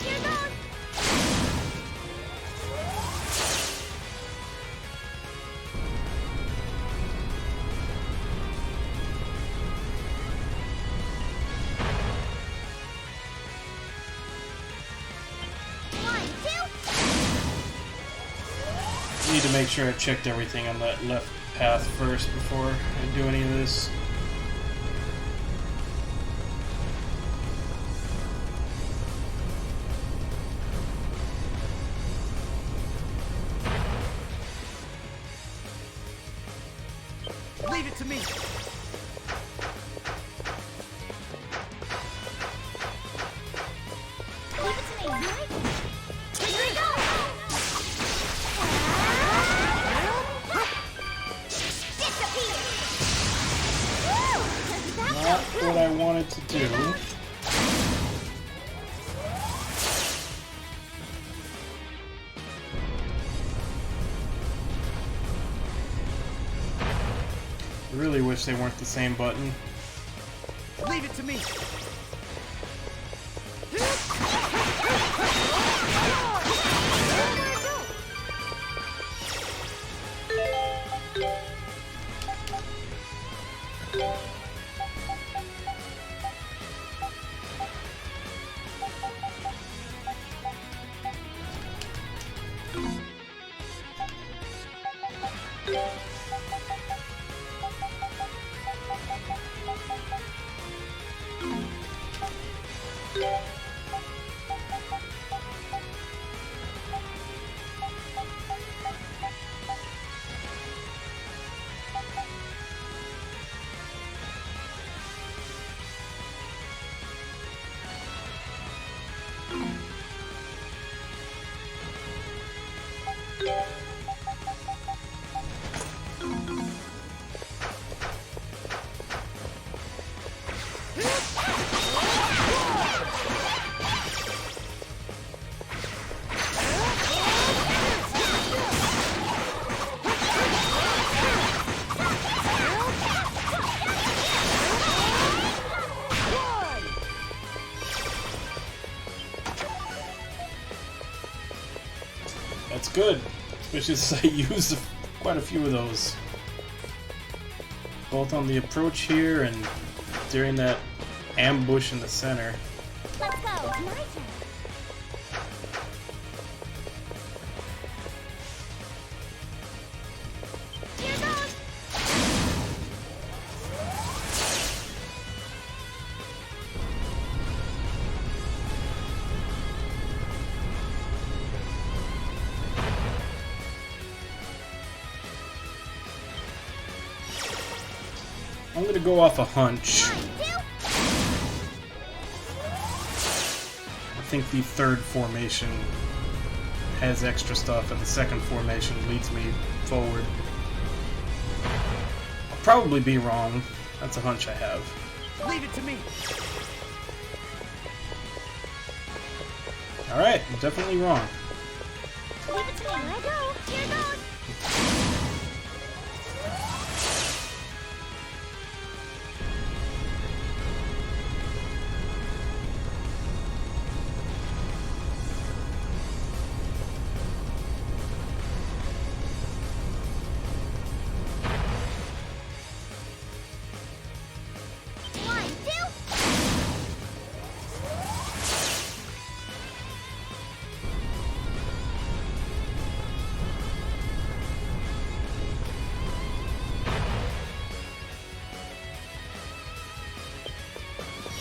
Here goes. One, two. Need to make sure I checked everything on that left path first before I do any of this. Leave it to me. Leave it to me. Right? Here we go. Disappear. Woo! That Not felt good. what I wanted to do. really wish they weren't the same button. Leave it to me. That's good, especially since I used quite a few of those. Both on the approach here and during that ambush in the center. Let's go. It's my turn. Here goes. I'm gonna go off a hunch. 1, 2. I think the third formation has extra stuff, and the second formation leads me forward. I'll probably be wrong. That's a hunch I have. Leave it to me. Alright, I'm definitely wrong. Leave it to me. Here I go. Here goes.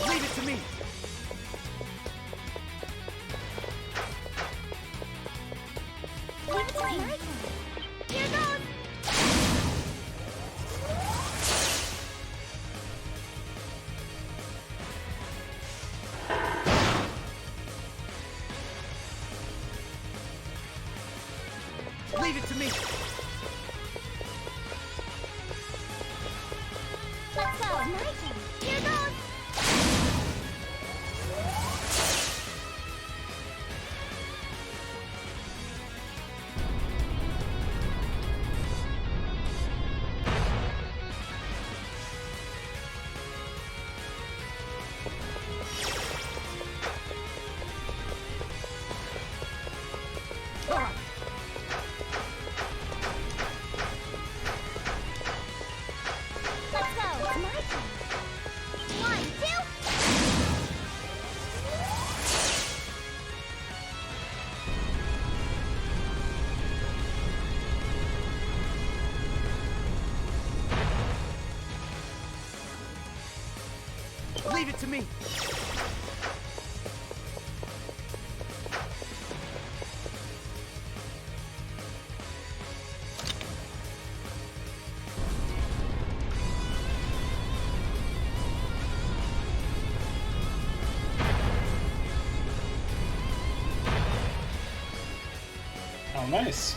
Leave it to me. Leave it to me. My turn. Here goes. Leave it to me. Let's go. My turn. Here goes. Let's go. It's my turn. 1, 2. Leave it to me. Oh, nice.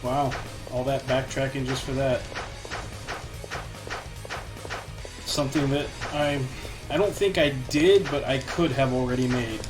Wow, all that backtracking just for that. Something that I don't think I did, but I could have already made.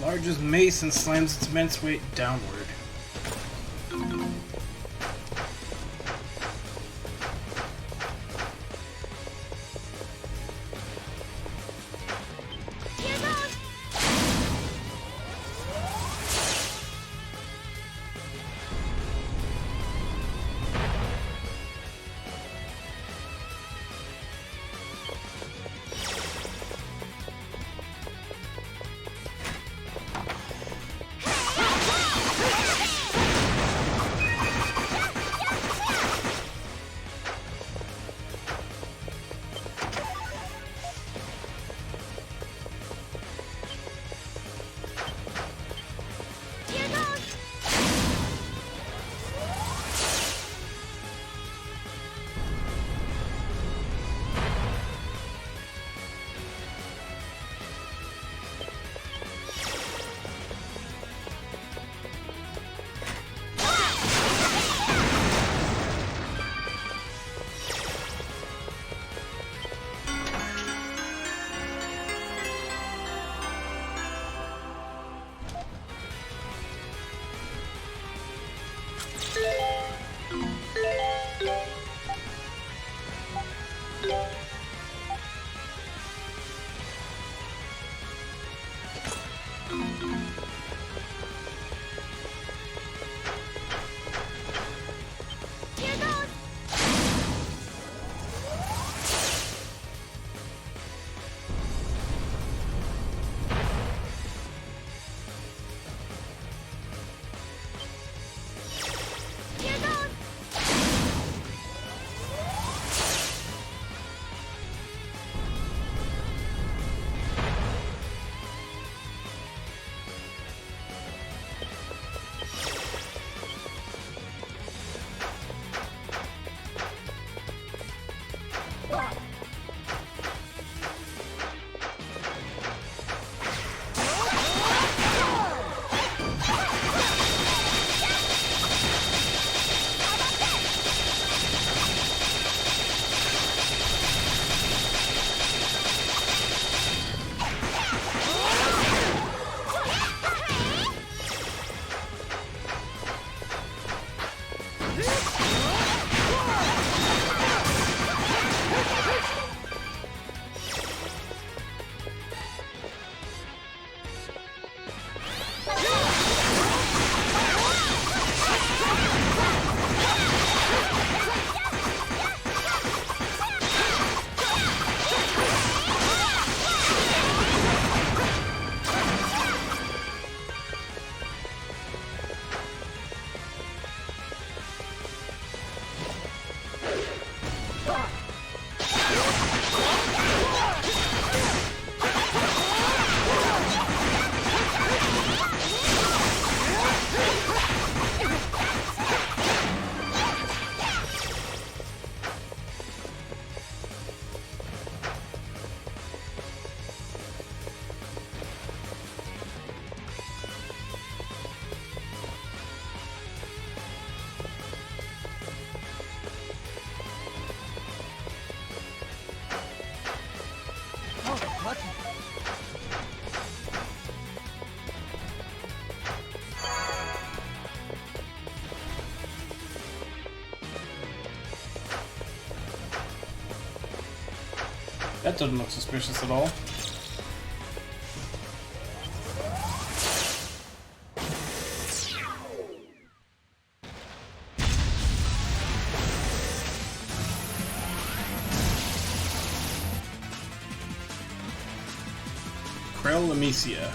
Larges mace and slams its immense weight downward. That doesn't look suspicious at all. Amicia.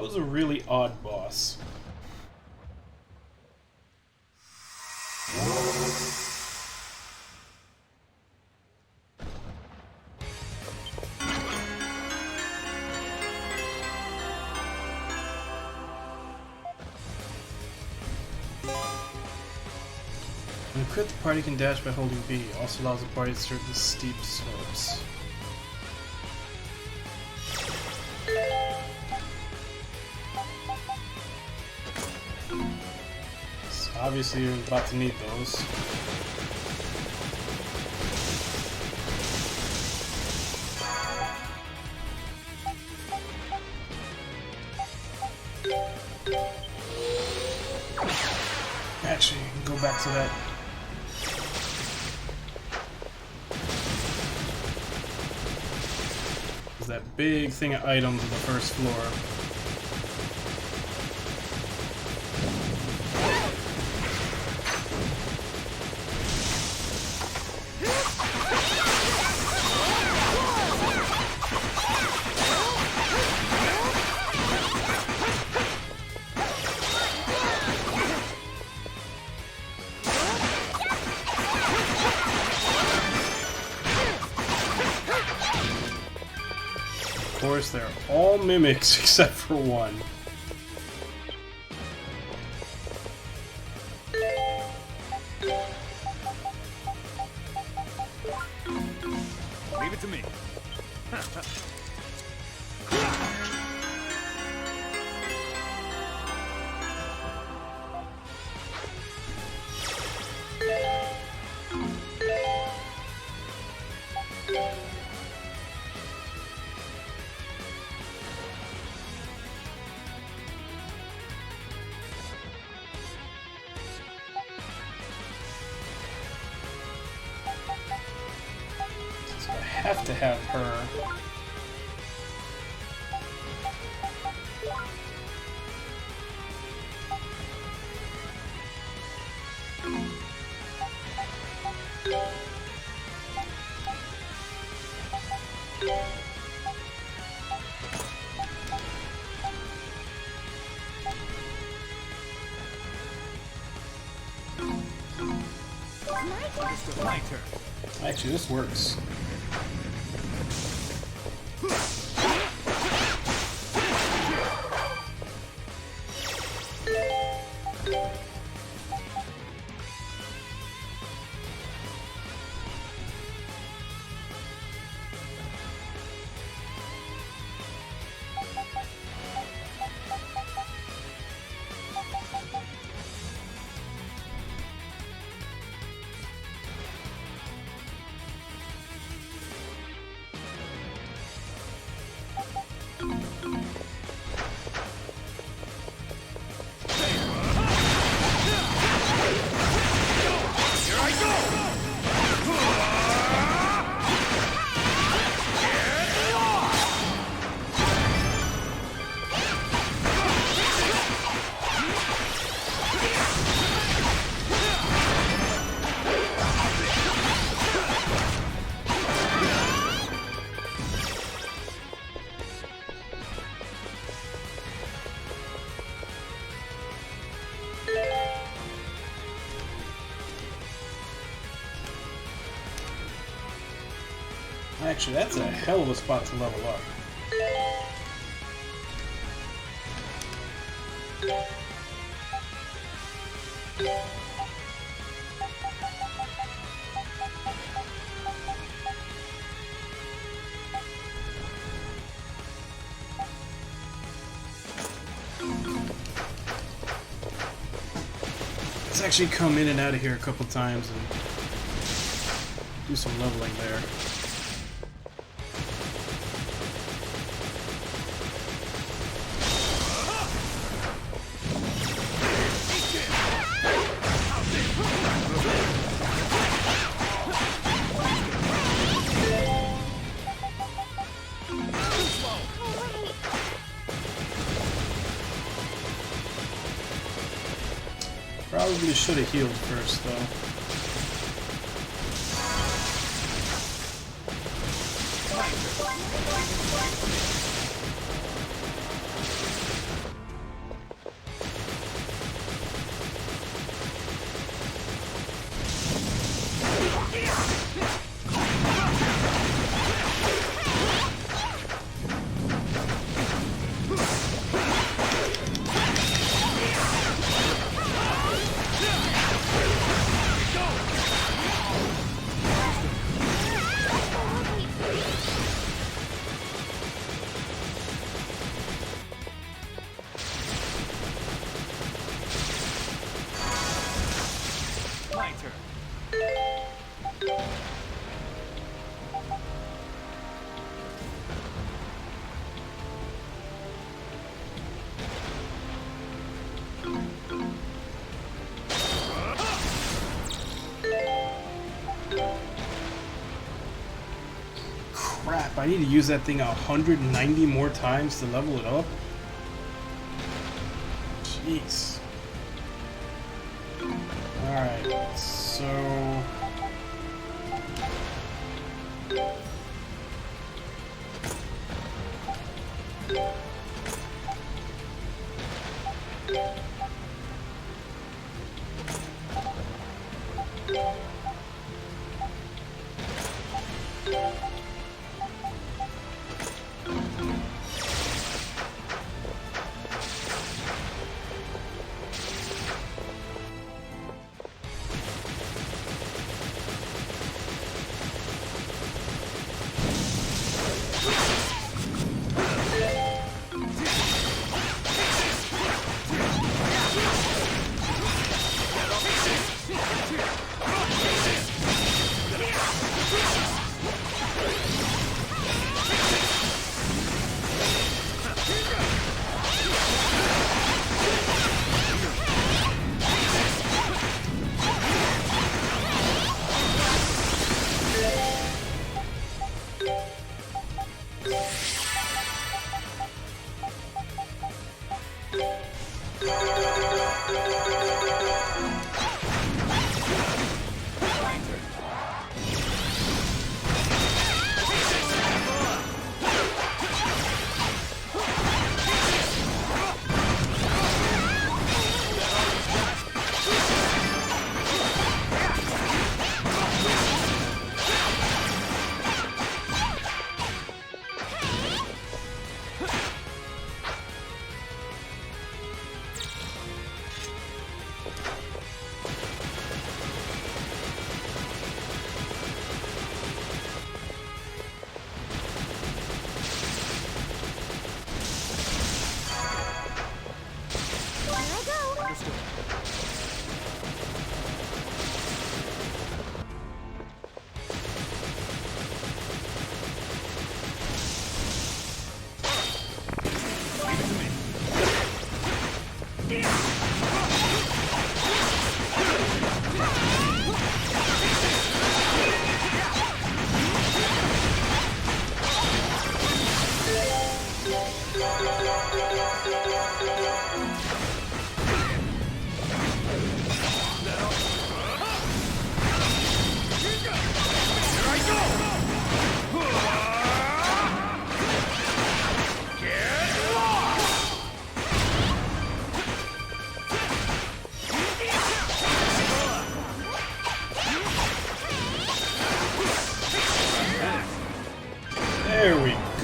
That was a really odd boss. When crit, the party can dash by holding B. Also allows the party to surf the steep slopes. So obviously you're about to need those. Actually, go back to that. There's that big thing of items on the first floor. Of course, they're all mimics except for one. Leave it to me. So I have to have her. It's my turn. Actually, this works. Actually, that's a hell of a spot to level up. Let's actually come in and out of here a couple times and do some leveling there. Probably should have healed first, though. My turn. Crap, I need to use that thing 190 more times to level it up? Jeez. Alright, so...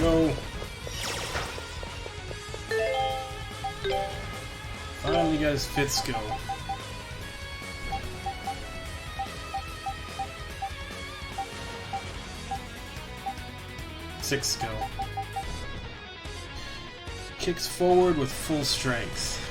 go. Finally got his 5th skill. Sixth skill. Kicks forward with full strength.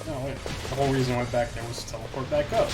No, wait. The whole reason I went back there was to teleport back up.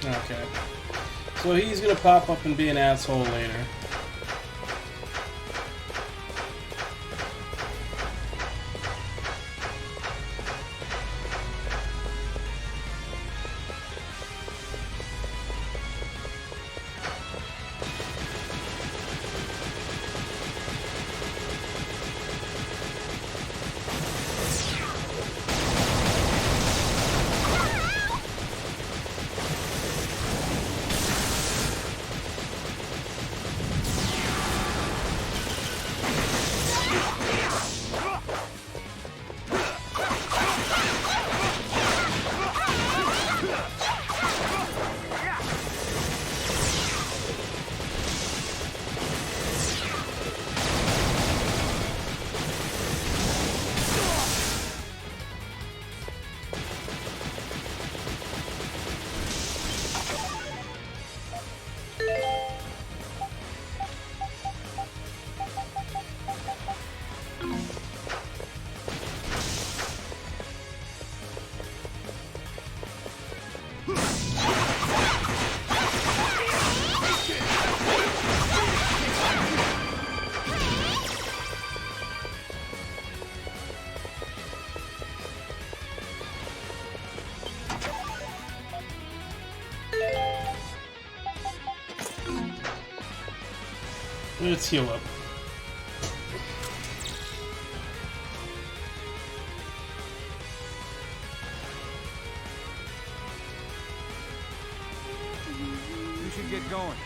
Okay. So he's gonna pop up and be an asshole later. Let's heal up. You should get going.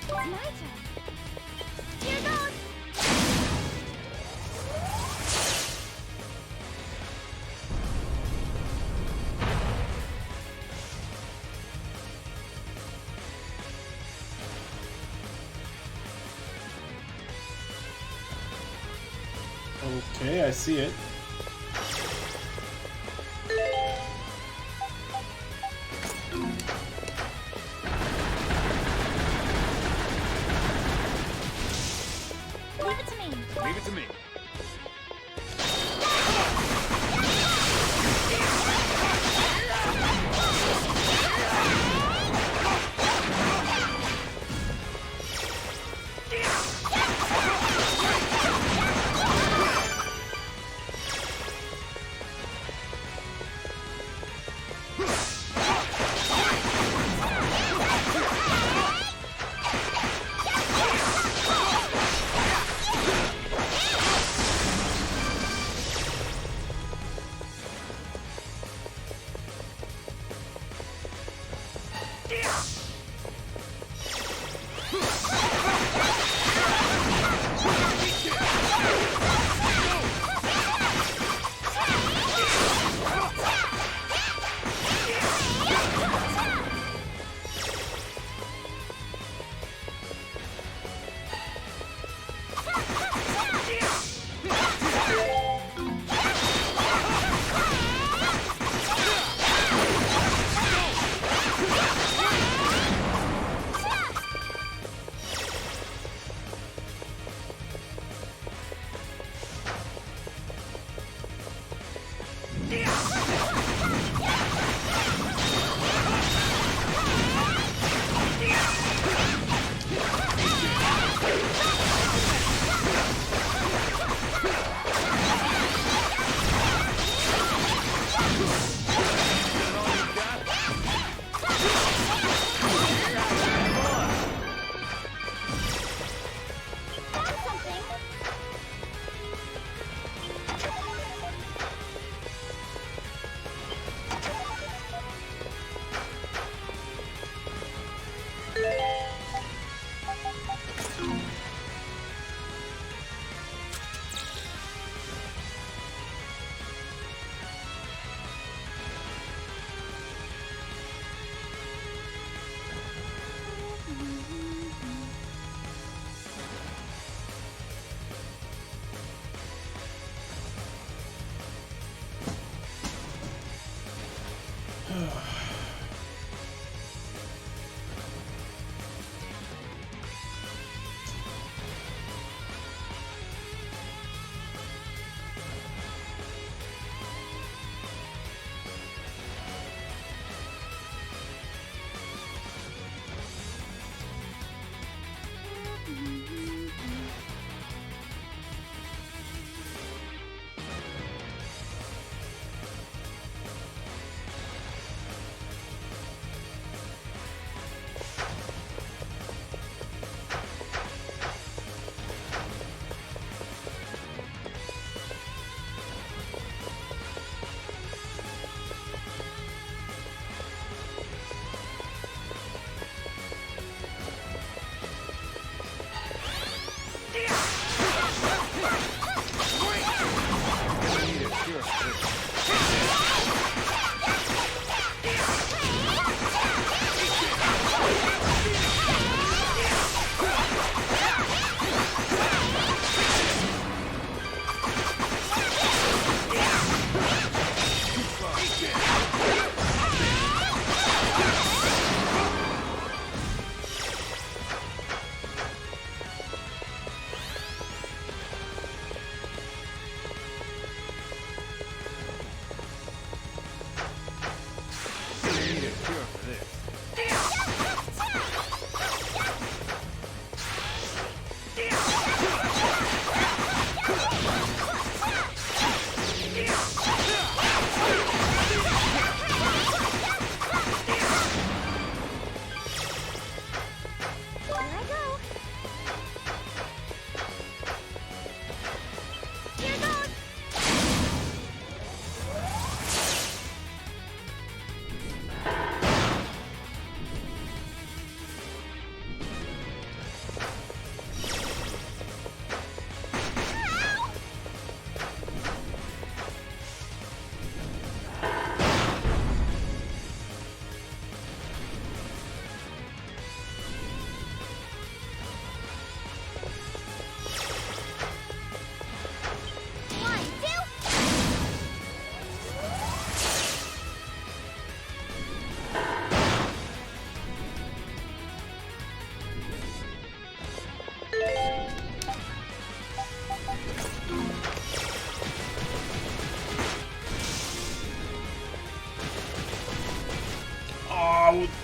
It's my turn. Here goes! Okay, I see it. Leave it to me. Leave it to me.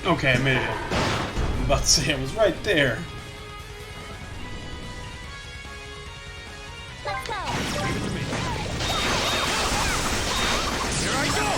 Okay, I made it. I'm about to say I was right there. Let's go. Here I go!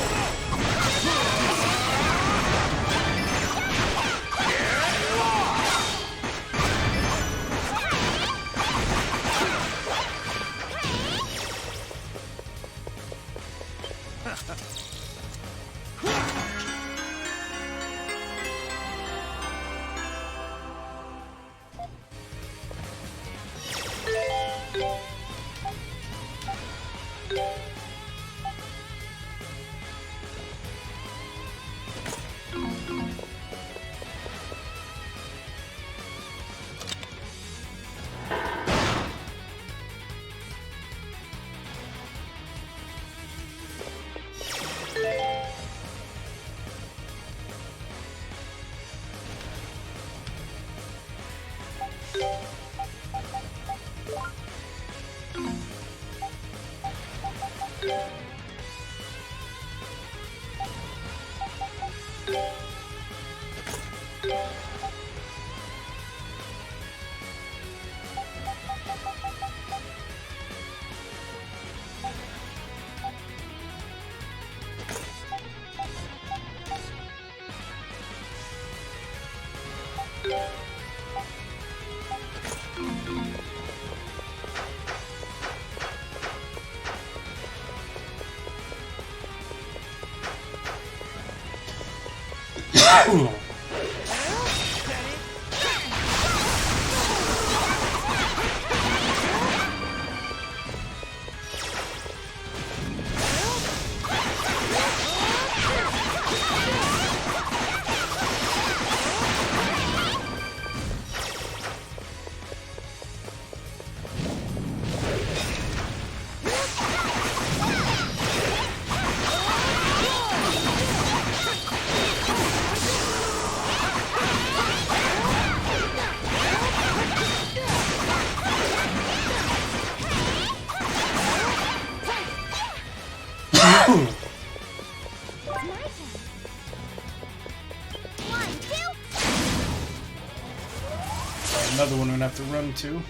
Another one I'm gonna have to run to.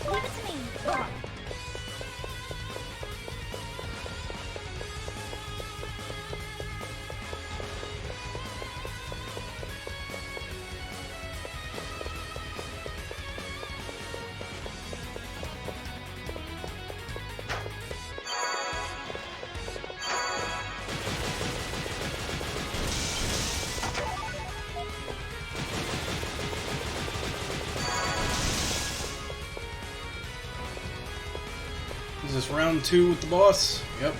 Leave it to me. Is this round 2 with the boss? Yep.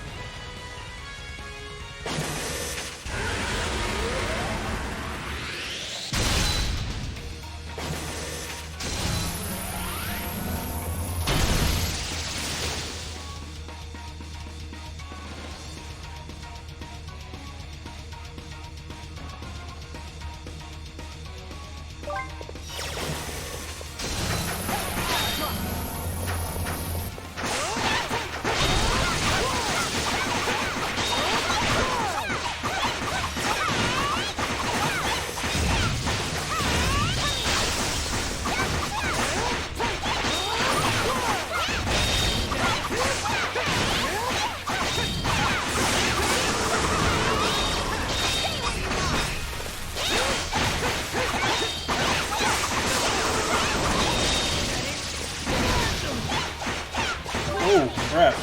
Oh, crap.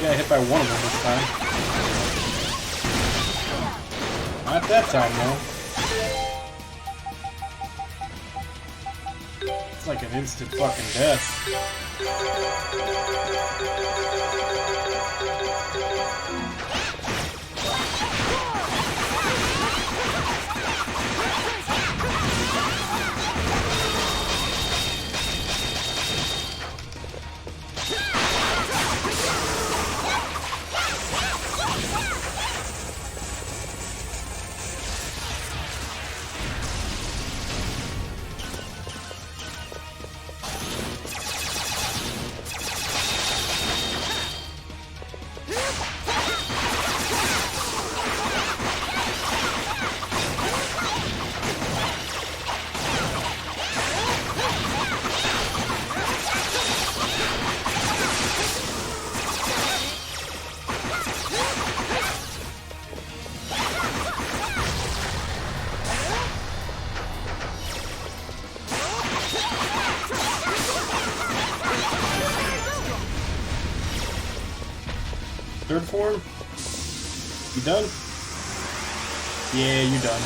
only got hit by one of them this time. Not that time, though. It's like an instant fucking death. Third form? You done? Yeah, you done.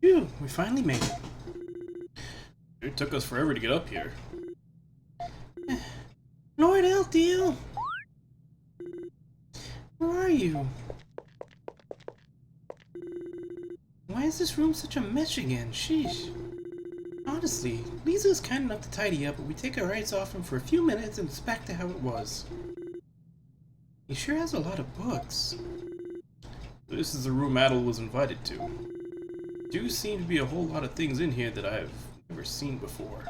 Phew, we finally made it. It took us forever to get up here. Lord Eldiel! Where are you? Why is this room such a mess again? Sheesh. Honestly, Lisa is kind enough to tidy up, but we take our eyes off him for a few minutes and it's back to how it was. He sure has a lot of books. This is the room Adel was invited to. There do seem to be a whole lot of things in here that I've never seen before.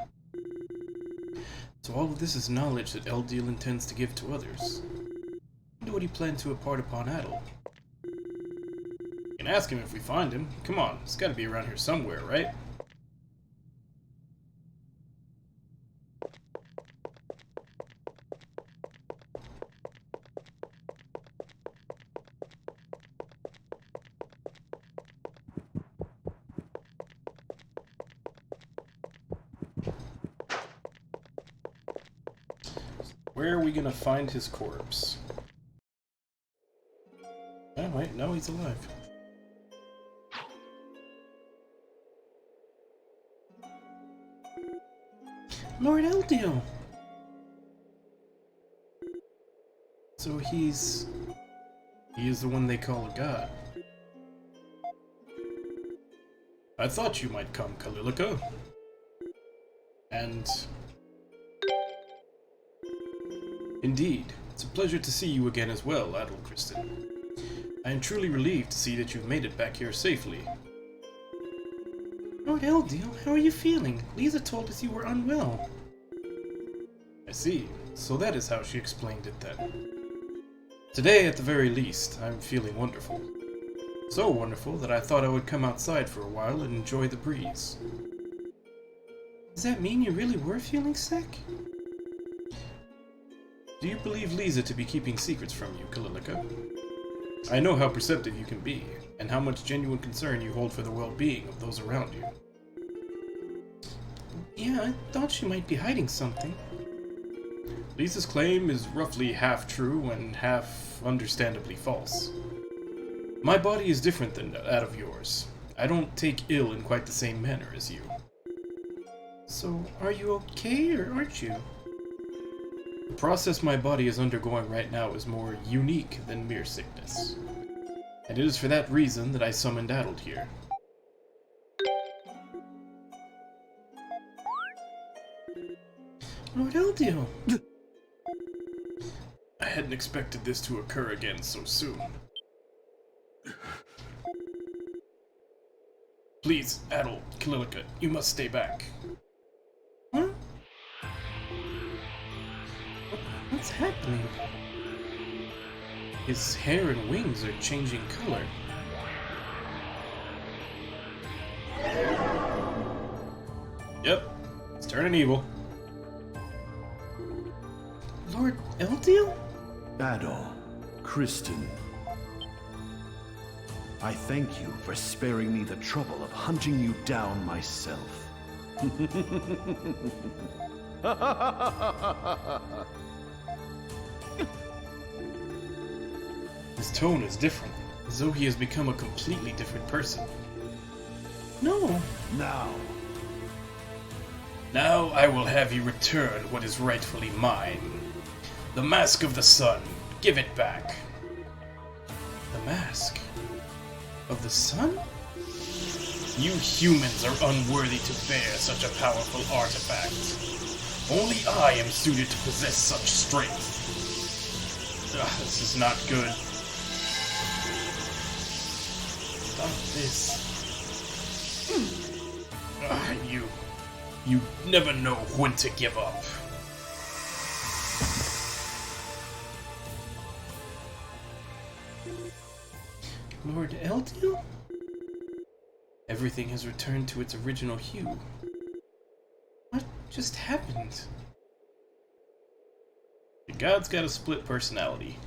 So all of this is knowledge that Eldiel intends to give to others. I wonder what he planned to impart upon Adel. We can ask him if we find him. Come on, he's gotta be around here somewhere, right? Where are we gonna find his corpse? Oh wait, no, he's alive. Lord Eldiel! So he is the one they call a god. I thought you might come, Kalilica. And indeed, it's a pleasure to see you again as well, Adel Kristen. I am truly relieved to see that you've made it back here safely. Lord Eldiel, how are you feeling? Lisa told us you were unwell. I see. So that is how she explained it then. Today, at the very least, I'm feeling wonderful. So wonderful that I thought I would come outside for a while and enjoy the breeze. Does that mean you really were feeling sick? Do you believe Lisa to be keeping secrets from you, Kalilica? I know how perceptive you can be, and how much genuine concern you hold for the well-being of those around you. Yeah, I thought she might be hiding something. Lisa's claim is roughly half true and half understandably false. My body is different than that of yours. I don't take ill in quite the same manner as you. So, are you okay, or aren't you? The process my body is undergoing right now is more unique than mere sickness. And it is for that reason that I summoned Adel here. Lord Eldio! I hadn't expected this to occur again so soon. Please, Adol, Kalilika, you must stay back. Huh? What's happening? His hair and wings are changing color. Yep, it's turning evil. Lord Eldio? Adol, Kristen. I thank you for sparing me the trouble of hunting you down myself. His tone is different, as though he has become a completely different person. No. Now I will have you return what is rightfully mine. The Mask of the Sun. Give it back. The mask of the sun? You humans are unworthy to bear such a powerful artifact. Only I am suited to possess such strength. This is not good. Stop this. You never know when to give up. Lord Eldio? Everything has returned to its original hue. What just happened? The god's got a split personality.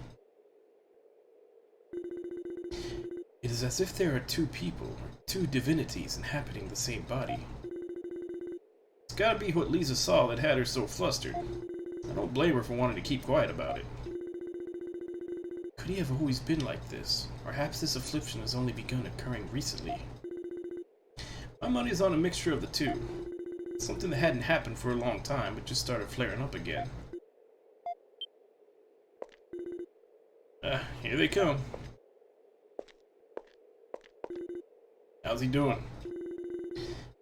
It is as if there are two people, or two divinities inhabiting the same body. It's gotta be what Lisa saw that had her so flustered. I don't blame her for wanting to keep quiet about it. Could he have always been like this? Perhaps this affliction has only begun occurring recently. My money's on a mixture of the two. Something that hadn't happened for a long time, but just started flaring up again. Here they come. How's he doing?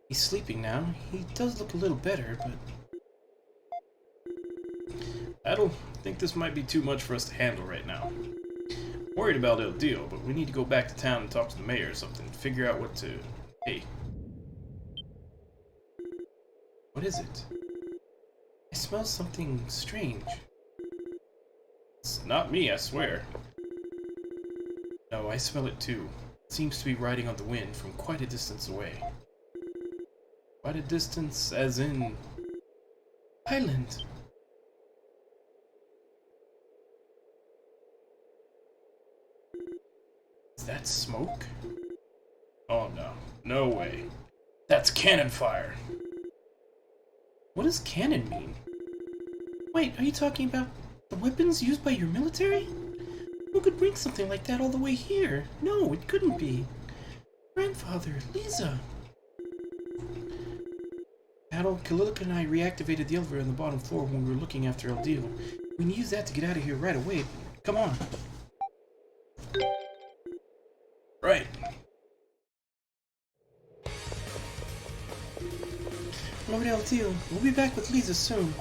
He's sleeping now. He does look a little better, but... I don't think this might be too much for us to handle right now. Worried about El Dio, but we need to go back to town and talk to the mayor or something, figure out what to... Hey. What is it? I smell something strange. It's not me, I swear. No, I smell it too. It seems to be riding on the wind from quite a distance away. Quite a distance, as in... Island! Is that smoke? Oh no. No way. That's cannon fire! What does cannon mean? Wait, are you talking about the weapons used by your military? Who could bring something like that all the way here? No, it couldn't be. Grandfather, Lisa! Adol, Kalilika and I reactivated the elevator on the bottom floor when we were looking after El Dio. We can use that to get out of here right away. Come on. Right. Lord El Dio, we'll be back with Lisa soon.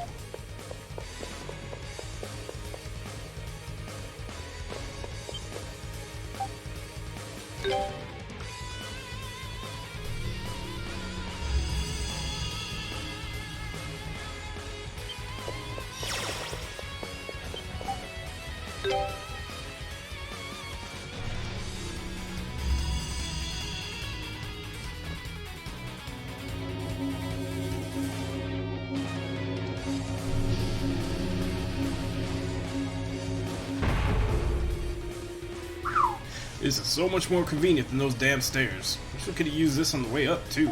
This is so much more convenient than those damn stairs. Wish we could have used this on the way up, too.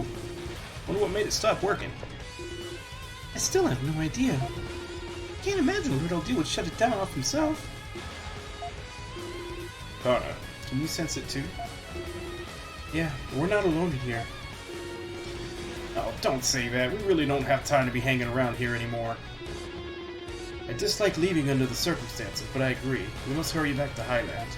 Wonder what made it stop working. I still have no idea. Can't imagine Lord El Dio would shut it down off himself. Kana, can you sense it too? Yeah, but we're not alone in here. Oh, don't say that. We really don't have time to be hanging around here anymore. I dislike leaving under the circumstances, but I agree. We must hurry back to Highland.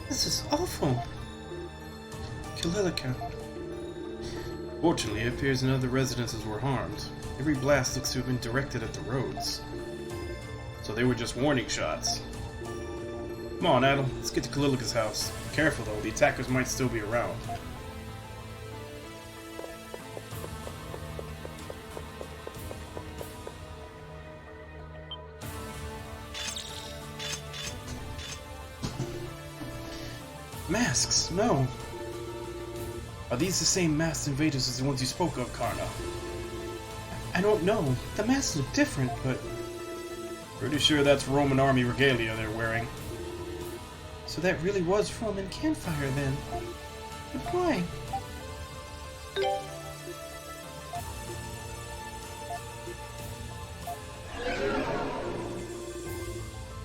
This is awful. Calilica. Fortunately, it appears none of the residences were harmed. Every blast looks to have been directed at the roads. So they were just warning shots. Come on, Adel. Let's get to Calilica's house. Careful though, the attackers might still be around. Masks, no. Are these the same masked invaders as the ones you spoke of, Karna? I don't know. The masks look different, but... Pretty sure that's Roman army regalia they're wearing. So that really was Roman campfire then. But why?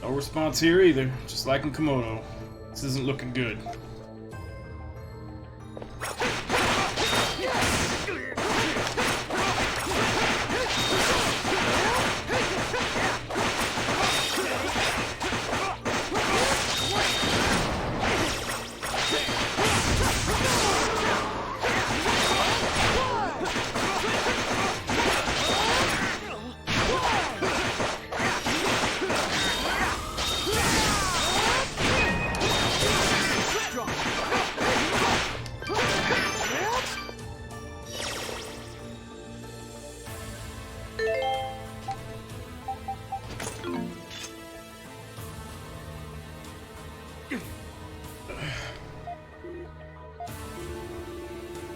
No response here either, just like in Komodo. This isn't looking good.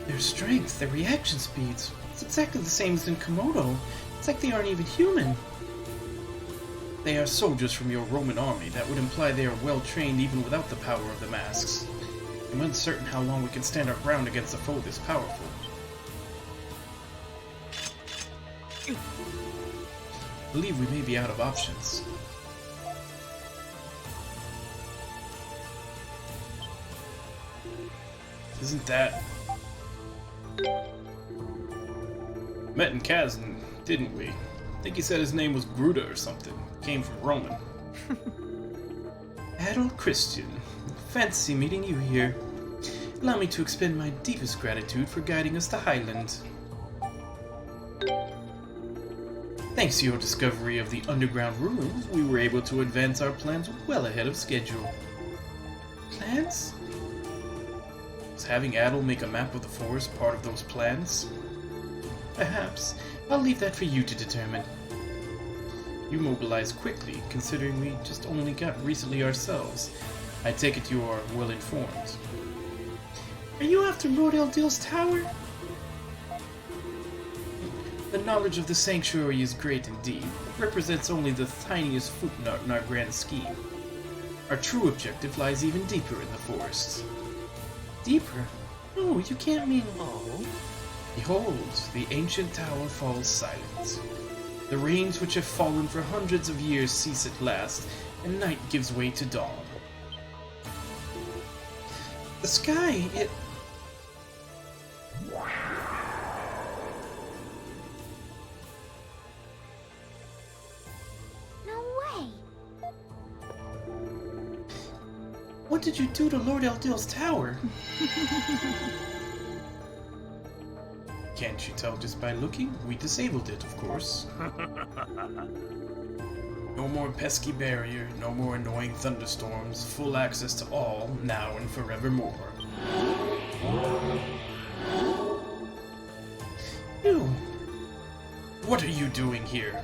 Their strength, their reaction speeds, it's exactly the same as in Komodo. It's like they aren't even human. They are soldiers from your Roman army. That would imply they are well trained even without the power of the masks. I'm uncertain how long we can stand our ground against a foe this powerful. I believe we may be out of options. Isn't that... Met in Kazan, didn't we? I think he said his name was Gruda or something. Came from Roman. Adel Christian, fancy meeting you here. Allow me to expend my deepest gratitude for guiding us to Highland. Thanks to your discovery of the underground ruins, we were able to advance our plans well ahead of schedule. Plans? Was having Adel make a map of the forest part of those plans? Perhaps. I'll leave that for you to determine. You mobilized quickly, considering we just only got recently ourselves. I take it you are well informed. Are you after Lord Eldil's tower? The knowledge of the sanctuary is great indeed, but represents only the tiniest footnote in our grand scheme. Our true objective lies even deeper in the forests. Deeper? No, you can't mean... Oh. Behold, the ancient tower falls silent. The rains which have fallen for hundreds of years cease at last, and night gives way to dawn. The sky, it... No way! What did you do to Lord Eldil's tower? Can't you tell just by looking? We disabled it, of course. No more pesky barrier, no more annoying thunderstorms, full access to all, now and forevermore. You! What are you doing here?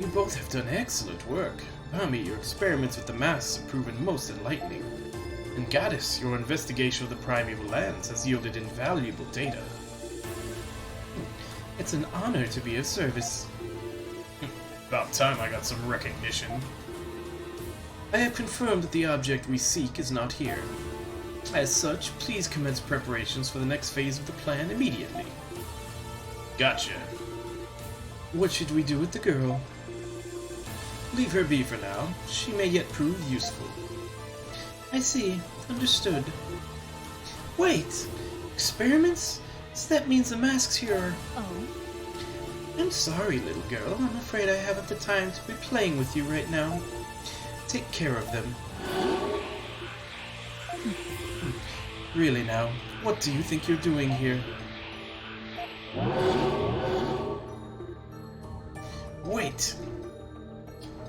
You both have done excellent work. Bami, your experiments with the masks have proven most enlightening. And Gaddis, your investigation of the primeval lands has yielded invaluable data. It's an honor to be of service. About time I got some recognition. I have confirmed that the object we seek is not here. As such, please commence preparations for the next phase of the plan immediately. Gotcha. What should we do with the girl? Leave her be for now. She may yet prove useful. I see. Understood. Wait! Experiments? So that means the masks here are... Oh? I'm sorry, little girl. I'm afraid I haven't the time to be playing with you right now. Take care of them. Really now, what do you think you're doing here? Wait!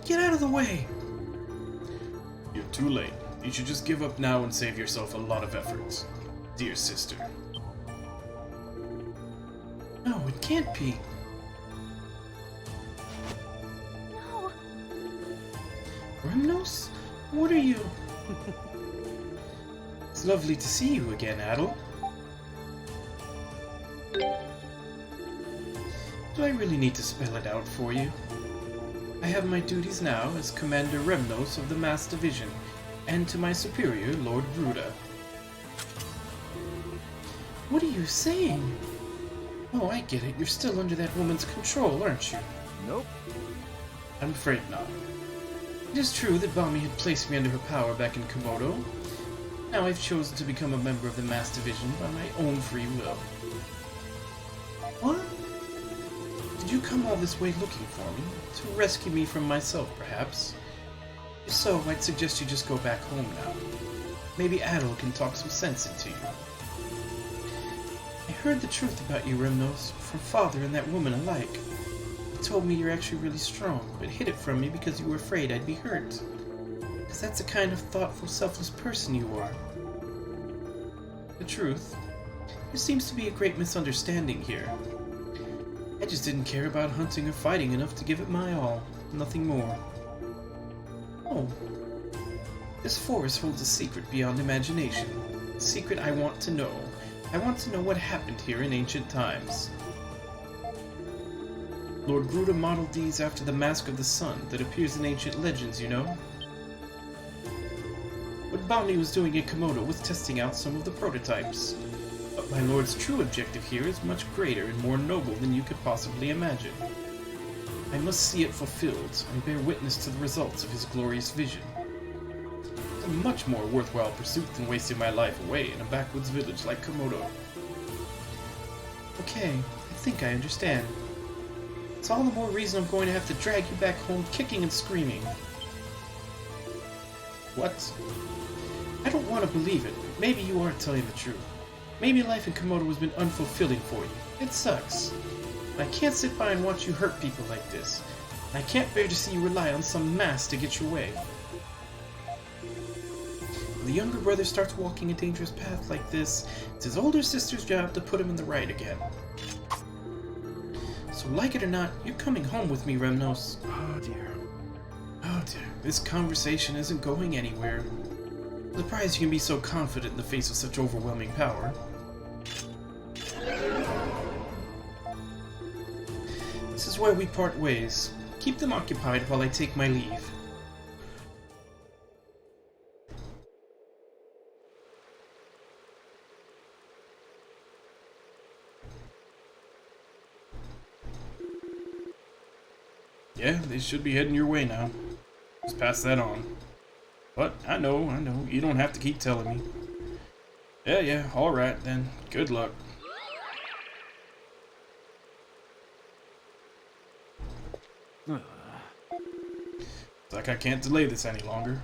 Get out of the way! You're too late. You should just give up now and save yourself a lot of efforts. Dear sister. No, it can't be. No. Remnos? What are you? It's lovely to see you again, Adel. Do I really need to spell it out for you? I have my duties now as Commander Remnos of the Mass Division, and to my superior, Lord Bruda. What are you saying? Oh, I get it. You're still under that woman's control, aren't you? Nope. I'm afraid not. It is true that Bami had placed me under her power back in Komodo. Now I've chosen to become a member of the Mass Division by my own free will. What? Did you come all this way looking for me? To rescue me from myself, perhaps? If so, I'd suggest you just go back home now. Maybe Adel can talk some sense into you. I heard the truth about you, Remnos, from Father and that woman alike. He told me you're actually really strong, but hid it from me because you were afraid I'd be hurt. Because that's the kind of thoughtful, selfless person you are. The truth? There seems to be a great misunderstanding here. I just didn't care about hunting or fighting enough to give it my all. Nothing more. Oh. This forest holds a secret beyond imagination. A secret I want to know. I want to know what happened here in ancient times. Lord Bruda modeled these after the Mask of the Sun that appears in ancient legends, you know? What Bounty was doing in Komodo was testing out some of the prototypes. But my lord's true objective here is much greater and more noble than you could possibly imagine. I must see it fulfilled and bear witness to the results of his glorious vision. It's a much more worthwhile pursuit than wasting my life away in a backwoods village like Komodo. Okay, I think I understand. It's all the more reason I'm going to have to drag you back home kicking and screaming. What? I don't want to believe it. Maybe you are telling the truth. Maybe life in Komodo has been unfulfilling for you. It sucks. I can't sit by and watch you hurt people like this. I can't bear to see you rely on some mask to get your way. When the younger brother starts walking a dangerous path like this, it's his older sister's job to put him in the right again. So like it or not, you're coming home with me, Remnos. Oh dear. Oh dear, this conversation isn't going anywhere. I'm surprised you can be so confident in the face of such overwhelming power. This is where we part ways. Keep them occupied while I take my leave. Yeah, they should be heading your way now. Just pass that on. But I know, you don't have to keep telling me. Yeah, alright then. Good luck. It's like I can't delay this any longer.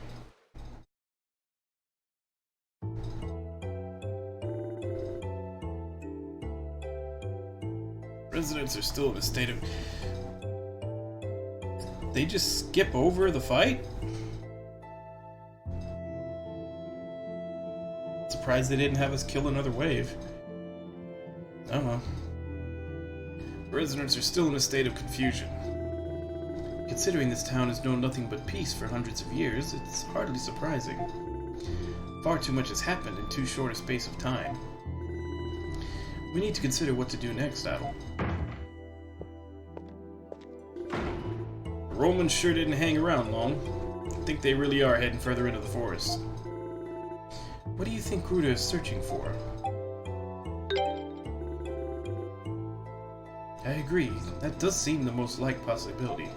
Residents are still in a state of... They just skip over the fight? Surprised they didn't have us kill another wave. Oh well. Residents are still in a state of confusion. Considering this town has known nothing but peace for hundreds of years, it's hardly surprising. Far too much has happened in too short a space of time. We need to consider what to do next, Adel. The Romans sure didn't hang around long. I think they really are heading further into the forest. What do you think Gruda is searching for? I agree. That does seem the most likely possibility.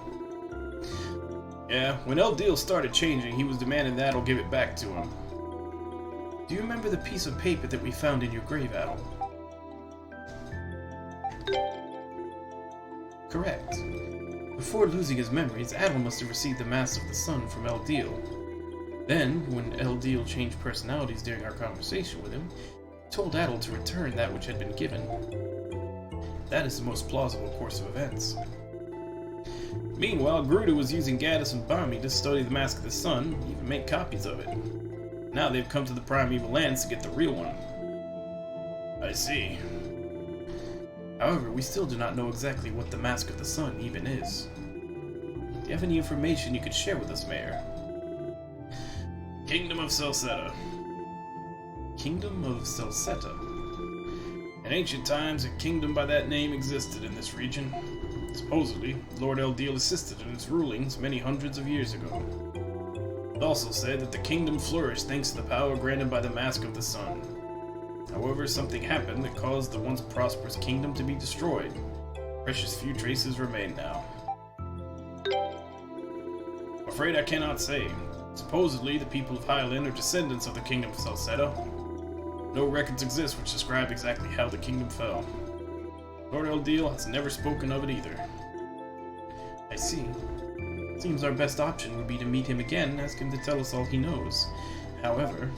Yeah, when Eldil started changing, he was demanding that Adel give it back to him. Do you remember the piece of paper that we found in your grave, Adel? Correct. Before losing his memories, Adel must have received the Mask of the Sun from Eldil. Then, when Eldil changed personalities during our conversation with him, he told Adel to return that which had been given. That is the most plausible course of events. Meanwhile, Gruda was using Gaddis and Bami to study the Mask of the Sun, even make copies of it. Now they've come to the Primeval Lands to get the real one. I see. However, we still do not know exactly what the Mask of the Sun even is. Do you have any information you could share with us, Mayor? Kingdom of Celceta. Kingdom of Celceta. In ancient times, a kingdom by that name existed in this region. Supposedly, Lord Eldil assisted in its rulings many hundreds of years ago. It also said that the kingdom flourished thanks to the power granted by the Mask of the Sun. However, something happened that caused the once prosperous kingdom to be destroyed. Precious few traces remain now. I'm afraid I cannot say. Supposedly, the people of Highland are descendants of the Kingdom of Celceta. No records exist which describe exactly how the kingdom fell. Lord Eldil has never spoken of it either. I see. Seems our best option would be to meet him again and ask him to tell us all he knows. However...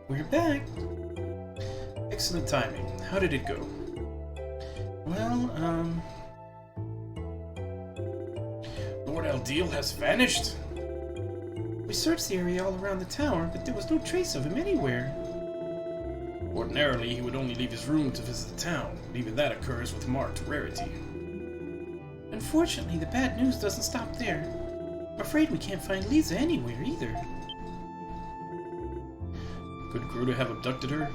We're back! Excellent timing. How did it go? Well, Lord Eldil has vanished? We searched the area all around the tower, but there was no trace of him anywhere. Ordinarily, he would only leave his room to visit the town, but even that occurs with marked rarity. Unfortunately, the bad news doesn't stop there. I'm afraid we can't find Lisa anywhere either. Could Gruda have abducted her?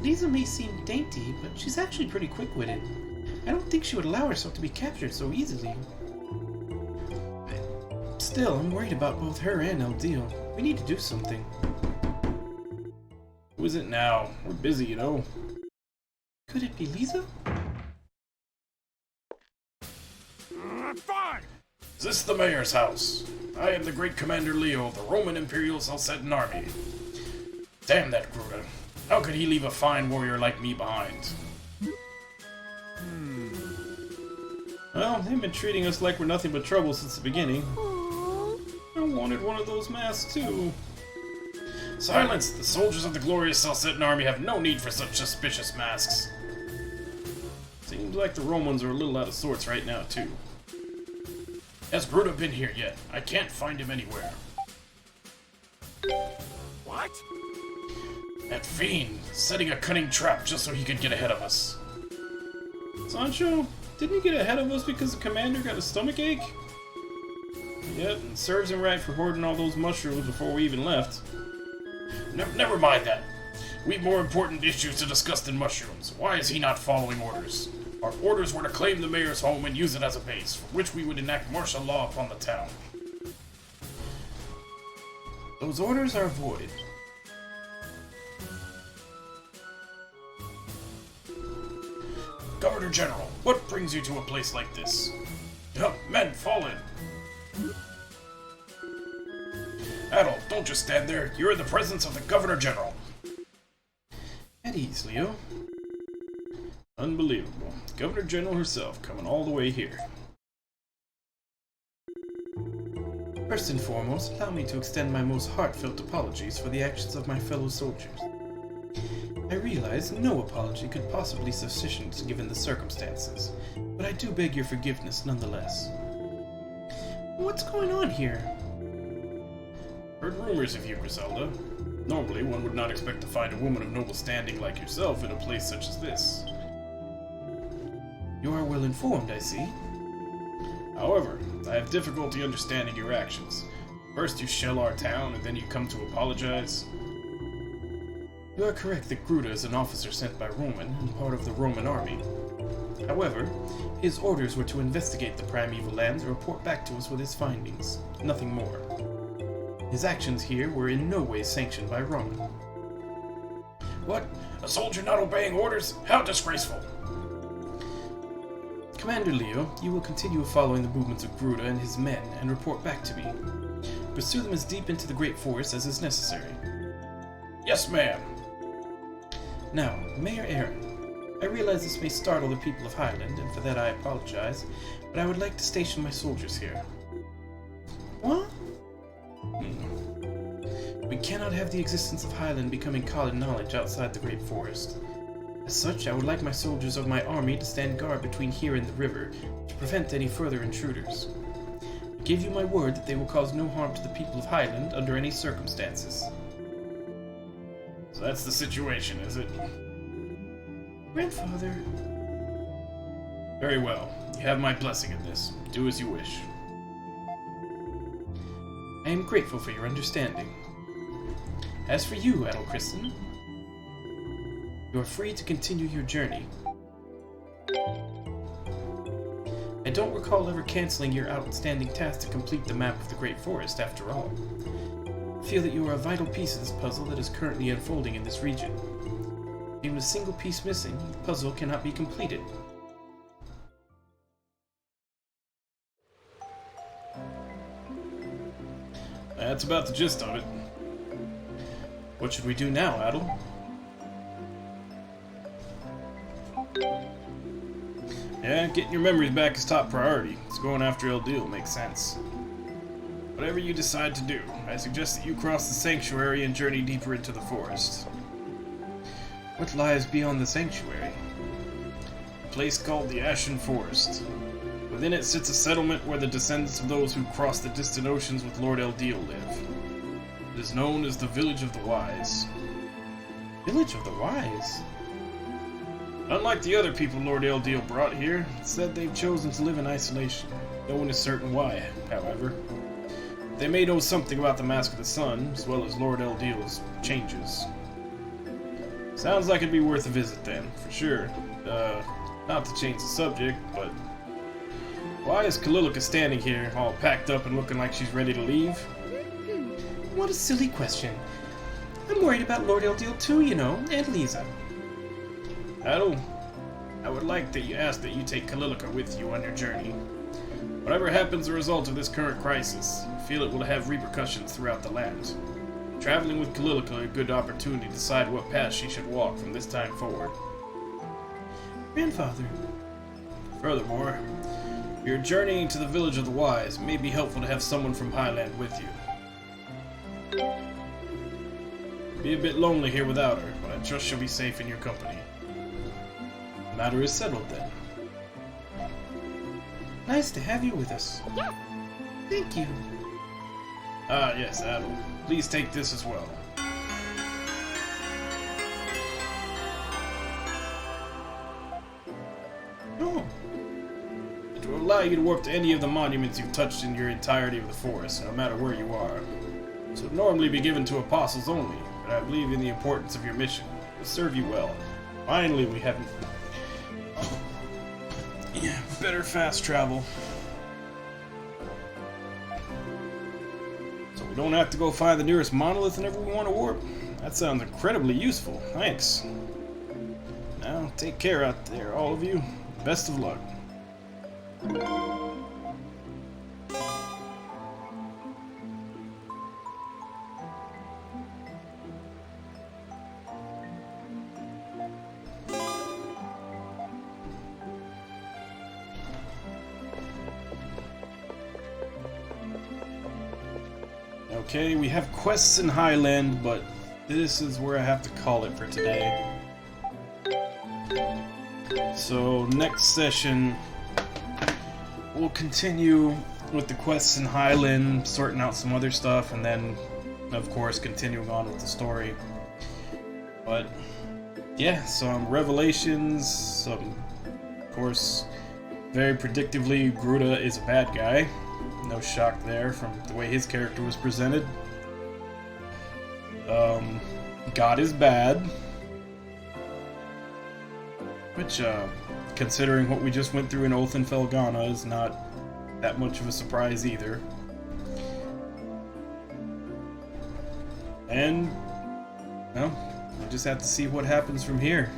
Lisa may seem dainty, but she's actually pretty quick-witted. I don't think she would allow herself to be captured so easily. Still, I'm worried about both her and Eldil. We need to do something. Who is it now? We're busy, you know. Could it be Lisa? Fine! Is this the mayor's house? I am the great Commander Leo of the Roman Imperial Celcetan Army. Damn that Gruda. How could he leave a fine warrior like me behind? Well, they've been treating us like we're nothing but trouble since the beginning. I wanted one of those masks too. Silence! The soldiers of the glorious Celcetan army have no need for such suspicious masks. Seems like the Romans are a little out of sorts right now too. Has Gruda been here yet? I can't find him anywhere. What? That fiend, setting a cunning trap just so he could get ahead of us. Sancho, didn't he get ahead of us because the commander got a stomachache? Yep, and serves him right for hoarding all those mushrooms before we even left. Never mind that. We've more important issues to discuss than mushrooms. Why is he not following orders? Our orders were to claim the mayor's home and use it as a base, for which we would enact martial law upon the town. Those orders are void. Governor General, what brings you to a place like this? Men, fall in! Adel, don't just stand there. You're in the presence of the Governor General. At ease, Leo. Unbelievable. Governor General herself coming all the way here. First and foremost, allow me to extend my most heartfelt apologies for the actions of my fellow soldiers. I realize no apology could possibly be sufficient given the circumstances, but I do beg your forgiveness nonetheless. What's going on here? Heard rumors of you, Griselda. Normally, one would not expect to find a woman of noble standing like yourself in a place such as this. You are well informed, I see. However, I have difficulty understanding your actions. First you shell our town, and then you come to apologize. You are correct that Gruda is an officer sent by Roman, and part of the Roman army. However, his orders were to investigate the primeval lands and report back to us with his findings. Nothing more. His actions here were in no way sanctioned by Roman. What? A soldier not obeying orders? How disgraceful! Commander Leo, you will continue following the movements of Gruda and his men and report back to me. Pursue them as deep into the Great Forest as is necessary. Yes, ma'am. Now, Mayor Aaron, I realize this may startle the people of Highland, and for that I apologize, but I would like to station my soldiers here. What? We cannot have the existence of Highland becoming common knowledge outside the Great Forest. As such, I would like my soldiers of my army to stand guard between here and the river to prevent any further intruders. I give you my word that they will cause no harm to the people of Highland under any circumstances. So that's the situation, is it? Grandfather. Very well. You have my blessing in this. Do as you wish. I am grateful for your understanding. As for you, Adelkristen, you are free to continue your journey. I don't recall ever canceling your outstanding task to complete the map of the Great Forest, after all. I feel that you are a vital piece of this puzzle that is currently unfolding in this region. Even a single piece missing, the puzzle cannot be completed. That's about the gist of it. What should we do now, Adel? Yeah, getting your memories back is top priority. So going after Eldil makes sense. Whatever you decide to do, I suggest that you cross the sanctuary and journey deeper into the forest. What lies beyond the sanctuary? A place called the Ashen Forest. Within it sits a settlement where the descendants of those who crossed the distant oceans with Lord Eldil live. It is known as the Village of the Wise. Village of the Wise? Unlike the other people Lord Eldil brought here, it's said they've chosen to live in isolation. No one is certain why, however. They may know something about the Mask of the Sun, as well as Lord Eldil's changes. Sounds like it'd be worth a visit then, for sure. Not to change the subject, but why is Kalilika standing here, all packed up and looking like she's ready to leave? What a silly question. I'm worried about Lord Eldil too, you know, and Lisa. Adel, I would like that you ask that you take Kalilika with you on your journey. Whatever happens as a result of this current crisis, I feel it will have repercussions throughout the land. Traveling with Kalilika a good opportunity to decide what path she should walk from this time forward. Grandfather. Furthermore, if you're journeying to the Village of the Wise, it may be helpful to have someone from Highland with you. Be a bit lonely here without her, but I trust she'll be safe in your company. The matter is settled then. Nice to have you with us. Yes. Thank you. Ah, yes, Adel. Please take this as well. Oh. It will allow you to warp to any of the monuments you've touched in your entirety of the forest, no matter where you are. This would normally be given to apostles only, but I believe in the importance of your mission. It will serve you well. Finally, we haven't... Yeah, better fast travel. So we don't have to go find the nearest monolith whenever we want to warp. That sounds incredibly useful. Thanks. Now, take care out there, all of you. Best of luck. Okay, we have quests in Highland, but this is where I have to call it for today. So, next session, we'll continue with the quests in Highland, sorting out some other stuff, and then, of course, continuing on with the story. But, yeah, some revelations, some Of course, very predictively, Gruta is a bad guy. No shock there from the way his character was presented. God is bad. Which, considering what we just went through in Oath and Felghana, is not that much of a surprise either. And, well, we'll just have to see what happens from here.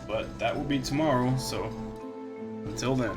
But that will be tomorrow, so until then.